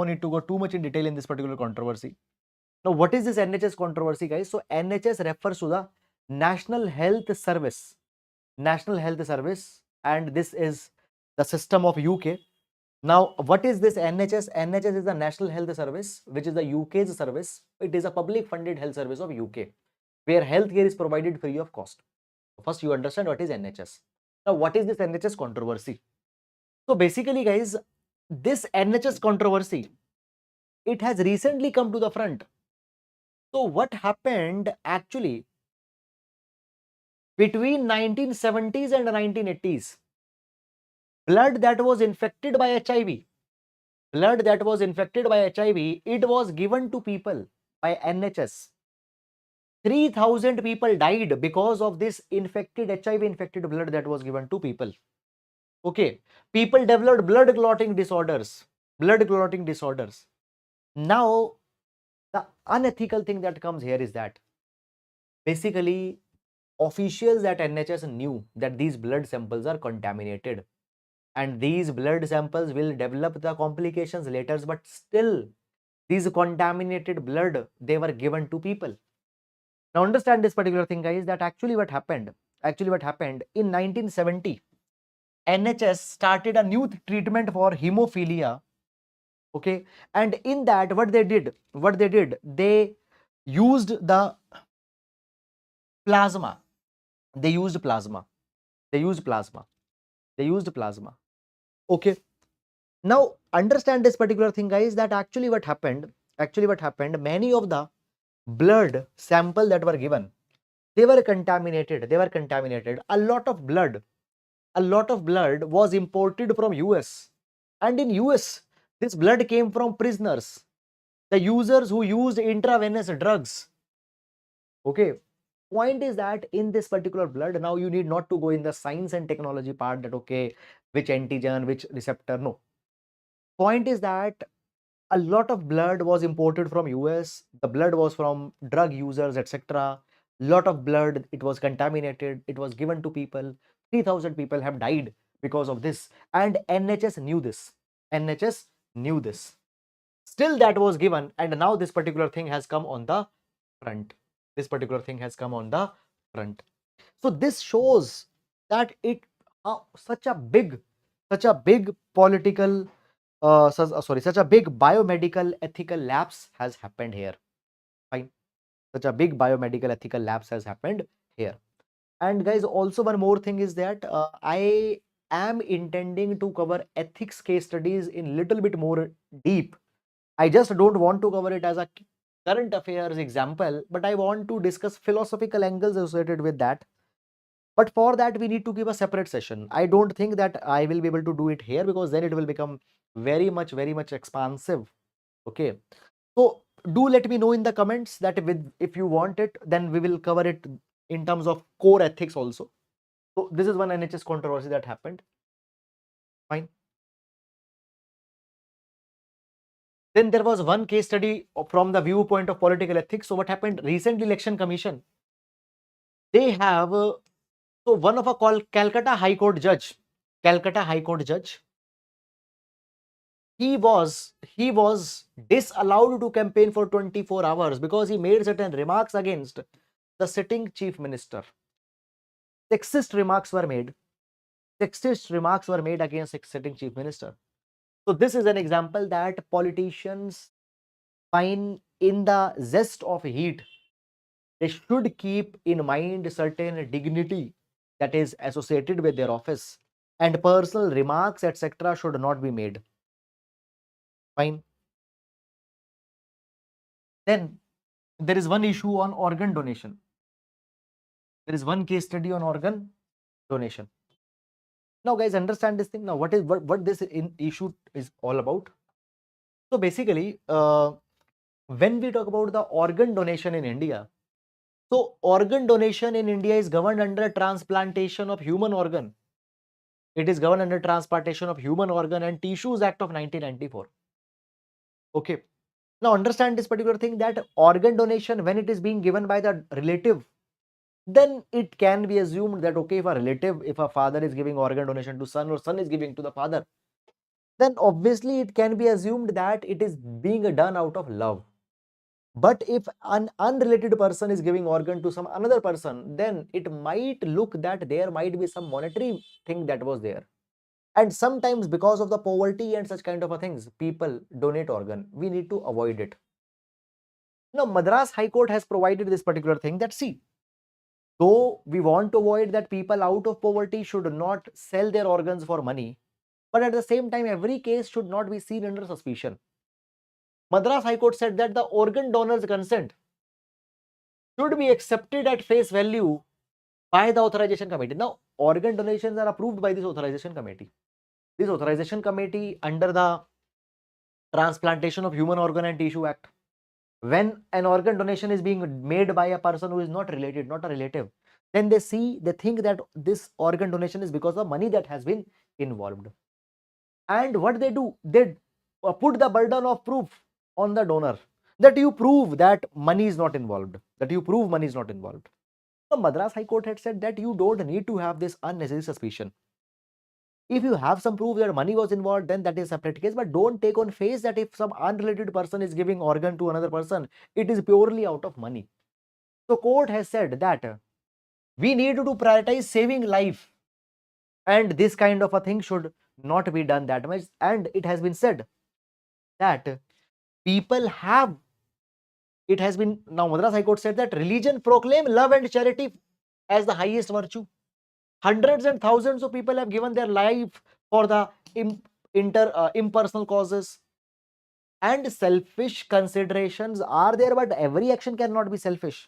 what is this NHS controversy, guys? So, NHS refers to the National Health Service. And this is the system of UK. Now, what is this NHS? NHS is the National Health Service, which is the UK's service. It is a public funded health service of UK, where healthcare is provided free of cost. First, you understand what is NHS. Now, what is this NHS controversy? So, basically, guys, this NHS controversy, it has recently come to the front. So, what happened actually between 1970s and 1980s? Blood that was infected by HIV, it was given to people by NHS. 3,000 people died because of this HIV infected blood that was given to people. Okay, people developed blood clotting disorders. Now, the unethical thing that comes here is that basically officials at NHS knew that these blood samples are contaminated, and these blood samples will develop the complications later, but still these contaminated blood, they were given to people. Now understand this particular thing, guys, that actually what happened in 1970, NHS started a new treatment for hemophilia. Okay, and in that what they did, they used the plasma. They used plasma. Okay, now understand this particular thing, guys, that actually what happened, many of the blood sample that were given, they were contaminated. A lot of blood was imported from US, and in US this blood came from prisoners, the users who used intravenous drugs. Okay, point is that in this particular blood, now you need not to go in the science and technology part that okay, which antigen, which receptor, no. Point is that a lot of blood was imported from US, the blood was from drug users, etc. Lot of blood, it was contaminated, it was given to people. 3,000 people have died because of this, and NHS knew this. Still that was given, and now this particular thing has come on the front. So this shows that such a big political such a big biomedical ethical lapse has happened here. Fine. Such a big biomedical ethical lapse has happened here. And guys, also one more thing is that I am intending to cover ethics case studies in little bit more deep. I just don't want to cover it as a current affairs example, but I want to discuss philosophical angles associated with that. But for that, we need to give a separate session. I don't think that I will be able to do it here, because then it will become very much expansive. Okay. So do let me know in the comments that if you want it, then we will cover it in terms of core ethics also. So this is one NHS controversy that happened. Fine. Then there was one case study from the viewpoint of political ethics. So what happened? Recent election commission, they have so one of a called Calcutta High Court judge, Calcutta High Court judge, he was disallowed to campaign for 24 hours because he made certain remarks against the sitting chief minister. Sexist remarks were made. Sexist remarks were made against sitting chief minister. So this is an example that politicians find in the zest of heat, they should keep in mind certain dignity that is associated with their office, and personal remarks etc. should not be made. Fine. Then there is one issue on organ donation. There is one case study on organ donation. Now guys, understand this thing. Now what this issue is all about? So basically, when we talk about the organ donation in India, so organ donation in India is governed under Transplantation of Human Organ. It is governed under Transplantation of Human Organ and Tissues Act of 1994. Okay. Now understand this particular thing, that organ donation, when it is being given by the relative, then it can be assumed that, okay, if a father is giving organ donation to son, or son is giving to the father, then obviously it can be assumed that it is being done out of love. But if an unrelated person is giving organ to some another person, then it might look that there might be some monetary thing that was there. And sometimes because of the poverty and such kind of a things, people donate organ. We need to avoid it. Now, Madras High Court has provided this particular thing that, see, though we want to avoid that people out of poverty should not sell their organs for money, but at the same time, every case should not be seen under suspicion. Madras High Court said that the organ donor's consent should be accepted at face value by the authorization committee. Now, organ donations are approved by this authorization committee. This authorization committee under the Transplantation of Human Organ and Tissue Act. When an organ donation is being made by a person who is not related, not a relative, then they think that this organ donation is because of money that has been involved. And what they do, they put the burden of proof on the donor, that you prove that money is not involved, that you prove money is not involved. The Madras High Court had said that you don't need to have this unnecessary suspicion. If you have some proof that money was involved, then that is a separate case, but don't take on face that if some unrelated person is giving organ to another person, it is purely out of money. So court has said that we need to prioritize saving life, and this kind of a thing should not be done that much. And it has been said that people have, it has been, now Madras High Court said that religion proclaim love and charity as the highest virtue. Hundreds and thousands of people have given their life for the impersonal causes, and selfish considerations are there, but every action cannot be selfish.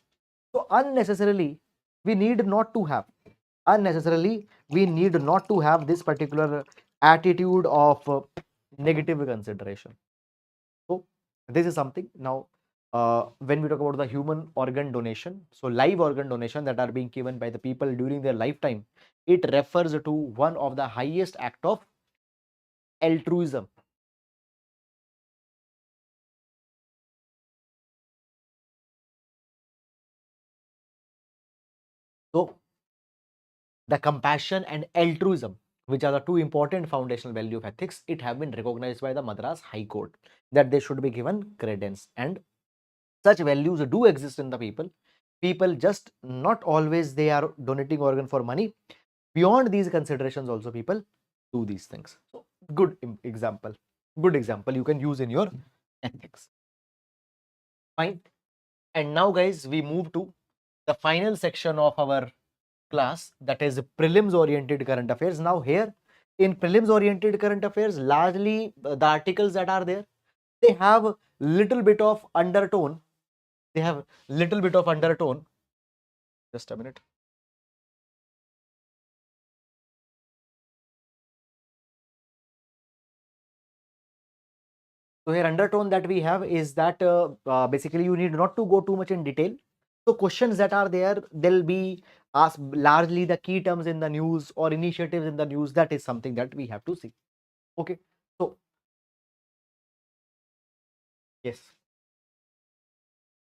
So unnecessarily we need not to have this particular attitude of negative consideration. So this is something. Now when we talk about the human organ donation, so live organ donation that are being given by the people during their lifetime, it refers to one of the highest act of altruism. So the compassion and altruism, which are the two important foundational value of ethics, it have been recognized by the Madras High Court that they should be given credence, and such values do exist in the people. People just not always they are donating organ for money. Beyond these considerations also people do these things. So good example you can use in your ethics. Fine. And now guys, we move to the final section of our class, that is prelims oriented current affairs. Now here in prelims oriented current affairs, largely the articles that are there, they have little bit of undertone. Just a minute. So here undertone that we have is that basically you need not to go too much in detail. So questions that are there, they'll be asked largely the key terms in the news or initiatives in the news. That is something that we have to see. Okay. So yes.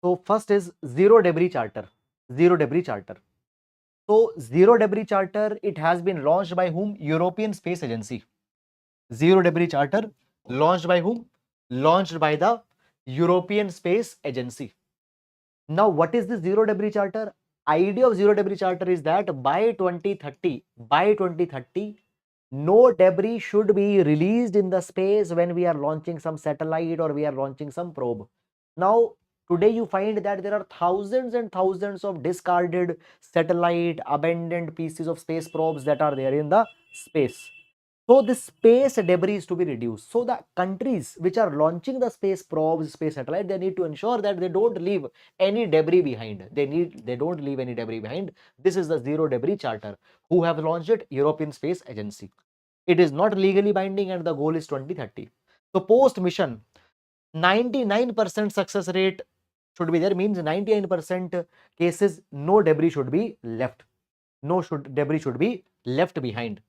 So first is zero debris charter. Zero debris charter. So zero debris charter, it has been launched by whom? European Space Agency. Zero debris charter launched by whom? Launched by the European Space Agency. Now, what is the zero debris charter? Idea of zero debris charter is that by 2030, no debris should be released in the space when we are launching some satellite or we are launching some probe. Now, today you find that there are thousands and thousands of discarded satellite, abandoned pieces of space probes that are there in the space. So the space debris is to be reduced. So the countries which are launching the space probes, space satellite, they need to ensure that they don't leave any debris behind. They don't leave any debris behind. This is the zero debris charter. Who have launched it? European Space Agency. It is not legally binding and the goal is 2030. So post mission, 99% success rate should be there, means 99% cases no debris should be left. Debris should be left behind.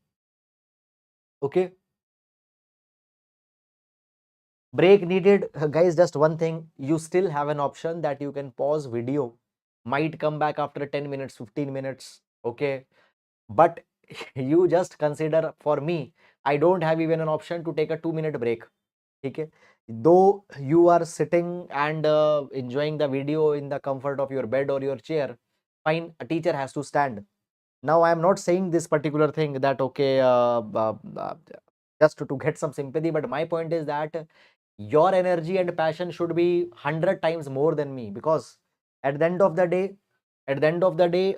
Okay. Break needed, guys. Just one thing, you still have an option that you can pause video, might come back after 10 minutes, 15 minutes. Okay, but you just consider, for me, I don't have even an option to take a 2-minute break. Okay, though you are sitting and enjoying the video in the comfort of your bed or your chair, fine, a teacher has to stand. Now I am not saying this particular thing that okay, just to get some sympathy, but my point is that your energy and passion should be 100 times more than me, because at the end of the day,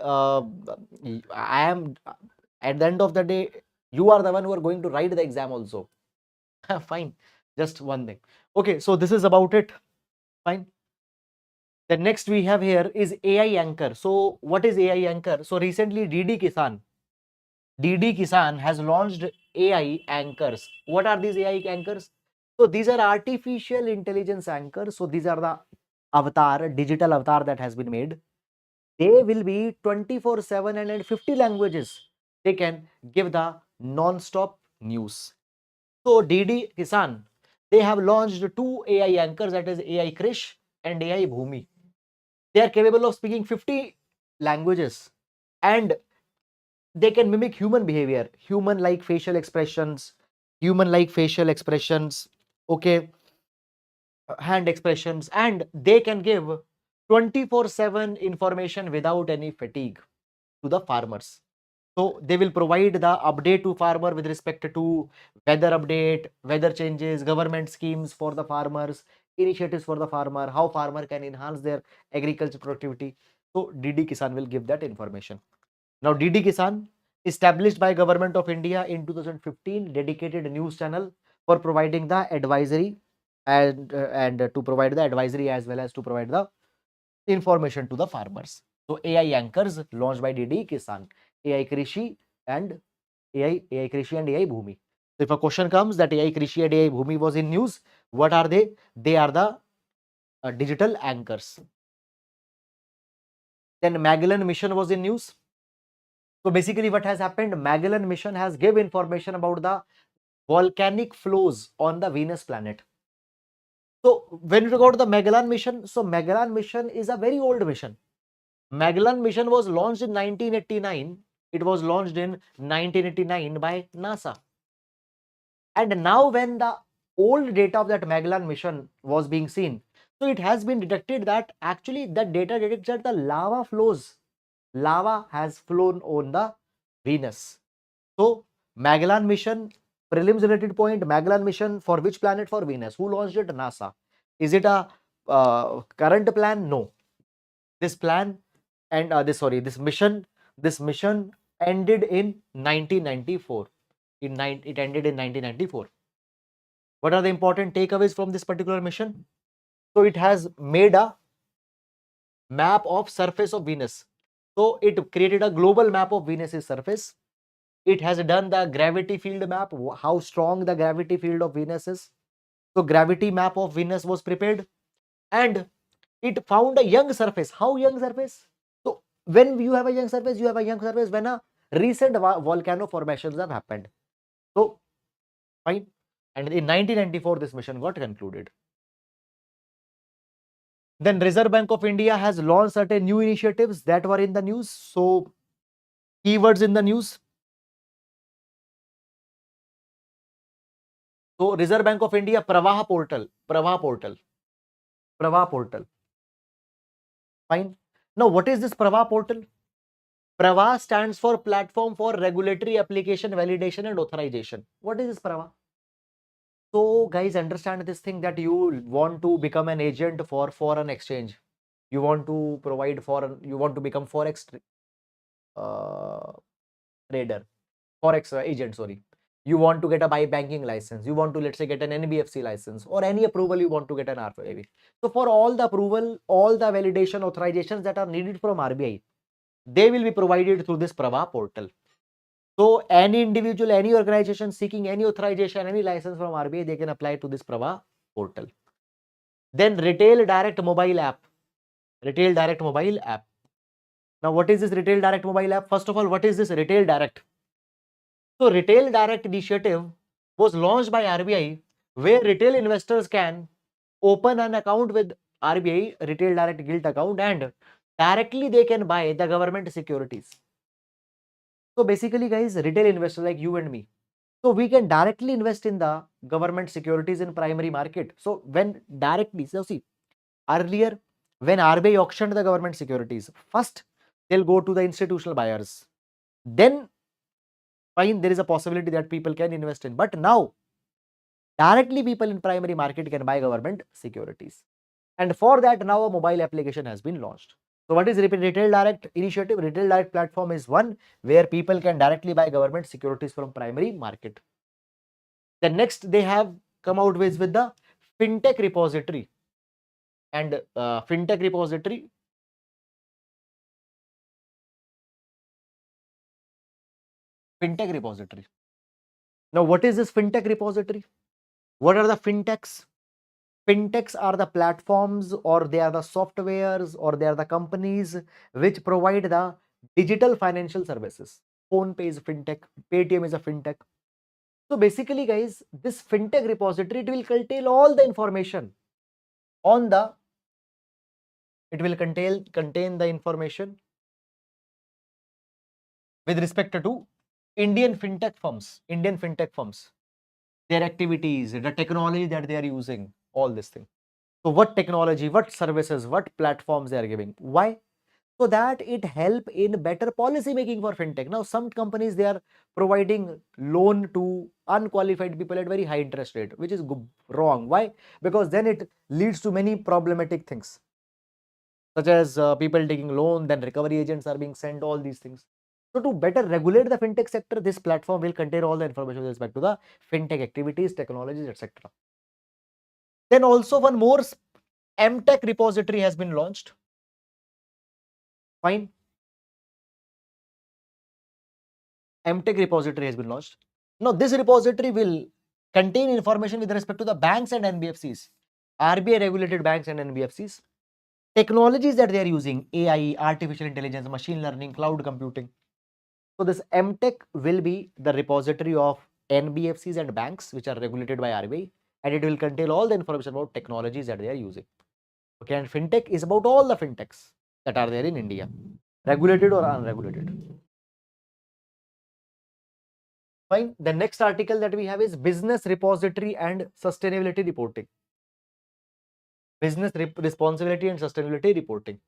I am at the end of the day, you are the one who are going to write the exam also. Fine, just one thing. Okay, so this is about it. Fine. The next we have here is AI anchor. So what is AI anchor? So recently DD Kisan has launched AI anchors. What are these AI anchors? So these are artificial intelligence anchors. So these are the digital avatar that has been made. They will be 24/7 and in 50 languages. They can give the non-stop news. So DD Kisan, they have launched two AI anchors, that is AI Krish and AI Bhumi. They are capable of speaking 50 languages and they can mimic human behavior, human like facial expressions, okay, hand expressions, and they can give 24/7 information without any fatigue to the farmers. So they will provide the update to farmer with respect to weather update, weather changes, government schemes for the farmers, initiatives for the farmer, how farmer can enhance their agriculture productivity. So DD Kisan will give that information. Now DD Kisan, established by Government of India in 2015, dedicated news channel for providing the advisory and to provide the advisory as well as to provide the information to the farmers. So AI anchors launched by DD Kisan, AI Krishi and AI Krishi and AI Bhumi. So if a question comes that AI Krishi and AI Bhumi was in news, what are they? They are the digital anchors. Then Magellan Mission was in news. So basically what has happened, Magellan Mission has give information about the volcanic flows on the Venus planet. So when you go to the Magellan Mission, so Magellan Mission is a very old mission. Magellan Mission was launched in 1989. It was launched in 1989 by NASA. And now when the old data of that Magellan Mission was being seen, so it has been detected that actually that data detects that the lava has flown on the Venus. So Magellan Mission, prelims related point, Magellan Mission for which planet? For Venus. Who launched it? NASA. Is it a current plan? No. This plan and this mission ended in 1994. It ended in 1994. What are the important takeaways from this particular mission? So it has made a map of surface of Venus. So it created a global map of Venus's surface. It has done the gravity field map, how strong the gravity field of Venus is. So gravity map of Venus was prepared, and it found a young surface. How young surface? So when you have a young surface, you have a young surface when a recent volcano formations have happened. So fine. And in 1994, this mission got concluded. Then Reserve Bank of India has launched certain new initiatives that were in the news. So keywords in the news. So Reserve Bank of India Pravaha portal, Pravaha portal. Fine. Now what is this Pravaha portal? Pravaha stands for Platform for Regulatory Application, Validation and Authorization. What is this Pravaha? So guys, understand this thing that you want to become an agent for foreign exchange. You want to provide foreign, you want to become forex trader, forex agent, sorry. You want to get a buy banking license. You want to, let's say, get an NBFC license or any approval you want to get an RBI. So for all the approval, all the validation authorizations that are needed from RBI, they will be provided through this Pravaha portal. So any individual, any organization seeking any authorization, any license from RBI, they can apply to this Pravaha portal. Then retail direct mobile app. Retail direct mobile app. Now, what is this retail direct mobile app? First of all, what is this retail direct? So retail direct initiative was launched by RBI, where retail investors can open an account with RBI, retail direct gilt account, and directly they can buy the government securities. So basically, guys, retail investors like you and me, so we can directly invest in the government securities in primary market. So when directly, so see, earlier when RBI auctioned the government securities, first they'll go to the institutional buyers. Then fine, there is a possibility that people can invest in. But now directly people in primary market can buy government securities. And for that now a mobile application has been launched. So what is retail direct initiative? Retail direct platform is one where people can directly buy government securities from primary market. The next they have come out with the fintech repository, and fintech repository Now what is this fintech repository? What are the fintechs? Fintechs are the platforms, or they are the softwares, or they are the companies which provide the digital financial services. PhonePe is fintech, Paytm is a fintech. So basically, guys, this fintech repository, it will contain all the information on the, it will contain the information with respect to Indian fintech firms, their activities, the technology that they are using, all this thing. So what technology, what services, what platforms they are giving. Why? So that it help in better policy making for fintech. Now some companies, they are providing loan to unqualified people at very high interest rate, which is wrong. Why? Because then it leads to many problematic things, such as people taking loan, then recovery agents are being sent, all these things. So to better regulate the fintech sector, this platform will contain all the information with respect to the fintech activities, technologies, etc. Then also one more MTech repository has been launched. Fine. MTech repository has been launched. Now, this repository will contain information with respect to the banks and NBFCs, RBI regulated banks and NBFCs, technologies that they are using, AI, artificial intelligence, machine learning, cloud computing. So, this MTech will be the repository of NBFCs and banks which are regulated by RBI, and it will contain all the information about technologies that they are using. Okay, and fintech is about all the fintechs that are there in India, regulated or unregulated. Fine. The next article that we have is business repository and sustainability reporting. Business responsibility and sustainability reporting.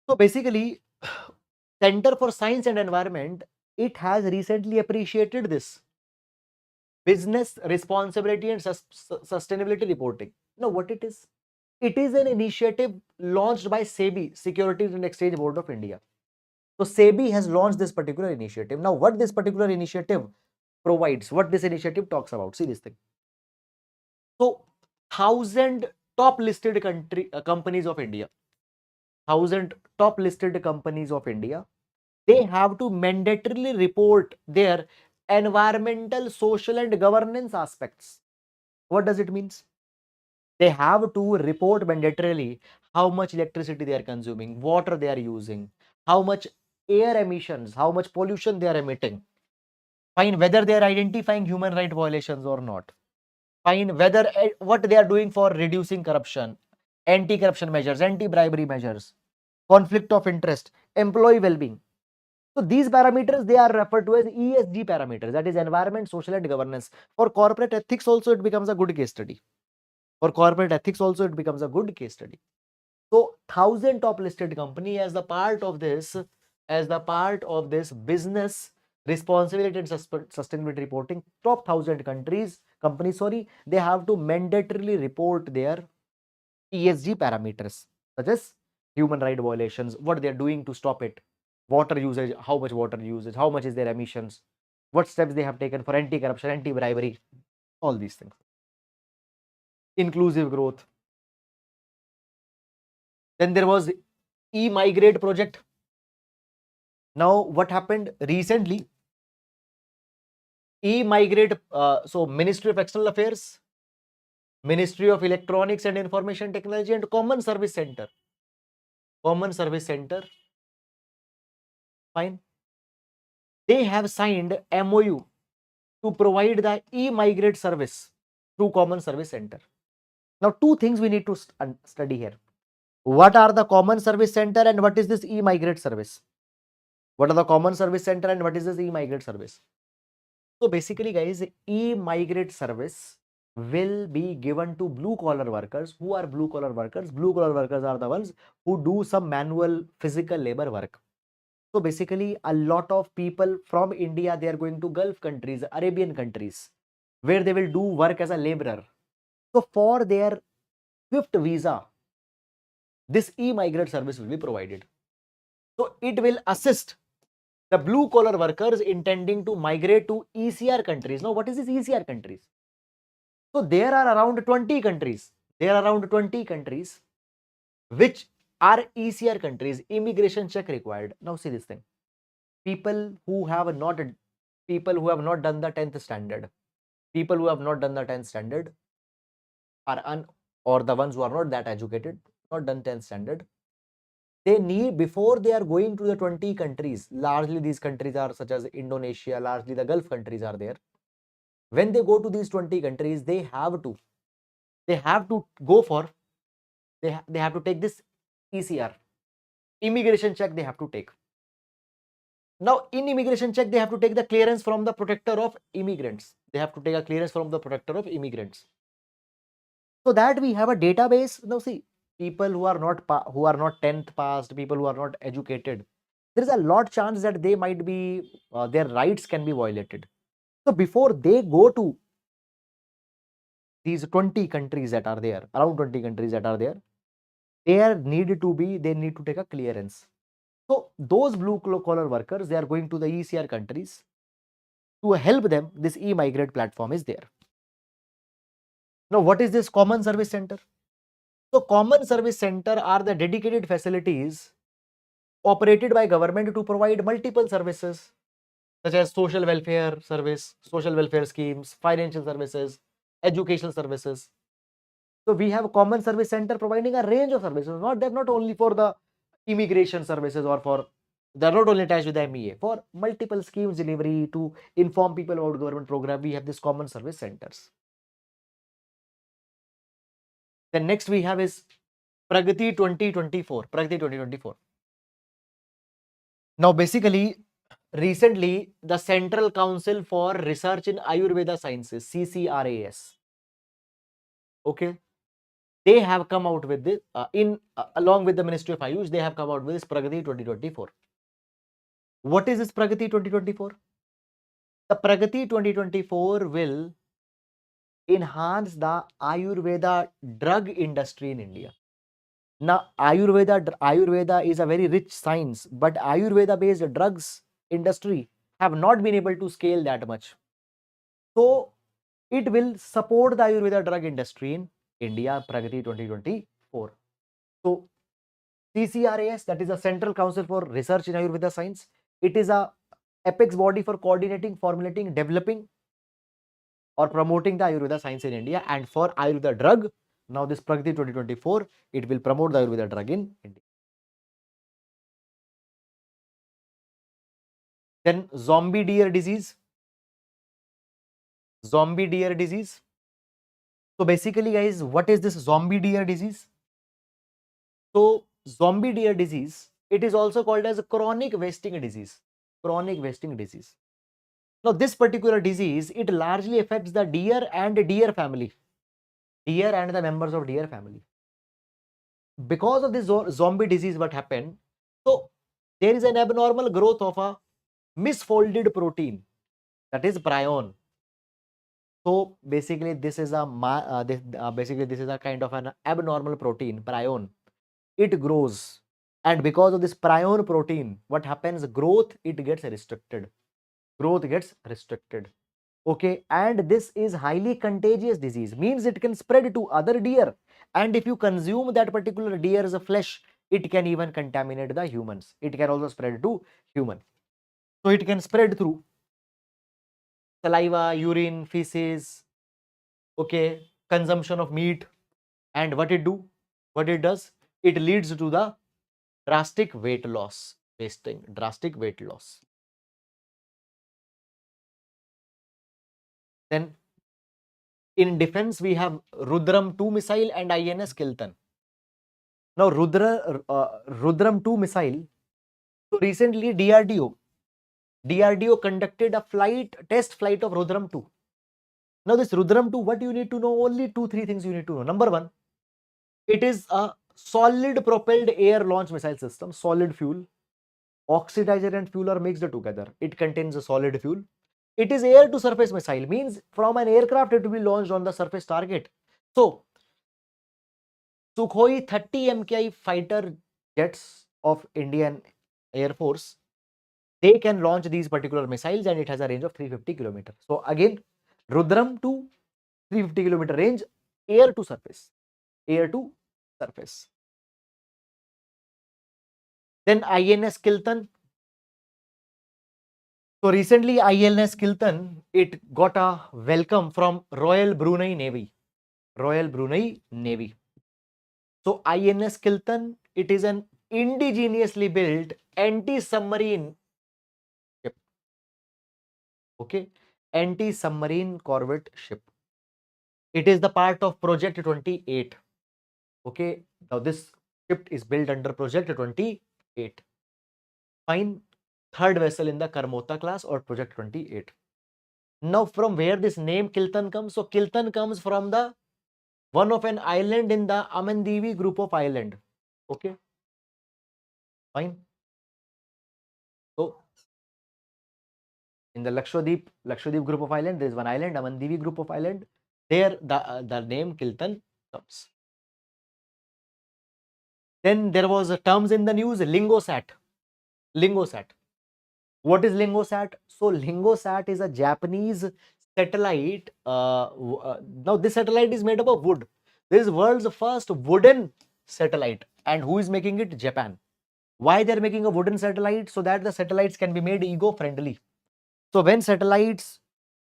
So basically, Center for Science and Environment, it has recently appreciated this business responsibility and sustainability reporting. Now, what it is? It is an initiative launched by SEBI, Securities and Exchange Board of India. So SEBI has launched this particular initiative. Now, what this particular initiative provides, what this initiative talks about, see this thing. So, 1,000 top listed companies of India, 1,000 top listed companies of India, they have to mandatorily report their environmental, social, and governance aspects. What does it mean? They have to report mandatorily how much electricity they are consuming, water they are using, how much air emissions, how much pollution they are emitting. Fine, whether they are identifying human right violations or not. Fine, whether what they are doing for reducing corruption, anti-corruption measures, anti-bribery measures, conflict of interest, employee well-being. So these parameters, they are referred to as ESG parameters, that is environment, social and governance. For corporate ethics also it becomes a good case study. For corporate ethics also it becomes a good case study. So 1,000 top listed company as the part of this, business responsibility and sustainability reporting, top 1,000 companies, sorry, they have to mandatorily report their ESG parameters, such as human right violations, what they are doing to stop it, water usage, how much water usage, how much is their emissions, what steps they have taken for anti-corruption, anti-bribery, all these things. Inclusive growth. Then there was Emigrate Project. Now, what happened recently? Emigrate, so Ministry of External Affairs, Ministry of Electronics and Information Technology, and Common Service Center. Common Service Center. Fine. They have signed MOU to provide the e-migrate service through Common Service Center. Now, two things we need to study here. What are the Common Service Center and what is this e-migrate service? What are the Common Service Center and what is this e-migrate service? So basically, guys, e-migrate service will be given to blue collar workers. Who are blue collar workers? Blue collar workers are the ones who do some manual physical labor work. So basically, a lot of people from India, they are going to Gulf countries, Arabian countries, where they will do work as a laborer. So for their Swift visa, this e-migrate service will be provided. So it will assist the blue collar workers intending to migrate to ECR countries. Now, what is this ECR countries? So there are around 20 countries. There are around 20 countries which are ECR countries, immigration check required. Now see this thing. People who have not done the 10th standard, people who have not done the 10th standard are or the ones who are not that educated, not done 10th standard, they need, before they are going to the 20 countries, largely these countries are such as Indonesia, largely the Gulf countries are there. When they go to these 20 countries, they have to go for, they have to take this ECR, immigration check they have to take. Now, in immigration check, they have to take the clearance from the protector of immigrants. They have to take a clearance from the protector of immigrants. So that we have a database. Now, see, people who are not 10th passed, people who are not educated, there is a lot chance that they might be their rights can be violated. So before they go to these 20 countries that are there, around 20 countries that are there, they need to take a clearance. So those blue collar workers, they are going to the ECR countries. To help them, this e-migrate platform is there. Now, what is this Common Service Center? So Common Service Center are the dedicated facilities operated by government to provide multiple services such as social welfare service, social welfare schemes, financial services, educational services. So we have a Common Service Center providing a range of services. They're not only for the immigration services or for, they're not only attached with the MEA. For multiple schemes delivery to inform people about government program, we have this Common Service Centers. Then next we have is PRAGATI 2024. PRAGATI 2024. Now basically, recently the Central Council for Research in Ayurveda Sciences, CCRAS, okay, they have come out with this along with the Ministry of Ayush, they have come out with this PRAGATI 2024. What is this PRAGATI 2024? The PRAGATI 2024 will enhance the Ayurveda drug industry in India. Now, Ayurveda is a very rich science, but Ayurveda-based drugs industry have not been able to scale that much. So, it will support the Ayurveda drug industry in India, PRAGATI 2024. So, CCRAS, that is the Central Council for Research in Ayurveda Science, it is a apex body for coordinating, formulating, developing or promoting the Ayurveda science in India. And for Ayurveda drug, now this PRAGATI 2024, it will promote the Ayurveda drug in India. Then zombie deer disease. Zombie deer disease. So basically, guys, what is this zombie deer disease? So zombie deer disease, it is also called as a chronic wasting disease. Chronic wasting disease. Now this particular disease, it largely affects the deer and deer family. Deer and the members of deer family. Because of this zombie disease, what happened? So there is an abnormal growth of a misfolded protein, that is prion. So basically, this is a this is a kind of an abnormal protein, prion. It grows, and because of this prion protein, what happens? Growth, it gets restricted. Growth gets restricted. Okay, and this is highly contagious disease, means it can spread to other deer, and if you consume that particular deer's flesh, it can even contaminate the humans. It can also spread to human. So it can spread through saliva, urine, feces, okay, consumption of meat. And what it do? What it does? It leads to the drastic weight loss, wasting, drastic weight loss. Then in defense, we have Rudram 2 missile and INS Kitan. Now Rudram 2 missile. So recently DRDO conducted a test flight of Rudram 2. Now this Rudram 2, what you need to know? Only 2-3 things you need to know. Number one, it is a solid propelled air launch missile system, solid fuel. Oxidizer and fuel are mixed together. It contains a solid fuel. It is air to surface missile, means from an aircraft it will be launched on the surface target. So Sukhoi 30 MKI fighter jets of Indian Air Force, they can launch these particular missiles, and it has a range of 350 kilometers. So again, Rudram to 350 kilometer range, air to surface, air to surface. Then INS Kitan. So recently INS Kitan, it got a welcome from Royal Brunei Navy. Royal Brunei Navy. So INS Kitan, it is an indigenously built anti-submarine ship. Okay, anti-submarine corvette ship. It is the part of Project 28. Okay, now this ship is built under Project 28. Fine. Third vessel in the Karmota class or Project 28. Now from where this name Kitan comes? So Kitan comes from the one of an island in the Amandivi group of island. Okay, fine. So in the Lakshadweep group of island, there is one island, Amandivi group of island. There the name Kitan comes. Then there was a terms in the news, Lingosat. Lingosat. What is Lingosat? So Lingosat is a Japanese satellite. Now this satellite is made up of wood. This is world's first wooden satellite. And who is making it? Japan. Why they are making a wooden satellite? So that the satellites can be made eco-friendly. So when satellites,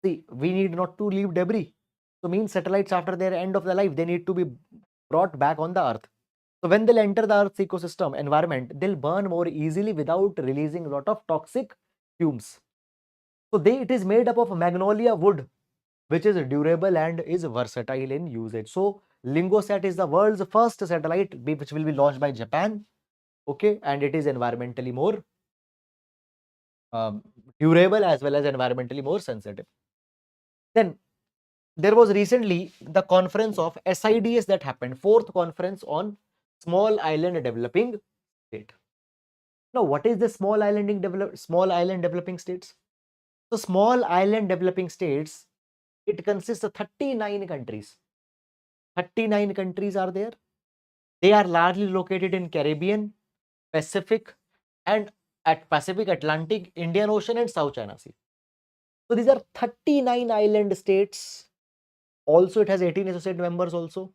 see, we need not to leave debris. So means satellites after their end of the life, they need to be brought back on the earth. So when they'll enter the Earth's ecosystem environment, they'll burn more easily without releasing a lot of toxic fumes. So it is made up of magnolia wood, which is durable and is versatile in usage. So Lingosat is the world's first satellite which will be launched by Japan. Okay, and it is environmentally more durable as well as environmentally more sensitive. Then there was recently the conference of SIDS that happened, fourth conference on small island developing state. Now, what is the small island developing states? So, small island developing states, it consists of 39 countries. 39 countries are there. They are largely located in Caribbean, Pacific, and at Pacific, Atlantic, Indian Ocean, and South China Sea. So, these are 39 island states. Also, it has 18 associate members also.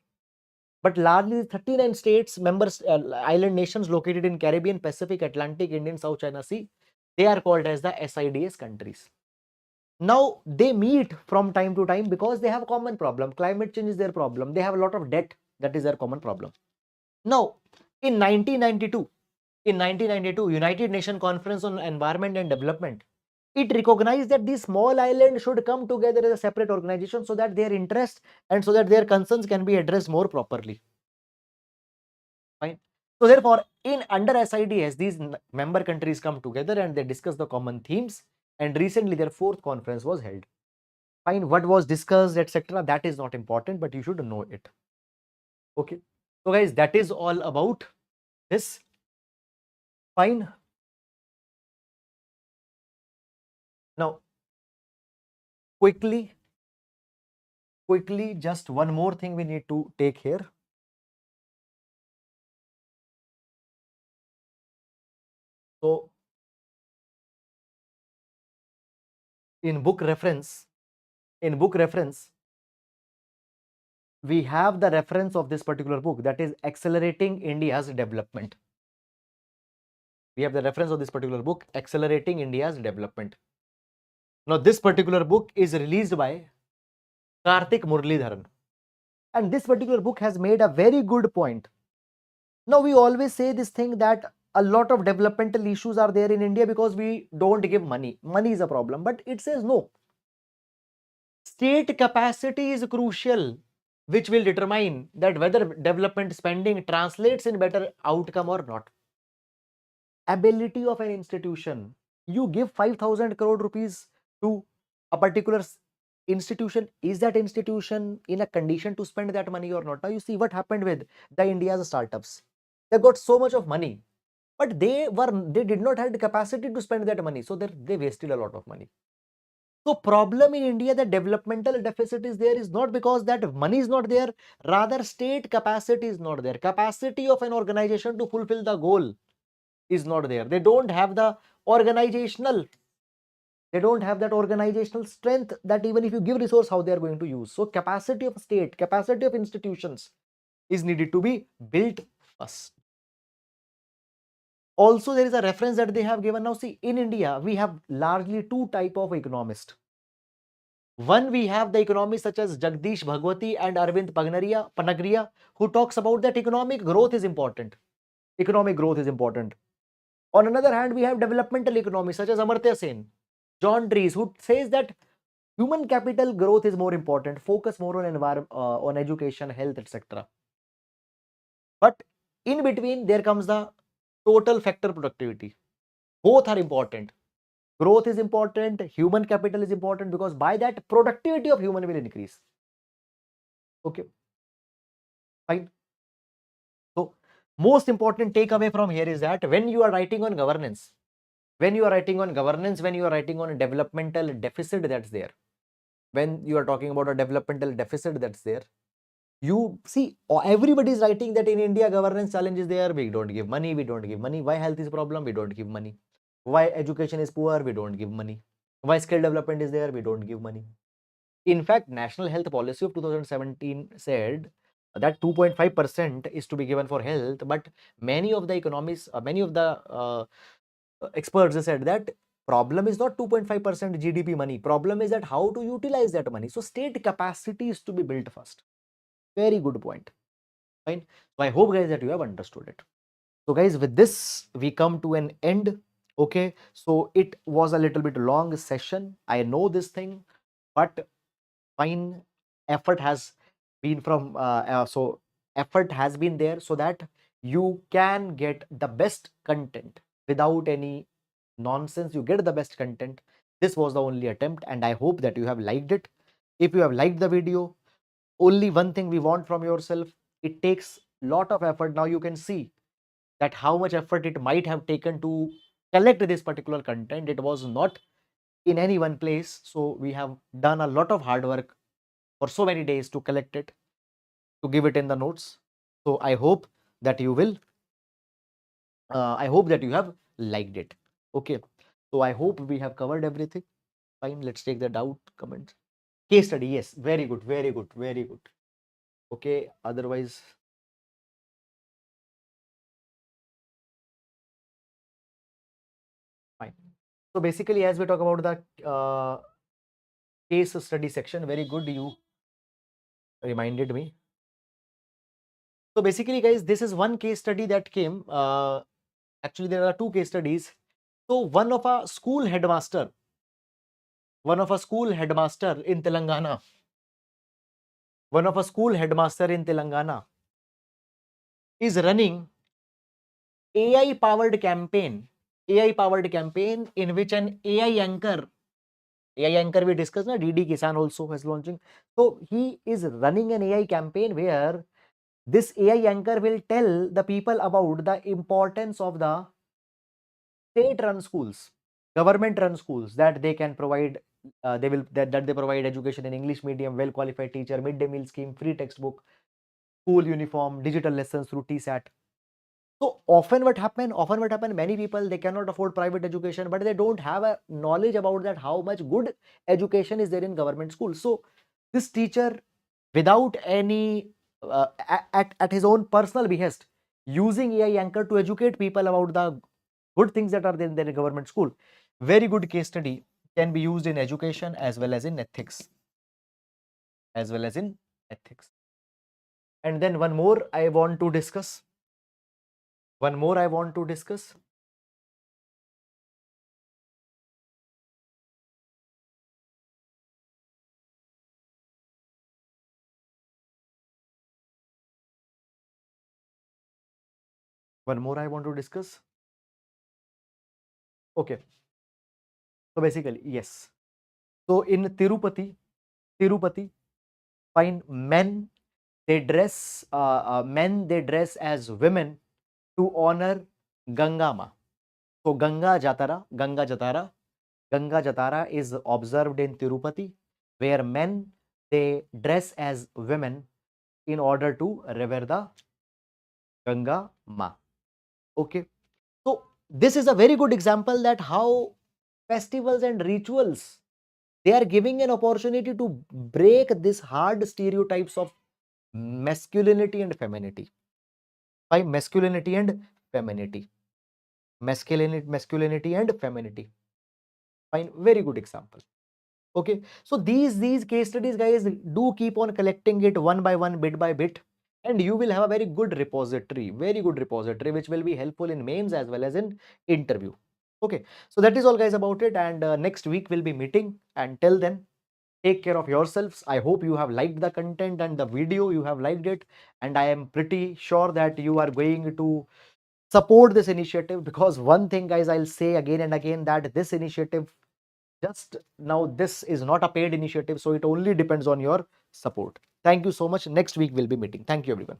But largely 39 states, members, island nations located in Caribbean, Pacific, Atlantic, Indian, South China Sea, they are called as the SIDS countries. Now they meet from time to time because they have a common problem. Climate change is their problem. They have a lot of debt. That is their common problem. Now, in 1992, United Nations Conference on Environment and Development, it recognized that these small islands should come together as a separate organization so that their interests and so that their concerns can be addressed more properly. Fine. So therefore, in under SIDS, these member countries come together and they discuss the common themes. And recently, their fourth conference was held. Fine. What was discussed, etc. That is not important, but you should know it. Okay. So guys, that is all about this. Fine. Now, quickly, just one more thing we need to take here. So, in book reference, we have the reference of this particular book, that is Accelerating India's Development. We have the reference of this particular book, Accelerating India's Development. Now, this particular book is released by Karthik Muralidharan. And this particular book has made a very good point. Now, we always say this thing that a lot of developmental issues are there in India because we don't give money. Money is a problem. But it says no. State capacity is crucial, which will determine that whether development spending translates in better outcome or not. Ability of an institution. You give 5,000 crore rupees to a particular institution. Is that institution in a condition to spend that money or not? Now you see what happened with the India's startups. They got so much of money, but they did not have the capacity to spend that money, so they wasted a lot of money. So problem in India, the developmental deficit is there is not because that money is not there, rather state capacity is not there. Capacity of an organization to fulfill the goal is not there. They don't have the organizational, they don't have that organizational strength that even if you give resource, how they are going to use. So capacity of state, capacity of institutions is needed to be built first. Also, there is a reference that they have given. Now see, in India, we have largely two type of economists. One, we have the economists such as Jagdish Bhagwati and Arvind Panagria, who talks about that economic growth is important. Economic growth is important. On another hand, we have developmental economists such as Amartya Sen, John Dries, who says that human capital growth is more important, focus more on environment, on education, health, etc. But in between, there comes the total factor productivity. Both are important. Growth is important, human capital is important, because by that productivity of human will increase. Okay, fine. So most important takeaway from here is that when you are writing on governance, when you are writing on a developmental deficit that's there, when you are talking about a developmental deficit that's there, you see everybody is writing that in India governance challenge is there, we don't give money, why health is a problem, we don't give money, why education is poor, we don't give money, why skill development is there, we don't give money. In fact, National Health Policy of 2017 said that 2.5% is to be given for health, but many of the economists, many of the experts said that problem is not 2.5% GDP money, problem is that how to utilize that money. So state capacity is to be built first. Very good point. Fine. So I hope guys that you have understood it. So guys, with this we come to an end. Okay, so it was a little bit long session, I know this thing, but fine, effort has been from so effort has been there so that you can get the best content without any nonsense. You get the best content. This was the only attempt and I hope that you have liked it. If you have liked the video, only one thing we want from yourself, it takes lot of effort. Now you can see that how much effort it might have taken to collect this particular content. It was not in any one place, so we have done a lot of hard work for so many days to collect it, to give it in the notes. So I hope that you will, I hope that you have liked it. Okay. So I hope we have covered everything. Fine. Let's take the doubt comment. Case study. Yes. Very good. Very good. Very good. Okay. Otherwise, fine. So basically, as we talk about the case study section. Very good, you reminded me. So basically, guys, this is one case study that came. Actually, there are two case studies. So one of a school headmaster in Telangana, is running AI-powered campaign in which an AI anchor we discussed, na, DD Kisan also has launching. So he is running an AI campaign where this AI anchor will tell the people about the importance of the state-run schools, government-run schools, that they can provide, that they provide education in English medium, well-qualified teacher, midday meal scheme, free textbook, school uniform, digital lessons through TSAT. So often what happen, many people, they cannot afford private education, but they don't have a knowledge about that how much good education is there in government schools. So this teacher, without any at his own personal behest, using AI anchor to educate people about the good things that are there in the government school. Very good case study, can be used in education as well as in ethics. And then one more I want to discuss. One more I want to discuss. Okay. So basically, yes. So in Tirupati, fine, men they dress as women to honor Ganga Ma. So Ganga Jatara is observed in Tirupati, where men they dress as women in order to revere the Ganga Ma. Okay. So this is a very good example that how festivals and rituals, they are giving an opportunity to break this hard stereotypes of masculinity and femininity. By masculinity and femininity. Fine, very good example. Okay, so these case studies, guys, do keep on collecting it one by one, bit by bit, and you will have a very good repository, which will be helpful in mains as well as in interview. Okay, so that is all, guys, about it, and next week we'll be meeting, and till then, take care of yourselves. I hope you have liked the content and the video, you have liked it, and I am pretty sure that you are going to support this initiative, because one thing, guys, I'll say again and again, that this initiative, just now, this is not a paid initiative, so it only depends on your support. Thank you so much. Next week we'll be meeting. Thank you, everyone.